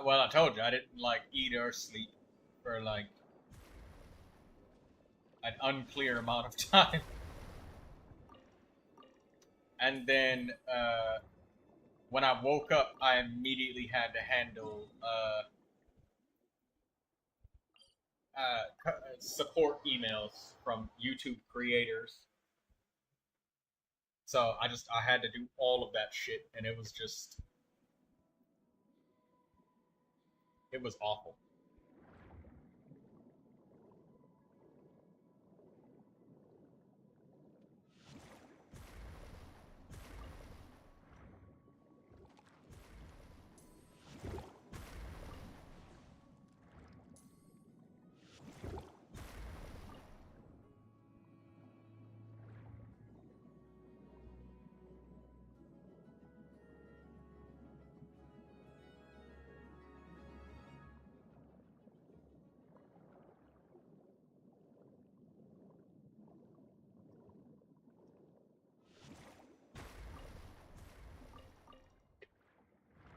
A: Well, I told you, I didn't, like, eat or sleep for, like, an unclear amount of time. And then, when I woke up, I immediately had to handle, support emails from YouTube creators. So I had to do all of that shit, and it was just... It was awful.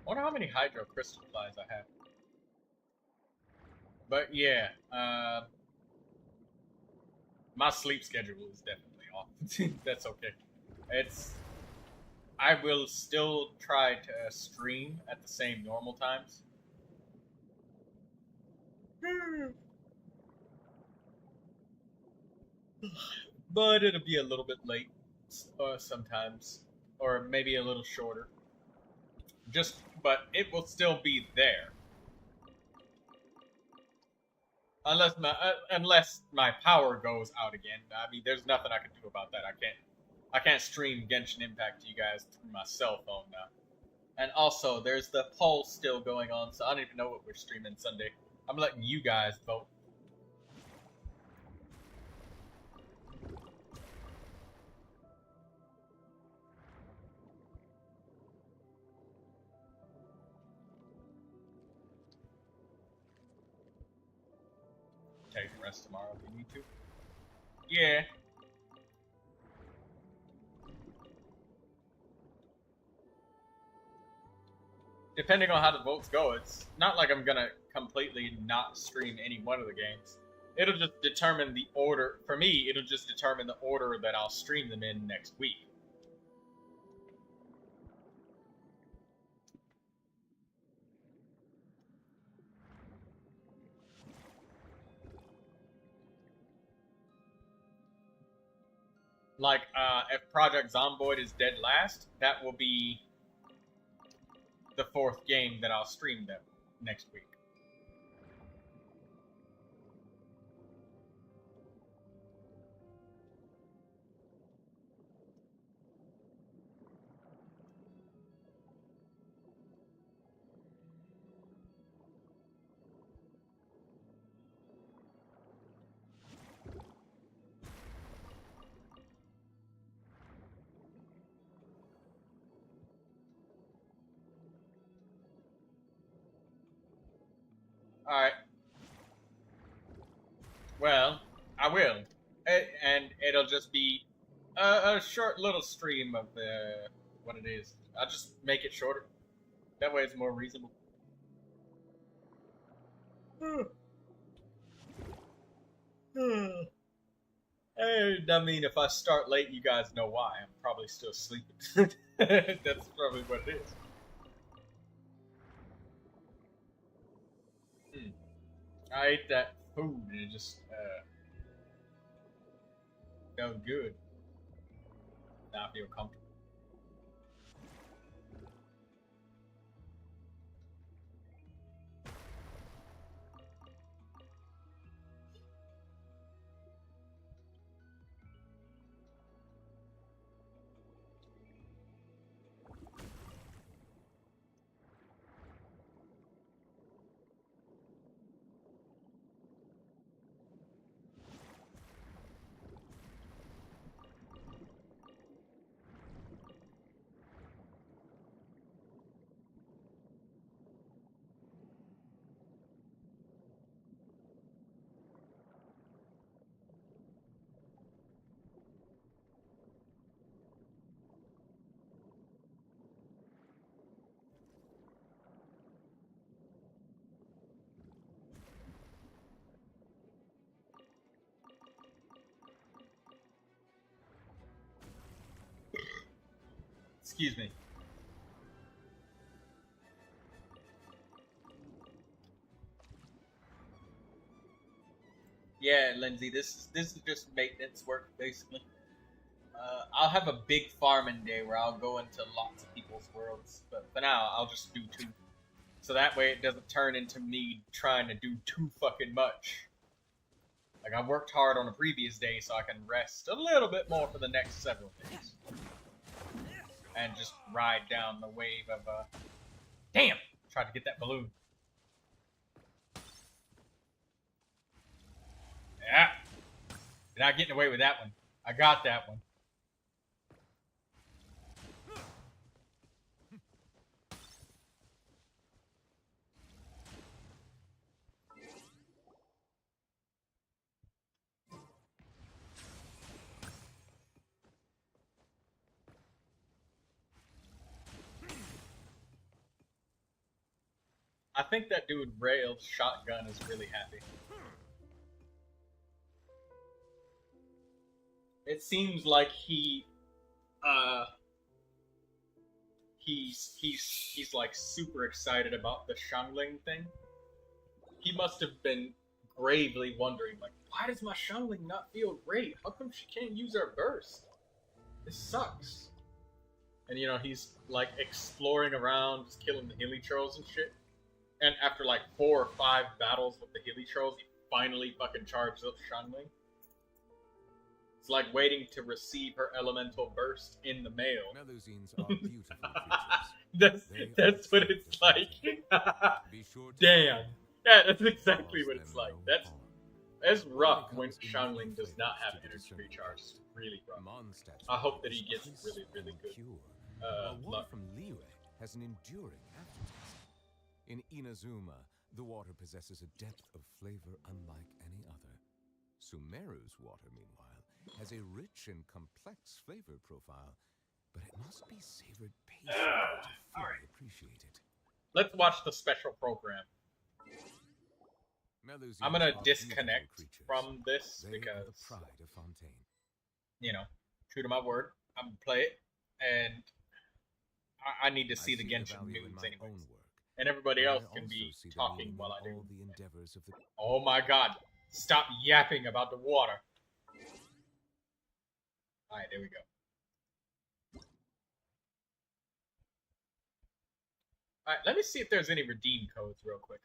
A: I wonder how many hydro crystal flies I have. But yeah, my sleep schedule is definitely off. That's okay. I will still try to stream at the same normal times. But it'll be a little bit late sometimes, or maybe a little shorter. But it will still be there. Unless my power goes out again. I mean, there's nothing I can do about that. I can't stream Genshin Impact to you guys through my cell phone now. And also, there's the poll still going on, so I don't even know what we're streaming Sunday. I'm letting you guys vote. Take a rest tomorrow if you need to. Yeah. Depending on how the votes go, it's not like I'm gonna completely not stream any one of the games. It'll just determine the order. For me, it'll just determine the order that I'll stream them in next week. Like, if Project Zomboid is dead last, that will be the 4th game that I'll stream them next week. Alright. Well, I will. And it'll just be a short little stream of what it is. I'll just make it shorter. That way it's more reasonable. And I mean, if I start late, you guys know why. I'm probably still sleeping. That's probably what it is. I ate that food and it just felt good. Now I feel comfortable. Excuse me. Yeah, Lindsay, this is just maintenance work, basically. I'll have a big farming day where I'll go into lots of people's worlds, but for now, I'll just do 2. So that way it doesn't turn into me trying to do too fucking much. Like, I worked hard on a previous day so I can rest a little bit more for the next several days. And just ride down the wave of, Damn! Tried to get that balloon. Yeah! You're not getting away with that one. I got that one. I think that dude Rail's shotgun is really happy. It seems like he's like super excited about the Shangling thing. he must have been gravely wondering, like, why does my Shungling not feel great? How come she can't use her burst? This sucks. And you know, he's like exploring around, just killing the hilly trolls and shit. And after like 4 or 5 battles with the hilly trolls, he finally fucking charges up Shungling. It's like waiting to receive her elemental burst in the mail.
E: Melusines are beautiful creatures.
A: that's what it's like. Damn. Yeah, that's exactly what it's like. That's rough when Shangling does not have energy recharge. It's really rough. I hope that he gets really, really good.
E: Water from Liyue has an enduring aftertaste. In Inazuma, the water possesses a depth of flavor unlike any other. Sumeru's water, meanwhile, has a rich and complex flavor profile, but it must be savored patiently to fully appreciate it.
A: Let's watch the special program. I'm gonna disconnect from this because, you know, true to my word, I'm gonna play it, and I need to see the Genshin news anyways. And everybody else can be talking while I do. Oh my god, stop yapping about the water. Alright, there we go. Alright, let me see if there's any redeem codes real quick.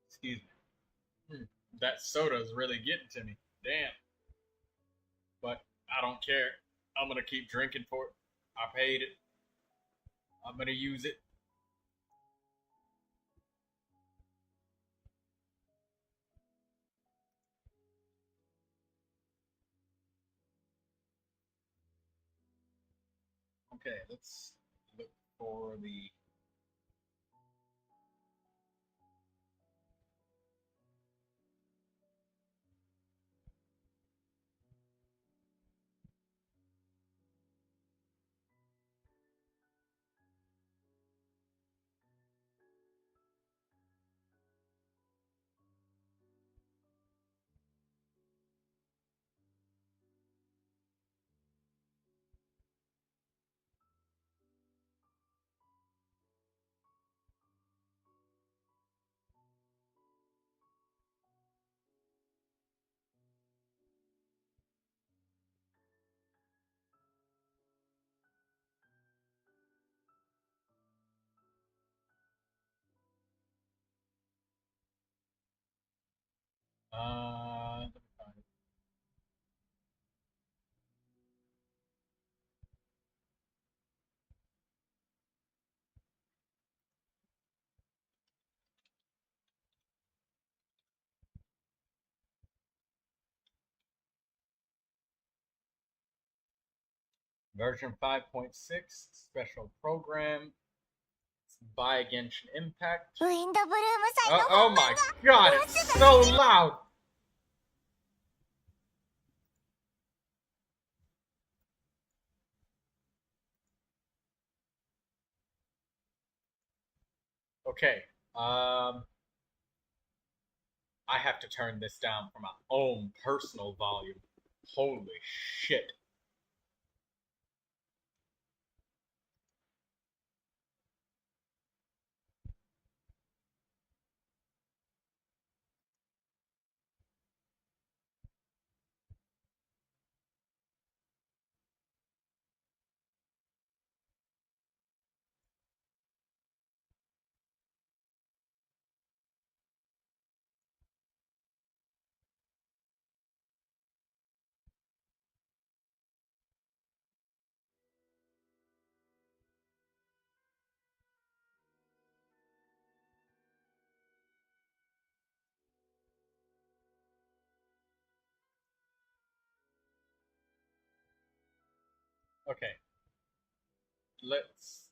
A: Excuse me. That soda's really getting to me. Damn. But I don't care. I'm gonna keep drinking for it. I paid it. I'm gonna use it. Okay, let's look for the... let me find it. Version 5.6, special program. Buy Genshin Impact. Oh my god, it's so loud! Okay, I have to turn this down for my own personal volume. Holy shit. Okay. Let's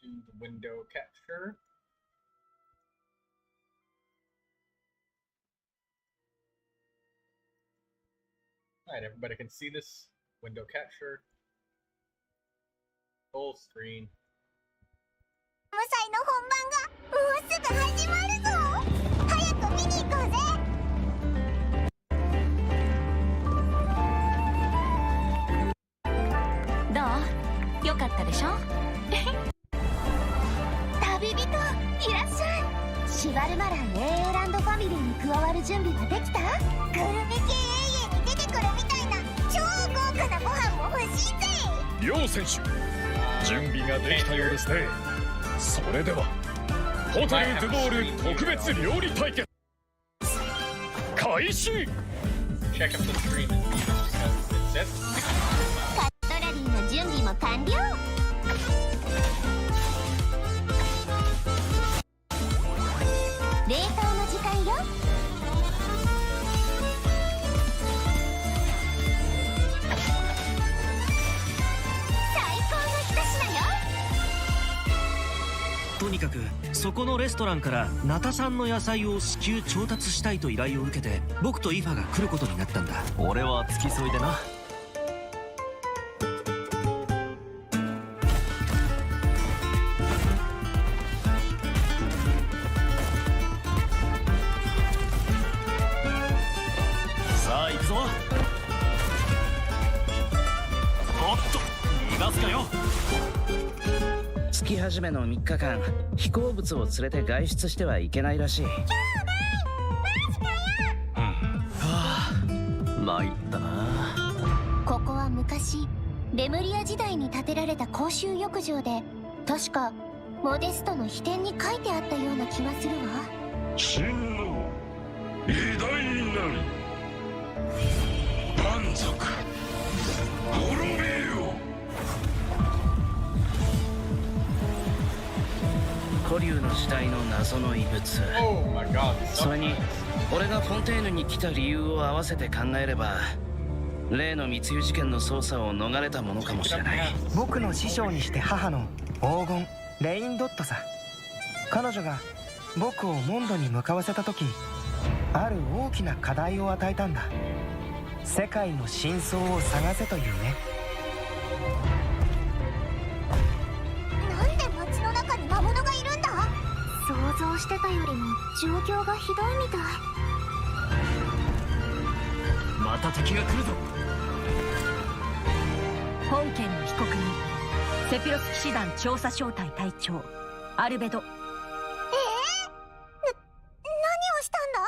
A: do the window capture. Alright, everybody can see this window capture. Full screen.
B: 無祭の本番がもうすぐ始まるぞ。早く見に行こうぜ。
I: どう？よかったでしょ？
B: 旅人いらっしゃい。シバルマラン AA ランドファミリーに加わる準備はできた？グルメ系 AA に出てくるみたいな超豪華なご飯も欲しいぜ。
L: 楊選手、準備ができたようですね。それではホテル・ドゥボール特別料理対決開始。
A: Check up the screen and views because it says
B: カトラリーの準備も完了。冷凍の時間よ。最高の一品よ。
M: とにかくそこのレストランからナタ産の野菜を至急調達したいと依頼を受けて、僕とイファが来ることになったんだ。俺は付き添いでな。さあ行くぞ。おっと逃がすかよ。
N: 月始めの3日間、飛行物を連れて外出してはいけないらしい。
M: 参ったな。
B: ここは昔レムリア時代に建てられた公衆浴場で、確かモデストの秘典に書いてあったような気がするわ。
L: 真の偉大なり蛮族滅びよ。
N: 古竜の時代の謎の遺物。それに俺がフォンテーヌに来た理由を合わせて考えれば、例の密輸事件の捜査を逃れたものかもしれない。
O: 僕の師匠にして母の黄金レインドットさ。彼女が僕をモンドに向かわせた時、ある大きな課題を与えたんだ。世界の真相を探せというね。
B: なんで街の中に魔物がいるんだ？想像してたよりも状況がひどいみたい。
M: また敵が来るぞ。
P: 本件の被告人、セピロス騎士団調査小隊隊長アルベド。
B: 何をしたんだ？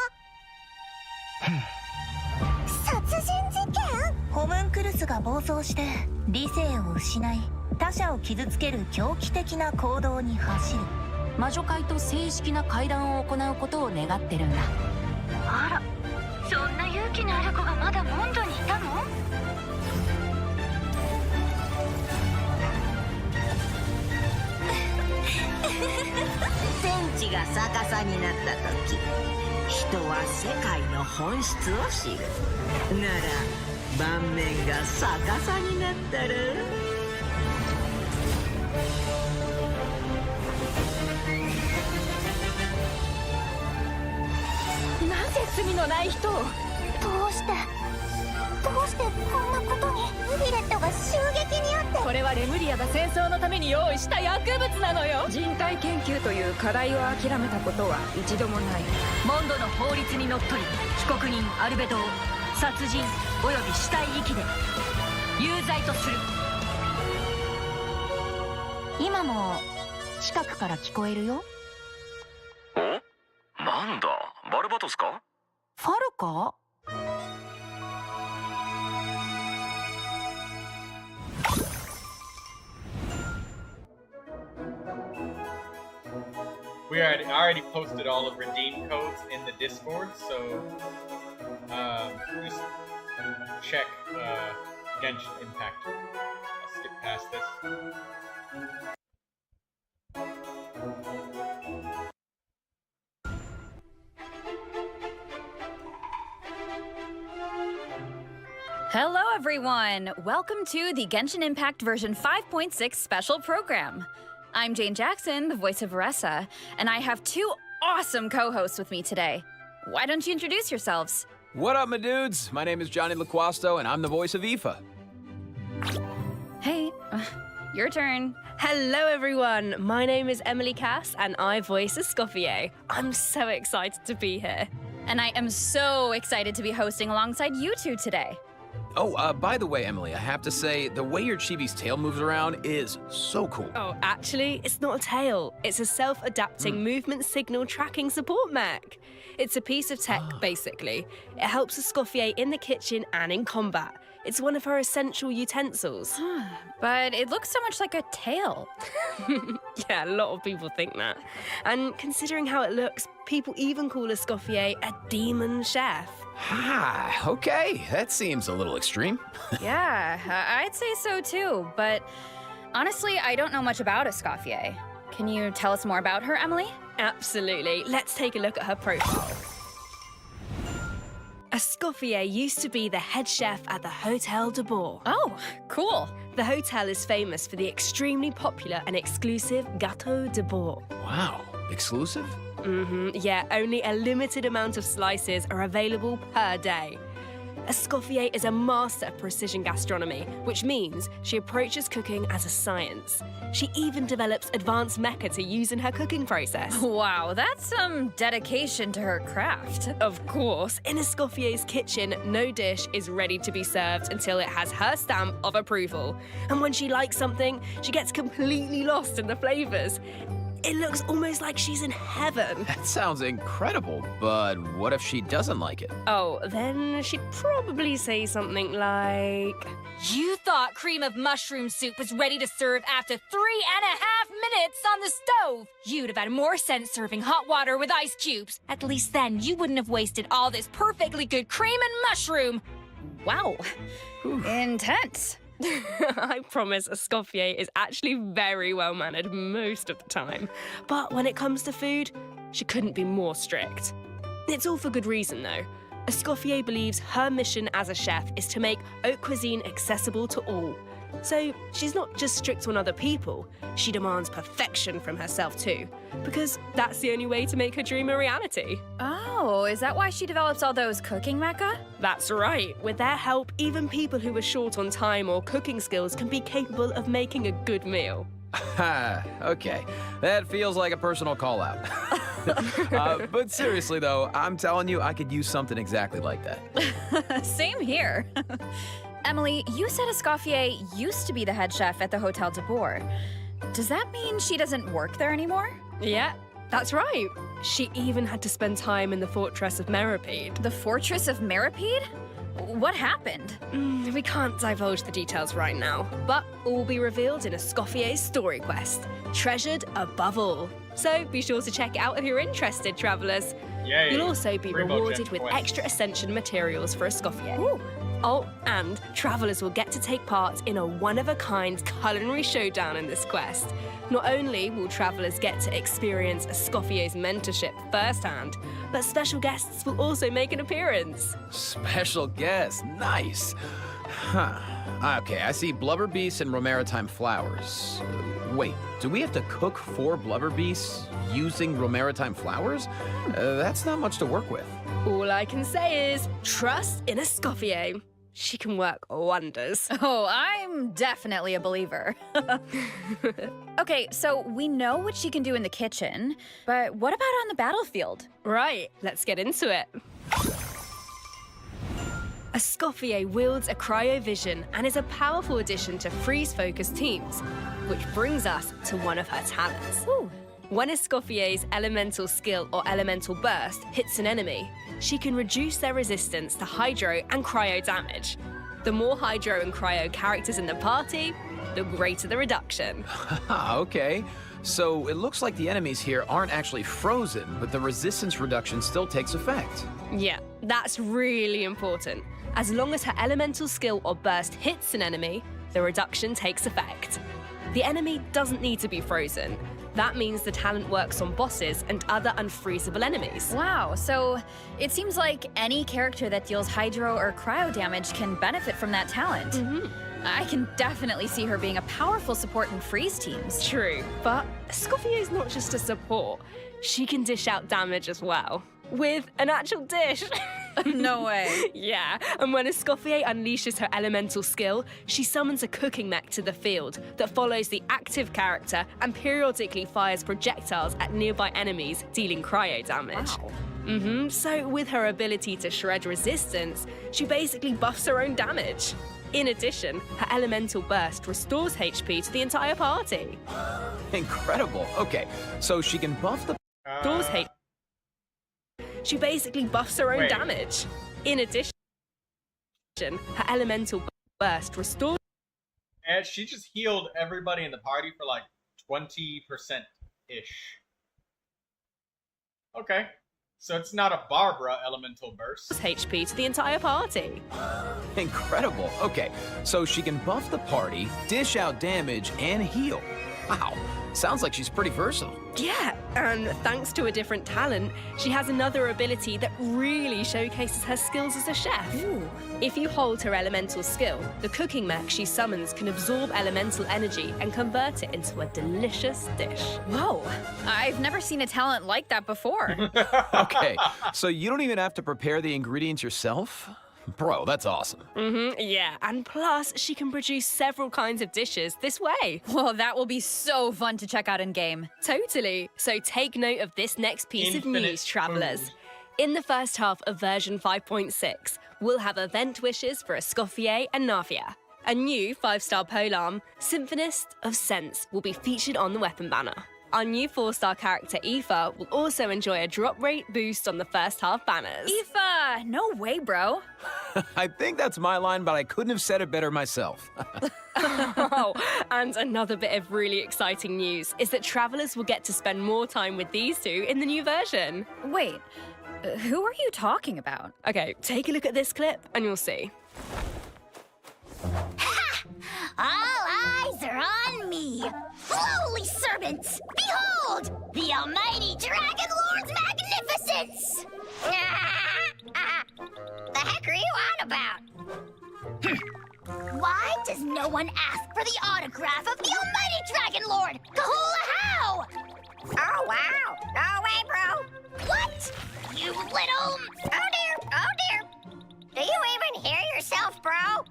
B: 殺人事件？
P: ホムンクルスが暴走して理性を失い、他者を傷つける狂気的な行動に走る。魔女会と正式な会談を行うことを願ってるんだ。
B: あら、そんな勇気のある子がまだモンドにいたの？
Q: 天地が逆さになった時、人は世界の本質を知る。なら盤面が逆さになったら、
P: なぜ罪のない人を。
B: どうしてこんなことに？ヌビレットが襲撃にあって。
P: これはレムリアが戦争のために用意した薬物なのよ。人体研究という課題を諦めたことは一度もない。モンドの法律にのっとり、被告人アルベドを殺人および死体遺棄で有罪とする。今も近くから聞こえるよ。
M: お？なんだ、バルバトスか？
P: ファルか
A: We already posted all of redeem codes in the Discord, so just check Genshin Impact. I'll skip past this.
R: Hello, everyone! Welcome to the Genshin Impact version 5.6 special program. I'm Jane Jackson, the voice of Aressa, and I have two awesome co-hosts with me today. Why don't you introduce yourselves?
S: What up, my dudes? My name is Johnny LaQuasto, and I'm the voice of Aoife.
R: Hey, your turn.
T: Hello, everyone. My name is Emily Cass, and I voice Escoffier. I'm so excited to be here.
R: And I am so excited to be hosting alongside you two today.
S: Oh, by the way, Emily, I have to say, the way your chibi's tail moves around is so cool.
T: Oh, actually, it's not a tail. It's a self-adapting movement signal tracking support mech. It's a piece of tech, basically. It helps Escoffier in the kitchen and in combat. It's one of her essential utensils.
R: But it looks so much like a tail.
T: Yeah, a lot of people think that. And considering how it looks, people even call Escoffier a demon chef.
S: Ah, okay. That seems a little extreme.
R: Yeah, I'd say so too. But honestly, I don't know much about Escoffier. Can you tell us more about her, Emily?
T: Absolutely. Let's take a look at her profile. Escoffier used to be the head chef at the Hotel de Bourg.
R: Oh, cool.
T: The hotel is famous for the extremely popular and exclusive Gâteau de Bourg.
S: Wow, exclusive?
T: Yeah, only a limited amount of slices are available per day. Escoffier is a master of precision gastronomy, which means she approaches cooking as a science. She even develops advanced mecha to use in her cooking process.
R: Wow, that's some dedication to her craft.
T: Of course, in Escoffier's kitchen, no dish is ready to be served until it has her stamp of approval. And when she likes something, she gets completely lost in the flavors. It looks almost like she's in heaven.
S: That sounds incredible, but what if she doesn't like it?
T: Oh, then she'd probably say something like...
P: You thought cream of mushroom soup was ready to serve after 3.5 minutes on the stove. You'd have had more sense serving hot water with ice cubes. At least then you wouldn't have wasted all this perfectly good cream and mushroom.
R: Wow. Intense.
T: I promise Escoffier is actually very well-mannered most of the time. But when it comes to food, she couldn't be more strict. It's all for good reason, though. Escoffier believes her mission as a chef is to make haute cuisine accessible to all. So she's not just strict on other people, she demands perfection from herself too. Because that's the only way to make her dream a reality.
R: Oh, is that why she develops all those cooking mecha?
T: That's right. With their help, even people who are short on time or cooking skills can be capable of making a good meal.
S: Okay, that feels like a personal call-out. But seriously, though, I'm telling you, I could use something exactly like that.
R: Same here. Emily, you said Escoffier used to be the head chef at the Hotel de Bourg. Does that mean she doesn't work there anymore?
T: Yeah, that's right. She even had to spend time in the Fortress of Meripede.
R: The Fortress of Meripede? What happened?
T: We can't divulge the details right now, but all will be revealed in Escoffier's story quest, treasured above all. So be sure to check it out if you're interested, travellers.
A: Yay.
T: You'll also be
A: Rainbow
T: rewarded
A: Jet
T: with
A: quest.
T: extra Ascension materials for Escoffier.
R: Ooh.
T: Oh, and travellers will get to take part in a one-of-a-kind culinary showdown in this quest. Not only will travellers get to experience Escoffier's mentorship firsthand, but special guests will also make an appearance.
S: Special guest, nice. Huh. Okay, I see blubber beasts and romaritime flowers. Wait, do we have to cook 4 blubber beasts using romaritime flowers? That's not much to work with.
T: All I can say is trust in Escoffier. She can work wonders.
R: Oh, I'm definitely a believer. Okay, so we know what she can do in the kitchen, but what about on the battlefield?
T: Right, let's get into it. Escoffier wields a cryovision and is a powerful addition to freeze-focused teams, which brings us to one of her talents.
R: Ooh.
T: When Escoffier's elemental skill or elemental burst hits an enemy, she can reduce their resistance to hydro and cryo damage. The more hydro and cryo characters in the party, the greater the reduction.
S: Okay, so it looks like the enemies here aren't actually frozen, but the resistance reduction still takes effect.
T: Yeah, that's really important. As long as her elemental skill or burst hits an enemy, the reduction takes effect. The enemy doesn't need to be frozen. That means the talent works on bosses and other unfreezable enemies.
R: Wow, so it seems like any character that deals hydro or cryo damage can benefit from that talent. I can definitely see her being a powerful support in freeze teams.
T: True, but Escoffier's not just a support. She can dish out damage as well. With an actual dish.
R: No way.
T: Yeah, and when Escoffier unleashes her elemental skill, she summons a cooking mech to the field that follows the active character and periodically fires projectiles at nearby enemies, dealing cryo damage.
R: Wow.
T: So with her ability to shred resistance, she basically buffs her own damage. In addition, her elemental burst restores HP to the entire party.
S: Incredible. Okay, so she can buff the...
T: Restores HP. She basically buffs her own damage. In addition, her elemental burst restores...
A: And she just healed everybody in the party for like 20%-ish. Okay. So it's not a Barbara elemental burst.
T: HP to the entire party.
S: Incredible. Okay, so she can buff the party, dish out damage, and heal. Wow, sounds like she's pretty versatile.
T: Yeah, and thanks to a different talent, she has another ability that really showcases her skills as a chef.
R: Ooh.
T: If you hold her elemental skill, the cooking mech she summons can absorb elemental energy and convert it into a delicious dish.
R: Whoa, I've never seen a talent like that before.
S: Okay, so you don't even have to prepare the ingredients yourself? Bro, that's awesome.
T: Yeah, and plus, she can produce several kinds of dishes this way.
R: Well, that will be so fun to check out in game.
T: Totally. So take note of this next piece
A: Infinite
T: of news, travelers. In the first half of version 5.6, we'll have event wishes for Escoffier and Navia. A new 5-star polearm, Symphonist of Sense, will be featured on the weapon banner. Our new 4-star character, Aoife, will also enjoy a drop rate boost on the first half banners.
R: Aoife! No way, bro.
S: I think that's my line, but I couldn't have said it better myself.
T: Oh, and another bit of really exciting news is that travelers will get to spend more time with these two in the new version.
R: Wait, who are you talking about?
T: Okay, take a look at this clip and you'll see.
B: All eyes are on me. Lowly servants, behold, the almighty Dragon Lord's magnificence! The heck are you on about? Why does no one ask for the autograph of the almighty Dragon Lord? Kahula how? Oh, wow. No way, bro. What? You little... Oh, dear. Do you even hear yourself, bro?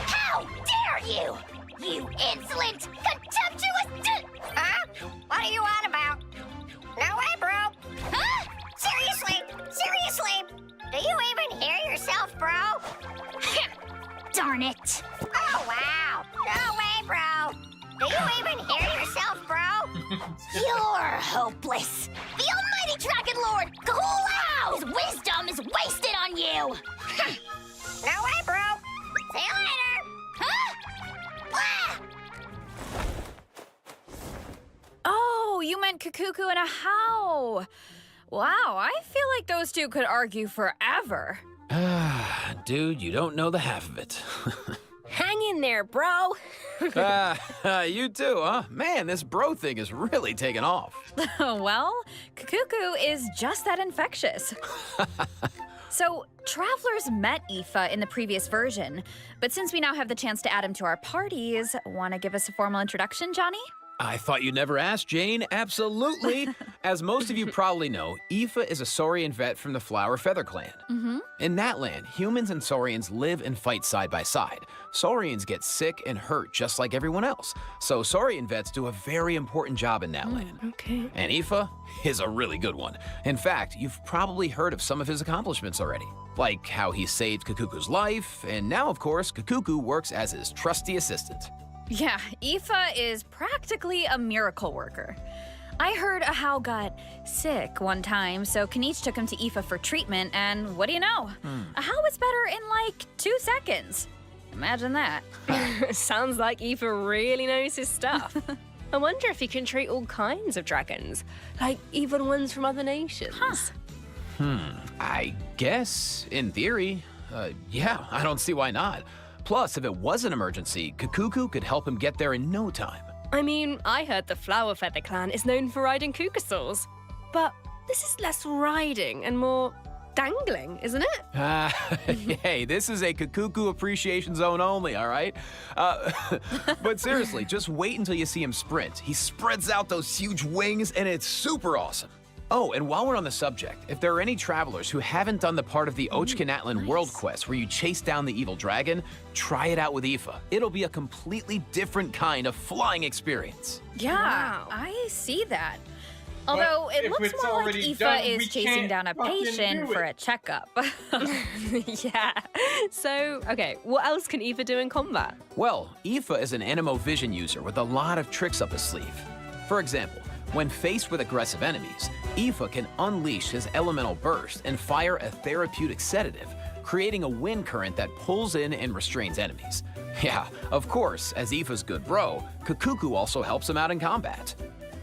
B: How dare you! You insolent, contemptuous Huh? What are you on about? No way, bro. Huh? Seriously? Do you even hear yourself, bro? Darn it. Oh, wow. No way, bro. Do you even hear yourself, bro? You're hopeless. The almighty Dragon Lord, Kahulau's wisdom is wasted on you. No way, bro. See you later. Huh? Ah!
R: Oh, you meant Kakuku and a how. Wow, I feel like those two could argue forever.
S: Dude, you don't know the half of it.
T: Hang in there, bro.
S: You too, huh? Man, this bro thing is really taking off.
R: Well, Kakuku is just that infectious. So, travelers met Aoife in the previous version, but since we now have the chance to add him to our parties, want to give us a formal introduction, Johnny?
S: I thought you'd never ask, Jane. Absolutely. As most of you probably know, Aoife is a Saurian vet from the Flower Feather clan. In that land, humans and Saurians live and fight side by side. Saurians get sick and hurt just like everyone else. So Saurian vets do a very important job in that land.
T: Okay.
S: And Aoife is a really good one. In fact, you've probably heard of some of his accomplishments already. Like how he saved Kakuku's life, and now, of course, Kakuku works as his trusty assistant.
R: Yeah, Aoife is practically a miracle worker. I heard Ahau got sick one time, so Kaniche took him to Aoife for treatment, and what do you know? Ahau was better in like 2 seconds. Imagine that.
T: Sounds like Aoife really knows his stuff. I wonder if he can treat all kinds of dragons, like even ones from other nations.
S: I guess, in theory, yeah, I don't see why not. Plus, if it was an emergency, Kakuku could help him get there in no time.
T: I mean, I heard the Flower Feather clan is known for riding kukasaurs. But this is less riding and more dangling, isn't it?
S: Hey, this is a Kakuku appreciation zone only, all right? But seriously, just wait until you see him sprint. He spreads out those huge wings, and it's super awesome. Oh, and while we're on the subject, if there are any travelers who haven't done the part of the Ochkanatlan World Quest where you chase down the evil dragon, try it out with Aoife. It'll be a completely different kind of flying experience.
R: Yeah,
T: Wow.
R: I see that. Although it looks more like Aoife is chasing down a patient for a checkup.
T: Yeah. So, okay, what else can Aoife do in combat?
S: Well, Aoife is an Anemo Vision user with a lot of tricks up his sleeve. For example, when faced with aggressive enemies, Aoife can unleash his elemental burst and fire a therapeutic sedative, creating a wind current that pulls in and restrains enemies. Yeah, of course, as Aoife's good bro, Kakuku also helps him out in combat.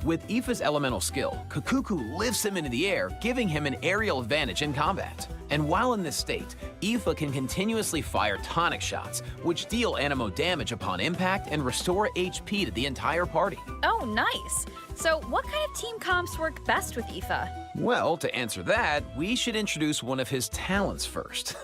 S: With Aoife's elemental skill, Kakuku lifts him into the air, giving him an aerial advantage in combat. And while in this state, Aoife can continuously fire tonic shots, which deal Anemo damage upon impact and restore HP to the entire party.
R: Oh, nice. So what kind of team comps work best with Aoife?
S: Well, to answer that, we should introduce one of his talents first.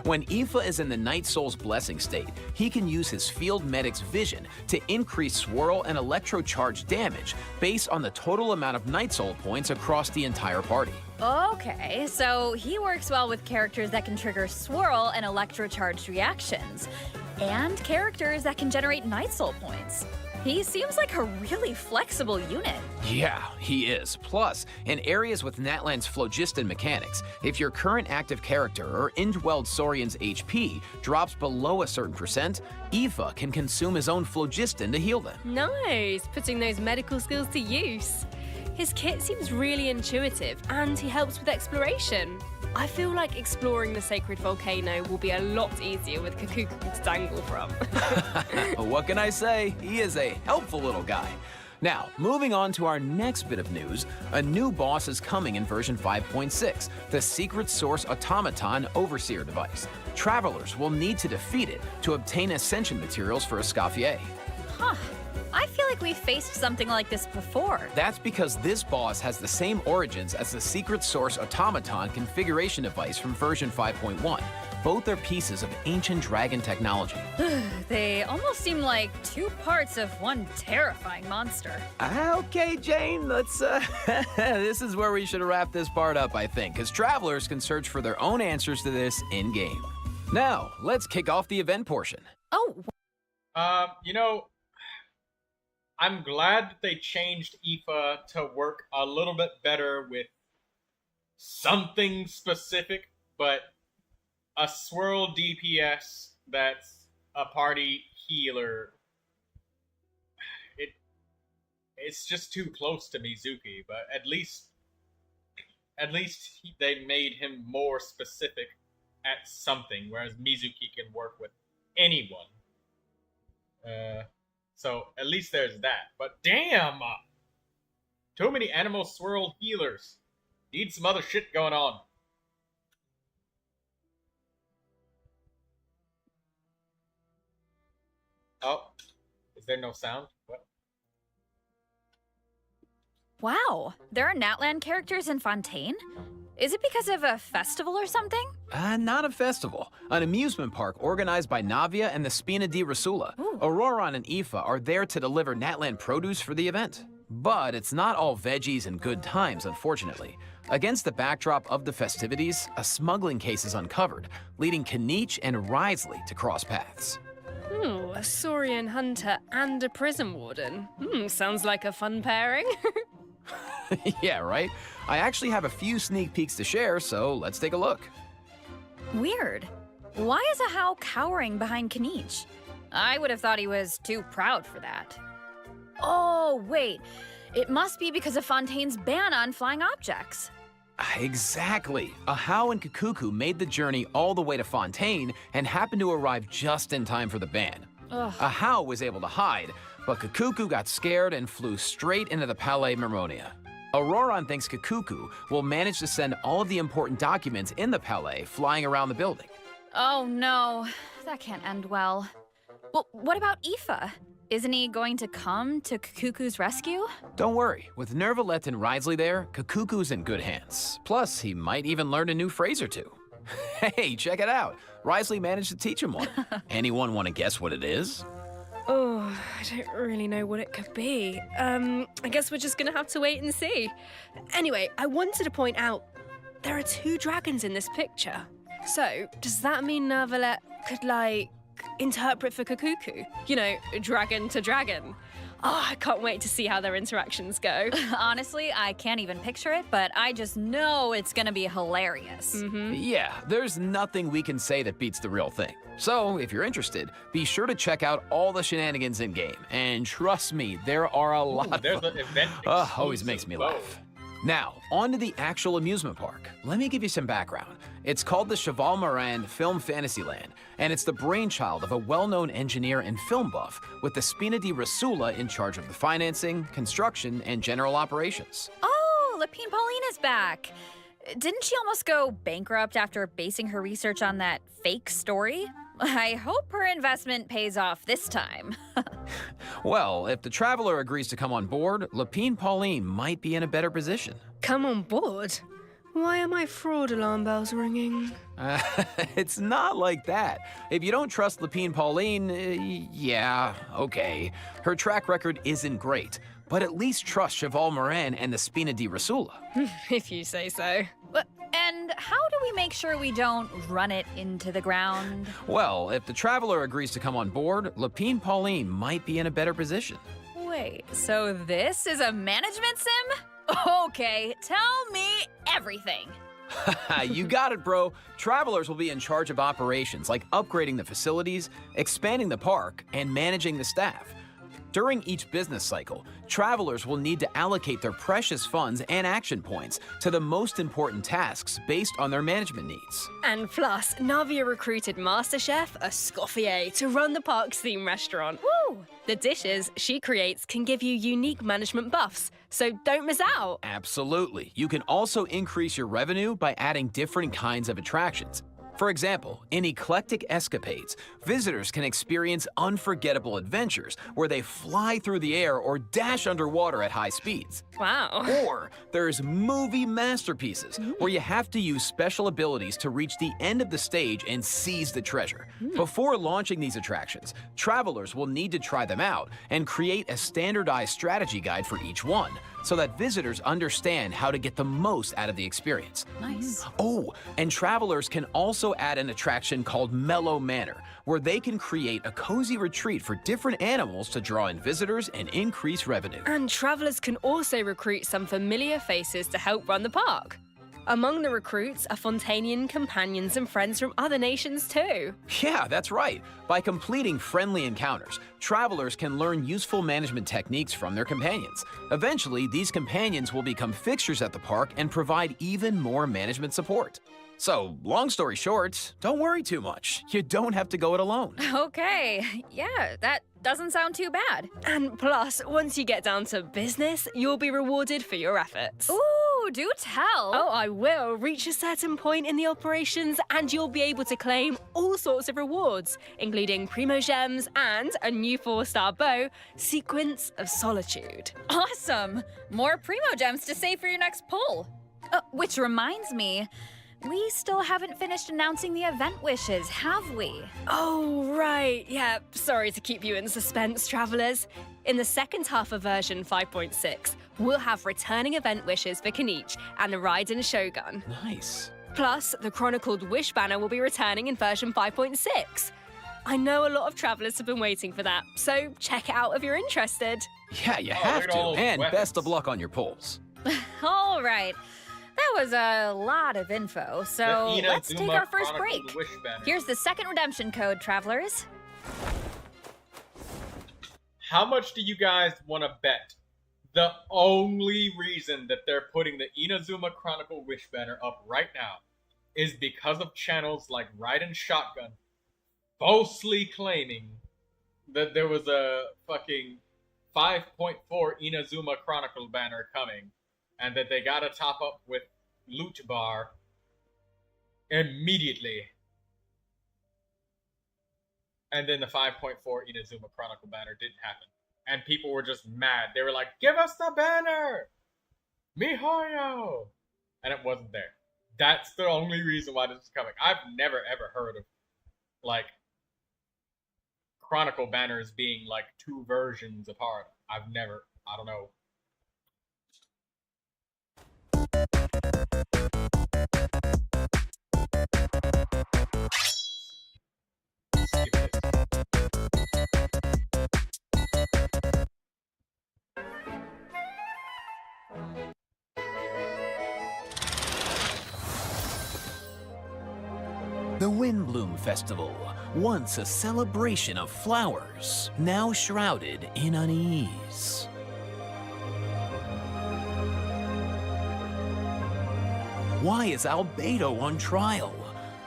S: When Aoife is in the Night Soul's Blessing state, he can use his Field Medic's vision to increase swirl and electrocharge damage based on the total amount of Night Soul points across the entire party.
R: Okay, so he works well with characters that can trigger swirl and electrocharged reactions, and characters that can generate Night Soul points. He seems like a really flexible unit.
S: Yeah, he is. Plus, in areas with Natlan's phlogiston mechanics, if your current active character or Indwelled Saurian's HP drops below a certain percent, Aoife can consume his own phlogiston to heal them.
T: Nice, putting those medical skills to use. His kit seems really intuitive, and he helps with exploration. I feel like exploring the sacred volcano will be a lot easier with Kakuku to dangle from.
S: What can I say? He is a helpful little guy. Now, moving on to our next bit of news, a new boss is coming in version 5.6, the Secret Source Automaton Overseer device. Travelers will need to defeat it to obtain ascension materials for Escoffier.
R: Huh. I feel like we've faced something like this before.
S: That's because this boss has the same origins as the Secret Source Automaton configuration device from version 5.1. Both are pieces of ancient dragon technology.
R: They almost seem like two parts of one terrifying monster.
S: Okay, Jane, let's, this is where we should wrap this part up, I think, because travelers can search for their own answers to this in-game. Now, let's kick off the event portion.
R: Oh.
A: You know, I'm glad that they changed Aoife to work a little bit better with something specific, but a swirl DPS that's a party healer, it's just too close to Mizuki, but at least they made him more specific at something, whereas Mizuki can work with anyone. So at least there's that. But damn! Too many animal swirl healers. Need some other shit going on. Oh, is there no sound? What?
R: Wow, there are Natlan characters in Fontaine? Is it because of a festival or something?
S: Not a festival. An amusement park organized by Navia and the Spina di Rasula. Auroran and Aoife are there to deliver Natlan produce for the event. But it's not all veggies and good times, unfortunately. Against the backdrop of the festivities, a smuggling case is uncovered, leading Kanich and Risley to cross paths.
T: Ooh, a Saurian hunter and a prison warden. Sounds like a fun pairing.
S: Yeah, right? I actually have a few sneak peeks to share, so let's take a look.
R: Weird. Why is Ahau cowering behind Kanich? I would have thought he was too proud for that. Oh, wait. It must be because of Fontaine's ban on flying objects.
S: Exactly. Ahau and Kakuku made the journey all the way to Fontaine and happened to arrive just in time for the ban. Ahau was able to hide, but Kakuku got scared and flew straight into the Palais Mermonia. Auroran thinks Kakuku will manage to send all of the important documents in the Palais flying around the building.
R: Oh no, that can't end well. Well, what about Aoife? isn't he going to come to Kakuku's rescue?
S: Don't worry, with Neuvilette and Risley there, Kakuku's in good hands. Plus, he might even learn a new phrase or two. Hey, check it out. Risley managed to teach him one. Anyone want to guess what it is?
T: Oh, I don't really know what it could be. I guess we're just gonna have to wait and see. Anyway, I wanted to point out there are 2 dragons in this picture. So, does that mean Neuvilette could, like, interpret for Kakuku? You know, dragon to dragon. Oh, I can't wait to see how their interactions go.
R: Honestly, I can't even picture it, but I just know it's gonna be hilarious.
S: Yeah, there's nothing we can say that beats the real thing. So, if you're interested, be sure to check out all the shenanigans in-game. And trust me, there are a lot
A: There's
S: of
A: an event.
S: always makes me laugh. Now, on to the actual amusement park. Let me give you some background. It's called the Cheval Moran Film Fantasyland, and it's the brainchild of a well-known engineer and film buff with the Spina di Rasula in charge of the financing, construction, and general operations.
R: Oh, Lapine Pauline is back. Didn't she almost go bankrupt after basing her research on that fake story? I hope her investment pays off this time.
S: Well, if the Traveler agrees to come on board, Lapine Pauline might be in a better position.
T: Come on board? Why are my fraud alarm bells ringing?
S: It's not like that. If you don't trust Lapine Pauline, yeah, okay. Her track record isn't great, but at least trust Cheval Moran and the Spina di Rasula.
T: If you say so.
R: And how do we make sure we don't run it into the ground?
S: Well, if the Traveler agrees to come on board, Lapine Pauline might be in a better position.
R: Wait, so this is a management sim? Okay, tell me everything.
S: You got it, bro. Travelers will be in charge of operations like upgrading the facilities, expanding the park, and managing the staff. During each business cycle, travelers will need to allocate their precious funds and action points to the most important tasks based on their management needs.
T: And plus, Navia recruited Master Chef Escoffier to run the park's theme restaurant.
R: Woo!
T: The dishes she creates can give you unique management buffs, so don't miss out.
S: Absolutely. You can also increase your revenue by adding different kinds of attractions. For example, in Eclectic Escapades, visitors can experience unforgettable adventures where they fly through the air or dash underwater at high speeds.
T: Wow.
S: Or there's Movie Masterpieces, where you have to use special abilities to reach the end of the stage and seize the treasure. Before launching these attractions, travelers will need to try them out and create a standardized strategy guide for each one, so that visitors understand how to get the most out of the experience.
R: Nice.
S: Oh, and travelers can also add an attraction called Mellow Manor, where they can create a cozy retreat for different animals to draw in visitors and increase revenue.
T: And travelers can also recruit some familiar faces to help run the park. Among the recruits are Fontanian companions and friends from other nations too.
S: Yeah, that's right. By completing friendly encounters, travelers can learn useful management techniques from their companions. Eventually, these companions will become fixtures at the park and provide even more management support. So, long story short, don't worry too much. You don't have to go it alone.
R: Okay, yeah, that doesn't sound too bad.
T: And plus, once you get down to business, you'll be rewarded for your efforts.
R: Ooh, do tell.
T: Oh, I will. Reach a certain point in the operations and you'll be able to claim all sorts of rewards, including Primo Gems and a new 4-star bow, Sequence of Solitude.
R: Awesome! More Primo Gems to save for your next pull. Which reminds me, we still haven't finished announcing the event wishes, have we?
T: Oh, right. Yeah, sorry to keep you in suspense, travelers. In the second half of version 5.6, we'll have returning event wishes for Kenichi and the Raiden Shogun.
S: Nice.
T: Plus, the Chronicled Wish banner will be returning in version 5.6. I know a lot of travelers have been waiting for that, so check it out if you're interested.
S: Yeah, you have to. And best of luck on your polls.
R: All right. That was a lot of info, so let's take our first break. Here's the second redemption code, travelers.
A: How much do you guys want to bet the only reason that they're putting the Inazuma Chronicle Wish banner up right now is because of channels like Raiden Shotgun falsely claiming that there was a fucking 5.4 Inazuma Chronicle banner coming, and that they gotta top up with loot bar immediately. And then the 5.4 Inazuma Chronicle banner didn't happen. And people were just mad. They were like, give us the banner! MiHoYo! And it wasn't there. That's the only reason why this is coming. I've never ever heard of, like, Chronicle banners being, like, 2 versions apart. I don't know.
S: The Windbloom Festival, once a celebration of flowers, now shrouded in unease. Why is Albedo on trial?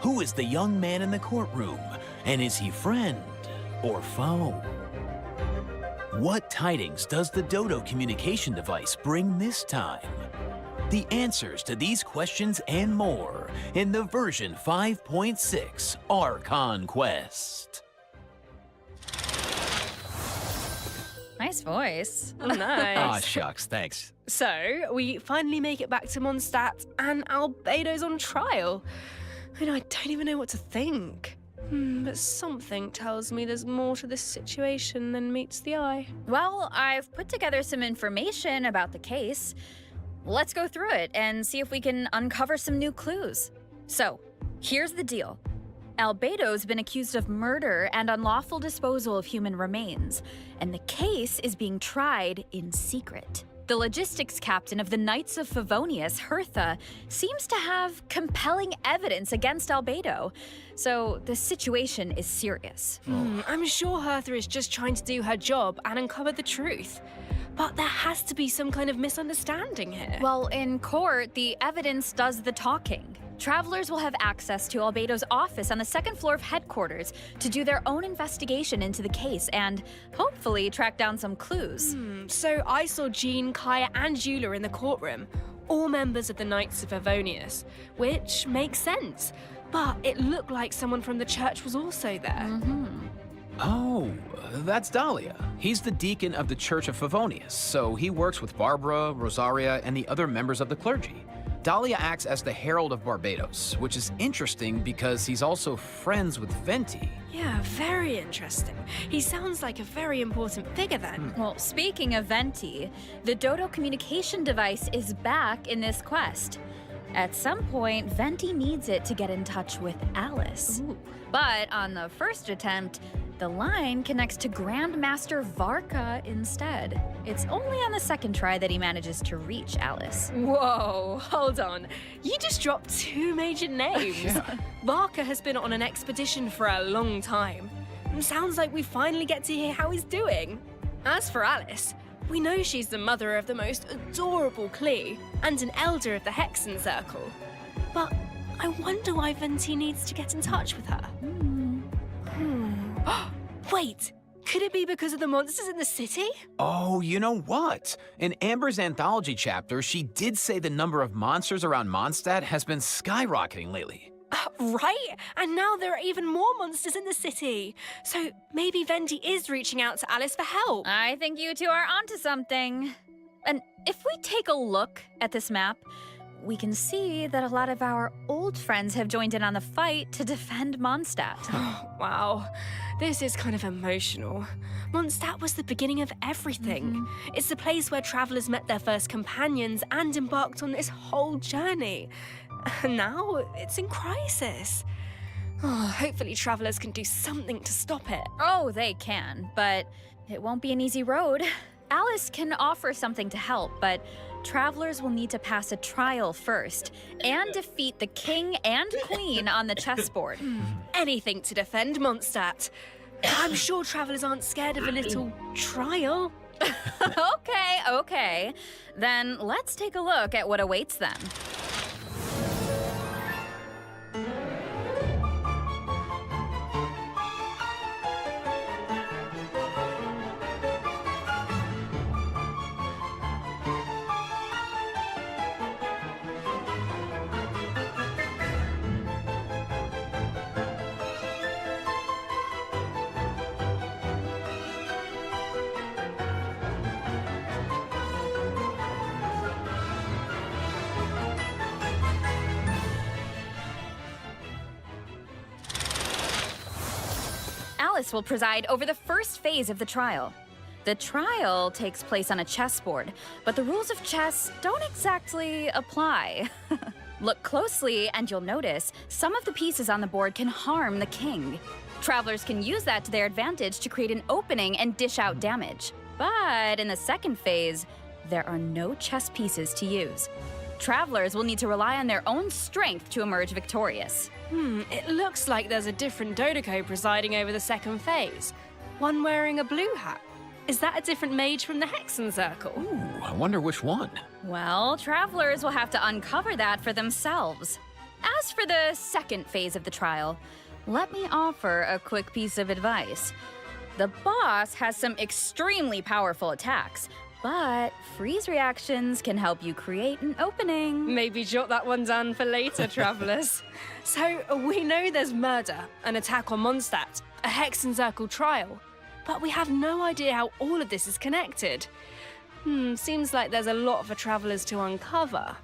S: Who is the young man in the courtroom? And is he friend or foe? What tidings does the Dodo communication device bring this time? The answers to these questions and more in the version 5.6 Archon Quest.
R: Nice voice.
T: Oh, nice.
S: Ah, shucks, thanks.
T: So, we finally make it back to Mondstadt, and Albedo's on trial. And I don't even know what to think. But something tells me there's more to this situation than meets the eye.
R: Well, I've put together some information about the case. Let's go through it and see if we can uncover some new clues. So, here's the deal. Albedo's been accused of murder and unlawful disposal of human remains, and the case is being tried in secret. The logistics captain of the Knights of Favonius, Hertha, seems to have compelling evidence against Albedo, so the situation is serious.
T: I'm sure Hertha is just trying to do her job and uncover the truth. But there has to be some kind of misunderstanding here.
R: Well, in court, the evidence does the talking. Travelers will have access to Albedo's office on the 2nd floor of headquarters to do their own investigation into the case and hopefully track down some clues.
T: So I saw Jean, Kaya, and Eula in the courtroom, all members of the Knights of Favonius, which makes sense. But it looked like someone from the church was also there.
S: Oh, that's Dahlia. He's the deacon of the Church of Favonius, so he works with Barbara, Rosaria, and the other members of the clergy. Dahlia acts as the Herald of Barbados, which is interesting because he's also friends with Venti.
T: Yeah, very interesting. He sounds like a very important figure then.
R: Well, speaking of Venti, the Dodo communication device is back in this quest. At some point, Venti needs it to get in touch with Alice. But on the first attempt, the line connects to Grandmaster Varka instead. It's only on the second try that he manages to reach Alice.
T: Whoa, hold on. You just dropped 2 major names. Varka has been on an expedition for a long time. Sounds like we finally get to hear how he's doing. As for Alice, we know she's the mother of the most adorable Klee and an elder of the Hexen Circle. But I wonder why Venti needs to get in touch with her. Wait, could it be because of the monsters in the city?
S: Oh, you know what? In Amber's anthology chapter, she did say the number of monsters around Mondstadt has been skyrocketing lately.
T: Right? And now there are even more monsters in the city. So maybe Venti is reaching out to Alice for help.
R: I think you two are onto something. And if we take a look at this map, we can see that a lot of our old friends have joined in on the fight to defend Mondstadt.
T: Wow, this is kind of emotional. Mondstadt was the beginning of everything. It's the place where travelers met their first companions and embarked on this whole journey. And now it's in crisis. Hopefully travelers can do something to stop it.
R: Oh, they can, but it won't be an easy road. Alice can offer something to help, but travelers will need to pass a trial first and defeat the king and queen on the chessboard.
T: Anything to defend Mondstadt. I'm sure travelers aren't scared of a little trial.
R: Okay. Then let's take a look at what awaits them. Alice will preside over the first phase of the trial. The trial takes place on a chessboard, but the rules of chess don't exactly apply. Look closely and you'll notice some of the pieces on the board can harm the king. Travelers can use that to their advantage to create an opening and dish out damage. But in the second phase, there are no chess pieces to use. Travelers will need to rely on their own strength to emerge victorious.
T: It looks like there's a different Dodoco presiding over the second phase. One wearing a blue hat. Is that a different mage from the Hexen Circle?
S: Ooh, I wonder which one.
R: Well, travelers will have to uncover that for themselves. As for the second phase of the trial, let me offer a quick piece of advice. The boss has some extremely powerful attacks, but freeze reactions can help you create an opening.
T: Maybe jot that one down for later, travelers. So, we know there's murder, an attack on Mondstadt, a Hexen Circle trial, but we have no idea how all of this is connected. Seems like there's a lot for travelers to uncover.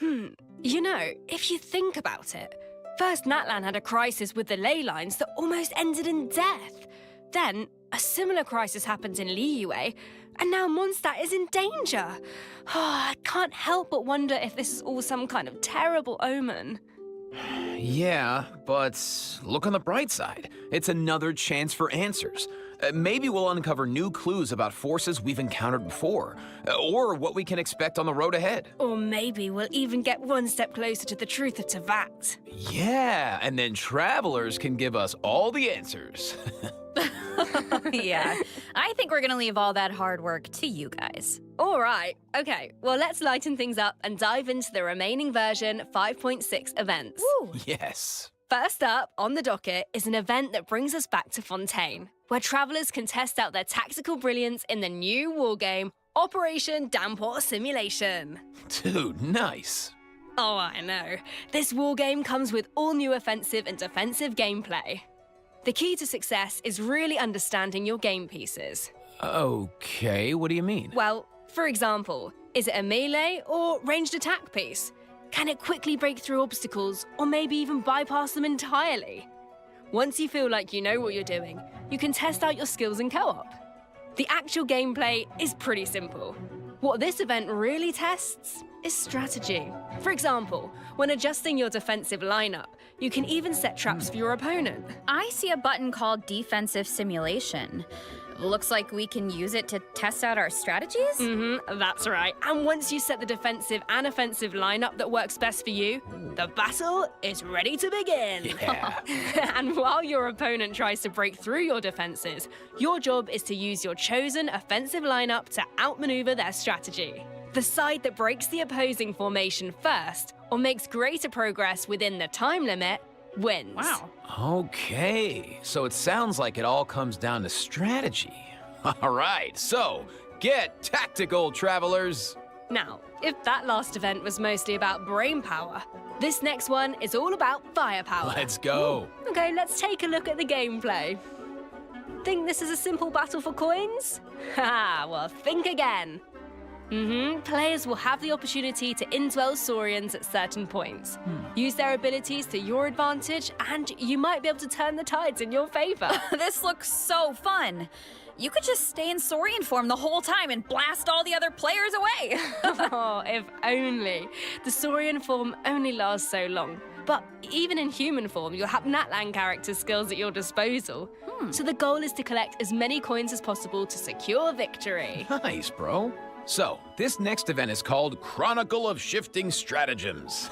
T: You know, if you think about it, first Natlan had a crisis with the ley lines that almost ended in death. Then, a similar crisis happened in Liyue, and now Mondstadt is in danger. I can't help but wonder if this is all some kind of terrible omen.
S: Yeah, but look on the bright side. It's another chance for answers. Maybe we'll uncover new clues about forces we've encountered before, or what we can expect on the road ahead.
T: Or maybe we'll even get one step closer to the truth of Tevat.
S: Yeah, and then travelers can give us all the answers.
R: Yeah, I think we're gonna leave all that hard work to you guys.
T: All right, okay, well, let's lighten things up and dive into the remaining version 5.6 events.
R: Woo.
S: Yes.
T: First up on the docket is an event that brings us back to Fontaine, where travelers can test out their tactical brilliance in the new wargame, Operation Damport Simulation.
S: Dude, nice.
T: Oh, I know. This wargame comes with all new offensive and defensive gameplay. The key to success is really understanding your game pieces.
S: Okay, what do you mean?
T: Well, for example, is it a melee or ranged attack piece? Can it quickly break through obstacles or maybe even bypass them entirely? Once you feel like you know what you're doing, you can test out your skills in co-op. The actual gameplay is pretty simple. What this event really tests is strategy. For example, when adjusting your defensive lineup, you can even set traps for your opponent.
R: I see a button called Defensive Simulation. Looks like we can use it to test out our strategies?
T: That's right. And once you set the defensive and offensive lineup that works best for you, the battle is ready to begin.
S: Yeah.
T: And while your opponent tries to break through your defenses, your job is to use your chosen offensive lineup to outmaneuver their strategy. The side that breaks the opposing formation first, or makes greater progress within the time limit, wins.
R: Wow.
S: Okay, so it sounds like it all comes down to strategy. All right, so get tactical, travelers.
T: Now, if that last event was mostly about brain power, this next one is all about firepower.
S: Let's go.
T: Okay, let's take a look at the gameplay. Think this is a simple battle for coins? Haha, well, think again. Players will have the opportunity to indwell Saurians at certain points. Use their abilities to your advantage, and you might be able to turn the tides in your favor.
R: This looks so fun. You could just stay in Saurian form the whole time and blast all the other players away.
T: Oh, if only. The Saurian form only lasts so long. But even in human form, you'll have Natlan character skills at your disposal. So the goal is to collect as many coins as possible to secure victory.
S: Nice, bro. So, this next event is called Chronicle of Shifting Stratagems.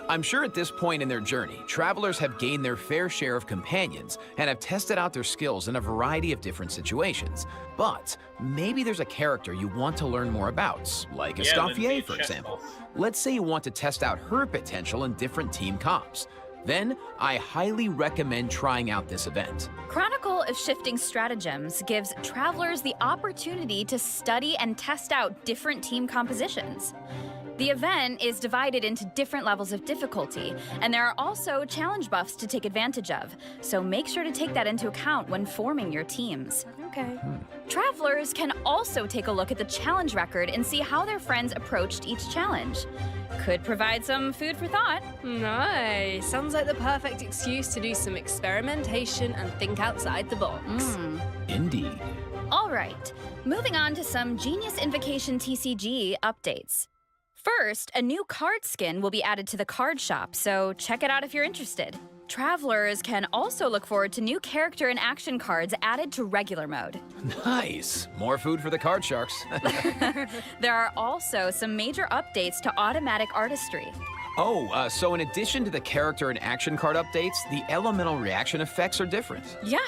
S: I'm sure at this point in their journey, travelers have gained their fair share of companions and have tested out their skills in a variety of different situations. But maybe there's a character you want to learn more about, like Escoffier, for example. Let's say you want to test out her potential in different team comps. Then, I highly recommend trying out this event.
R: Chronicle of Shifting Stratagems gives travelers the opportunity to study and test out different team compositions. The event is divided into different levels of difficulty, and there are also challenge buffs to take advantage of, so make sure to take that into account when forming your teams.
T: Okay.
R: Travelers can also take a look at the challenge record and see how their friends approached each challenge. Could provide some food for thought.
T: Nice. Sounds like the perfect excuse to do some experimentation and think outside the box.
S: Indeed.
R: All right, moving on to some Genius Invocation TCG updates. First, a new card skin will be added to the card shop, so check it out if you're interested. Travelers can also look forward to new character and action cards added to regular mode.
S: Nice. More food for the card sharks.
R: There are also some major updates to automatic artistry.
S: Oh, so in addition to the character and action card updates, the elemental reaction effects are different.
R: Yeah.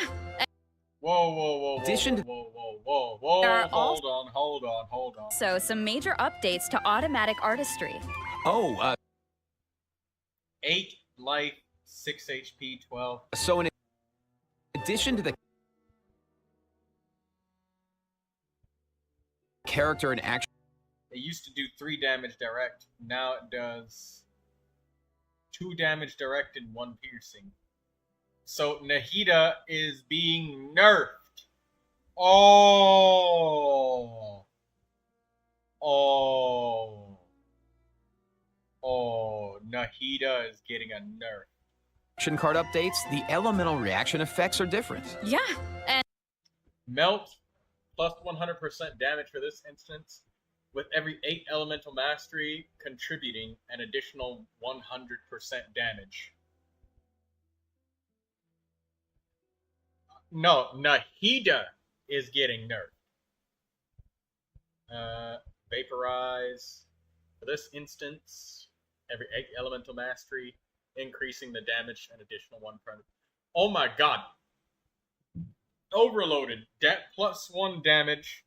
A: Whoa, whoa, whoa,
S: Addition
A: whoa, whoa, whoa, whoa,
R: There are
A: hold on.
R: So some major updates to automatic artistry.
S: Oh,
A: 8 life, 6 HP, 12.
S: so in addition to the character and action...
A: It used to do 3 damage direct. Now it does 2 damage direct and 1 piercing. So Nahida is being nerfed. Oh, Nahida is getting a nerf.
S: Action card updates, the elemental reaction effects are different.
R: Yeah, and
A: Melt plus 100% damage for this instance, with every 8 elemental mastery contributing an additional 100% damage. No, Nahida is getting nerfed. Vaporize. For this instance, every 8 elemental mastery, increasing the damage an additional 1 per. Oh my god. Overloaded. Plus 1 damage.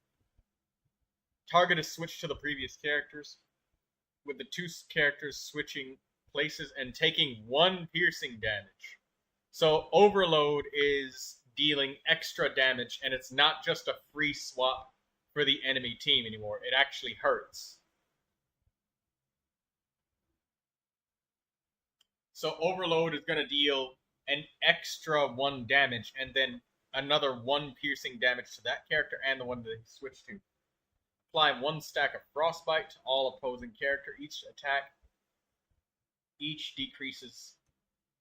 A: Target is switched to the previous characters, with the 2 characters switching places and taking 1 piercing damage. So Overload is dealing extra damage, and it's not just a free swap for the enemy team anymore. It actually hurts. So Overload is going to deal an extra 1 damage, and then another 1 piercing damage to that character and the one that he switched to. Apply 1 stack of Frostbite to all opposing character. Each decreases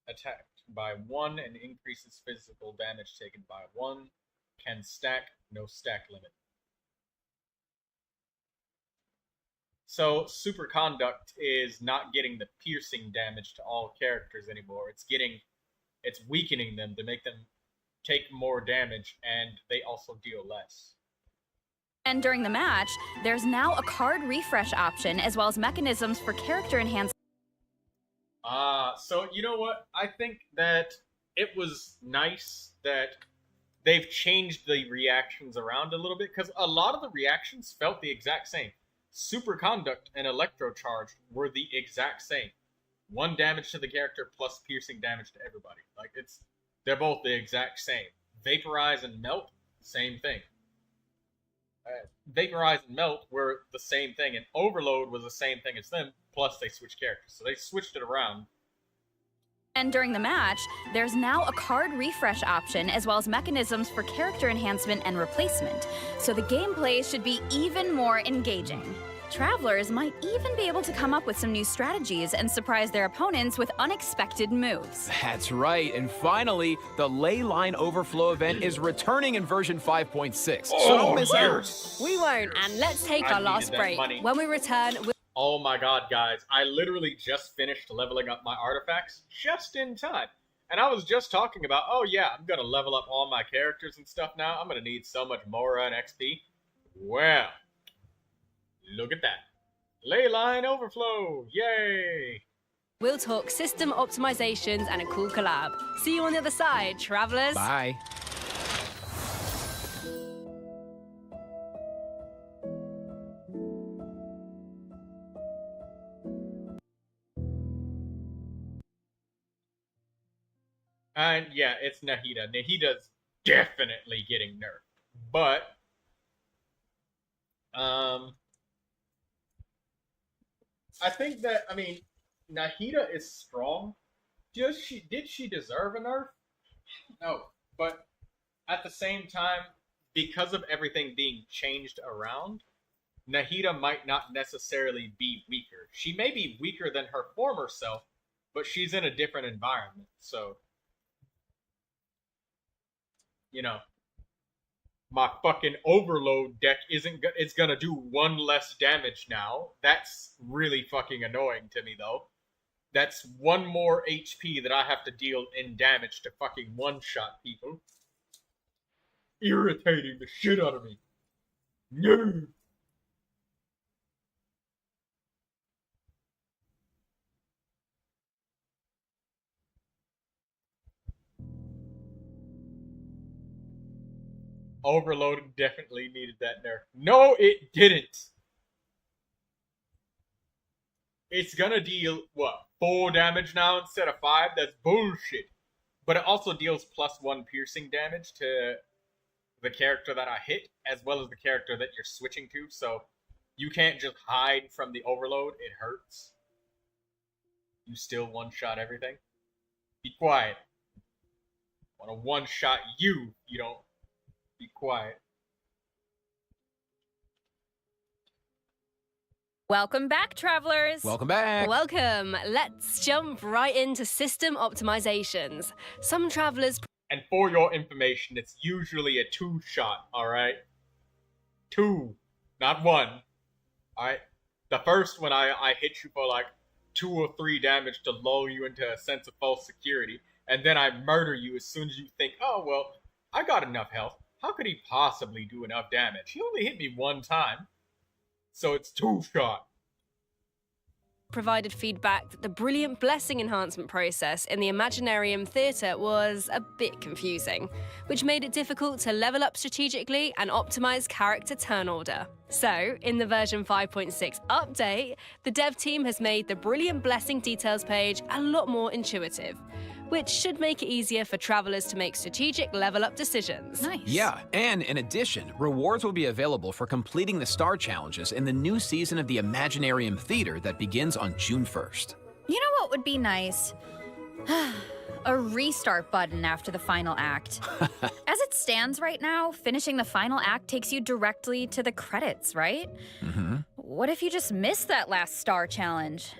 A: attack by 1 and increases physical damage taken by 1. Can stack, no stack limit. So Superconduct is not getting the piercing damage to all characters anymore. It's weakening them to make them take more damage, and they also deal less.
R: And during the match, there's now a card refresh option as well as mechanisms for character enhancement.
A: So you know what? I think that it was nice that they've changed the reactions around a little bit, because a lot of the reactions felt the exact same. Superconduct and Electrocharge were the exact same. 1 damage to the character plus piercing damage to everybody. Like, they're both the exact same. Vaporize and Melt, same thing. Vaporize and Melt were the same thing, and Overload was the same thing as them, plus they switched characters. So they switched it around.
R: And during the match, there's now a card refresh option as well as mechanisms for character enhancement and replacement, so the gameplay should be even more engaging. Travelers might even be able to come up with some new strategies and surprise their opponents with unexpected moves.
S: That's right, and finally, the Ley Line Overflow event is returning in version 5.6. So don't miss out.
T: We won't, and let's take our last break. When we return,
A: Oh my god, guys. I literally just finished leveling up my artifacts just in time. And I was just talking about, oh yeah, I'm gonna level up all my characters and stuff now. I'm gonna need so much Mora and XP. Well, look at that. Ley Line Overflow! Yay!
T: we'll talk system optimizations and a cool collab. See you on the other side, travelers.
S: Bye.
A: And yeah, it's Nahida. Nahida's definitely getting nerfed. But I think that, I mean, Nahida is strong. Did she deserve a nerf? No. But at the same time, because of everything being changed around, Nahida might not necessarily be weaker. She may be weaker than her former self, but she's in a different environment, so... You know, my fucking overload deck it's gonna do 1 less damage now. That's really fucking annoying to me, though. That's 1 more HP that I have to deal in damage to fucking one-shot people. Irritating the shit out of me. No! Overload definitely needed that nerf. No, it didn't. It's gonna deal, what, 4 damage now instead of 5? That's bullshit. But it also deals +1 piercing damage to the character that I hit, as well as the character that you're switching to, so you can't just hide from the overload. It hurts. You still one-shot everything. Be quiet. I wanna one-shot you, you don't. Be quiet.
R: Welcome back, travelers.
S: Welcome back.
T: Welcome. Let's jump right into system optimizations. Some travelers...
A: And for your information, it's usually a 2-shot, alright? 2, not 1. Alright? The first one I hit you for like 2 or 3 damage to lull you into a sense of false security, and then I murder you as soon as you think, oh, well, I got enough health. How could he possibly do enough damage? He only hit me 1 time. So it's 2-shot.
T: Provided feedback that the brilliant blessing enhancement process in the Imaginarium Theatre was a bit confusing, which made it difficult to level up strategically and optimize character turn order. So, in the version 5.6 update, the dev team has made the brilliant blessing details page a lot more intuitive, which should make it easier for travelers to make strategic level-up decisions.
R: Nice.
S: Yeah, and in addition, rewards will be available for completing the star challenges in the new season of the Imaginarium Theater that begins on June 1st.
R: You know what would be nice? A restart button after the final act. As it stands right now, finishing the final act takes you directly to the credits, right?
S: Mm-hmm.
R: What if you just missed that last star challenge?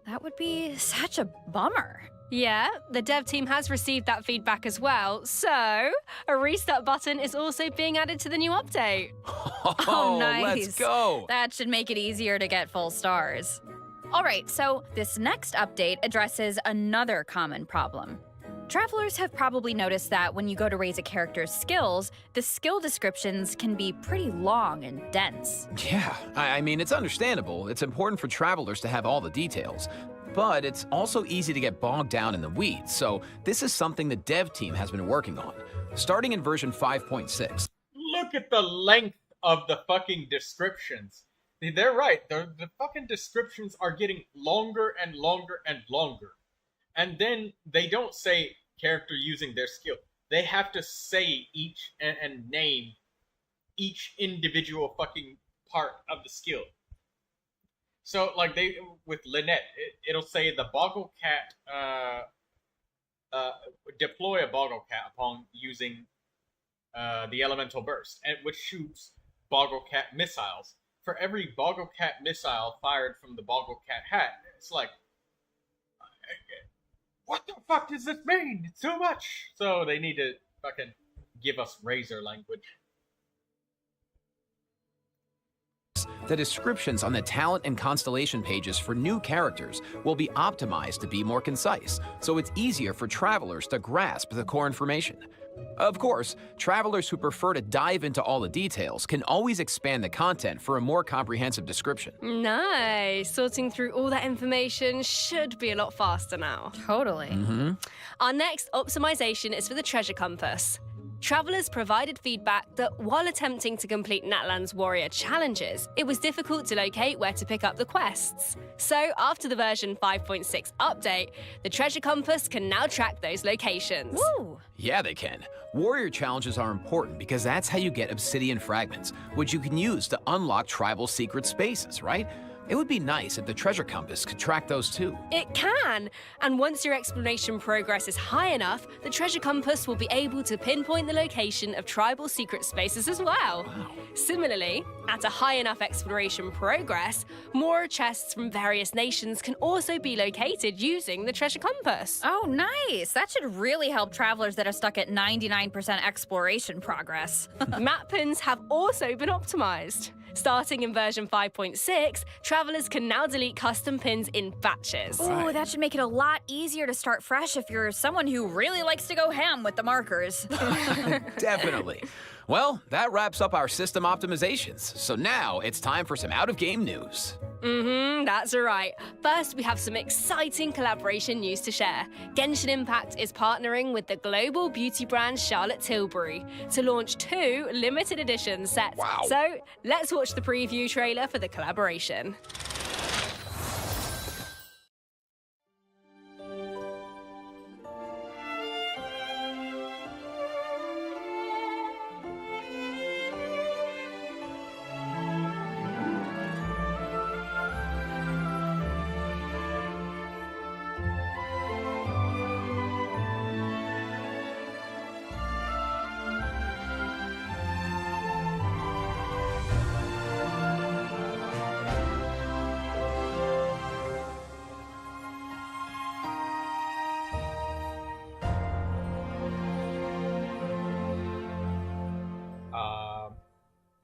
R: That would be such a bummer.
T: Yeah, the dev team has received that feedback as well, so a restart button is also being added to the new update.
R: Oh, nice.
S: Let's go.
R: That should make it easier to get full stars. All right, so this next update addresses another common problem. Travelers have probably noticed that when you go to raise a character's skills, the skill descriptions can be pretty long and dense.
S: Yeah, I mean, it's understandable. It's important for travelers to have all the details. But it's also easy to get bogged down in the weeds, so this is something the dev team has been working on, starting in version 5.6.
A: Look at the length of the fucking descriptions. They're right, the fucking descriptions are getting longer and longer and longer. And then they don't say character using their skill. They have to say each and name each individual fucking part of the skill. So, like, with Lynette, it'll say the Boggle Cat, deploy a Boggle Cat upon using the Elemental Burst, which shoots Boggle Cat missiles. For every Boggle Cat missile fired from the Boggle Cat hat, it's like, what the fuck does this mean? It's too much! So they need to fucking give us Razor language.
S: The descriptions on the talent and constellation pages for new characters will be optimized to be more concise, so it's easier for travelers to grasp the core information. Of course, travelers who prefer to dive into all the details can always expand the content for a more comprehensive description.
T: Nice. Sorting through all that information should be a lot faster now.
R: Totally.
S: Mm-hmm.
T: Our next optimization is for the treasure compass. Travelers provided feedback that while attempting to complete Natlan's warrior challenges, it was difficult to locate where to pick up the quests. So, after the version 5.6 update, the treasure compass can now track those locations.
R: Woo!
S: Yeah, they can. Warrior challenges are important because that's how you get obsidian fragments, which you can use to unlock tribal secret spaces, right? It would be nice if the treasure compass could track those too.
T: It can! And once your exploration progress is high enough, the treasure compass will be able to pinpoint the location of tribal secret spaces as well.
S: Wow.
T: Similarly, at a high enough exploration progress, more chests from various nations can also be located using the treasure compass.
R: Oh, nice. That should really help travelers that are stuck at 99% exploration progress.
T: Map pins have also been optimized. Starting in version 5.6, travelers can now delete custom pins in batches.
R: Oh, that should make it a lot easier to start fresh if you're someone who really likes to go ham with the markers.
S: Definitely. Well, that wraps up our system optimizations. So now it's time for some out-of-game news.
T: That's right. First, we have some exciting collaboration news to share. Genshin Impact is partnering with the global beauty brand Charlotte Tilbury to launch 2 limited edition sets.
S: Wow.
T: So, let's watch the preview trailer for the collaboration.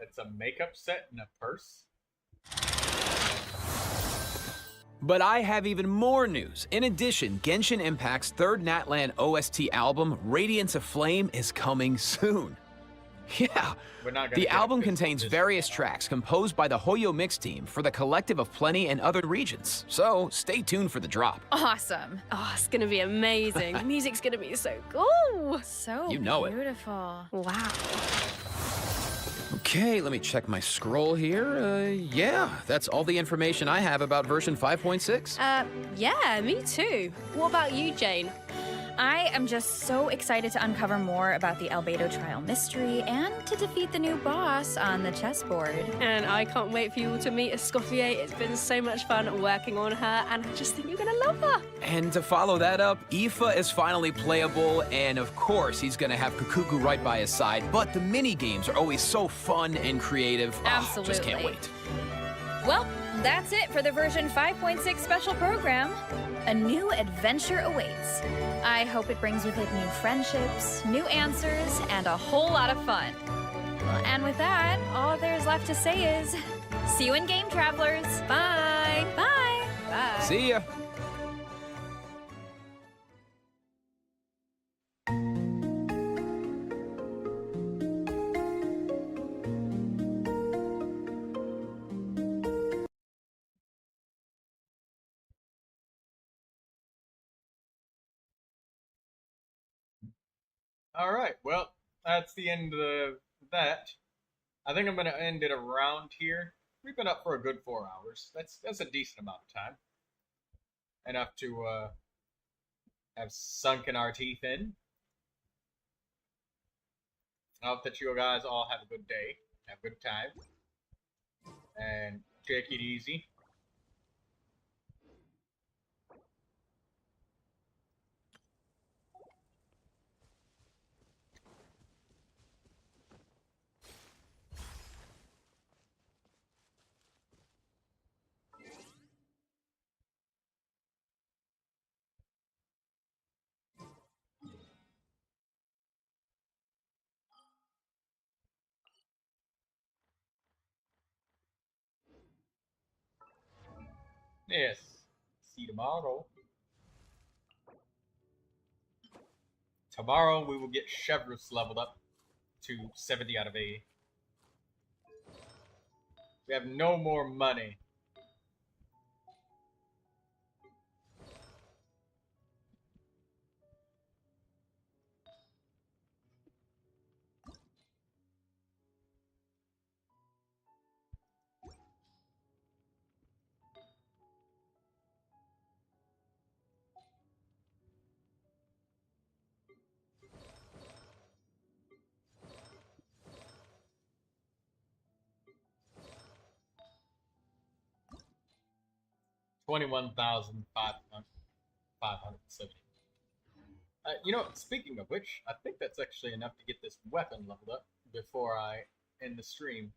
A: It's a makeup set and a purse.
S: But I have even more news. In addition, Genshin Impact's third Natlan OST album, Radiance of Flame, is coming soon. Yeah, the album contains various tracks composed by the Hoyo Mix team for the Collective of Plenty and other regions. So stay tuned for the drop.
R: Awesome.
T: Oh, it's gonna be amazing. The music's gonna be so cool.
R: So
S: You know it.
R: beautiful.
T: Wow.
S: Okay, let me check my scroll here. Yeah, that's all the information I have about version 5.6.
T: Yeah, me too. What about you, Jane?
R: I am just so excited to uncover more about the Albedo trial mystery and to defeat the new boss on the chessboard.
T: And I can't wait for you all to meet Escoffier. It's been so much fun working on her, and I just think you're gonna love her.
S: And to follow that up, Aoife is finally playable, and of course he's gonna have Kukuku right by his side, but the mini-games are always so fun and creative.
R: Absolutely.
S: Just can't wait.
R: Well, that's it for the version 5.6 special program. A new adventure awaits. I hope it brings with it new friendships, new answers, and a whole lot of fun. Well, and with that, all there's left to say is, see you in game, travelers. Bye. Bye.
T: Bye.
S: See ya.
A: All right, well, that's the end of that. I think I'm gonna end it around here. We've been up for a good 4 hours. That's a decent amount of time. Enough to have sunken our teeth in. I hope that you guys all have a good day, have a good time, and take it easy. Yes. See you tomorrow. Tomorrow we will get Chevrus leveled up to 70 out of 80. We have no more money. 21,570. You know, speaking of which, I think that's actually enough to get this weapon leveled up before I end the stream.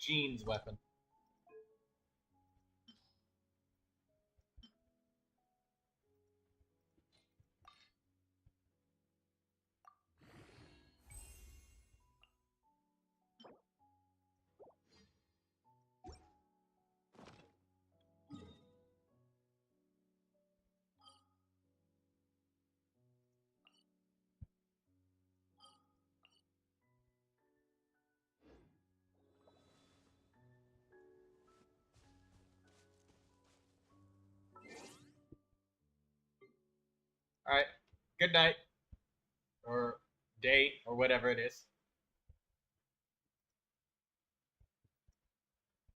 A: Jean's weapon. Alright, good night, or day, or whatever it is.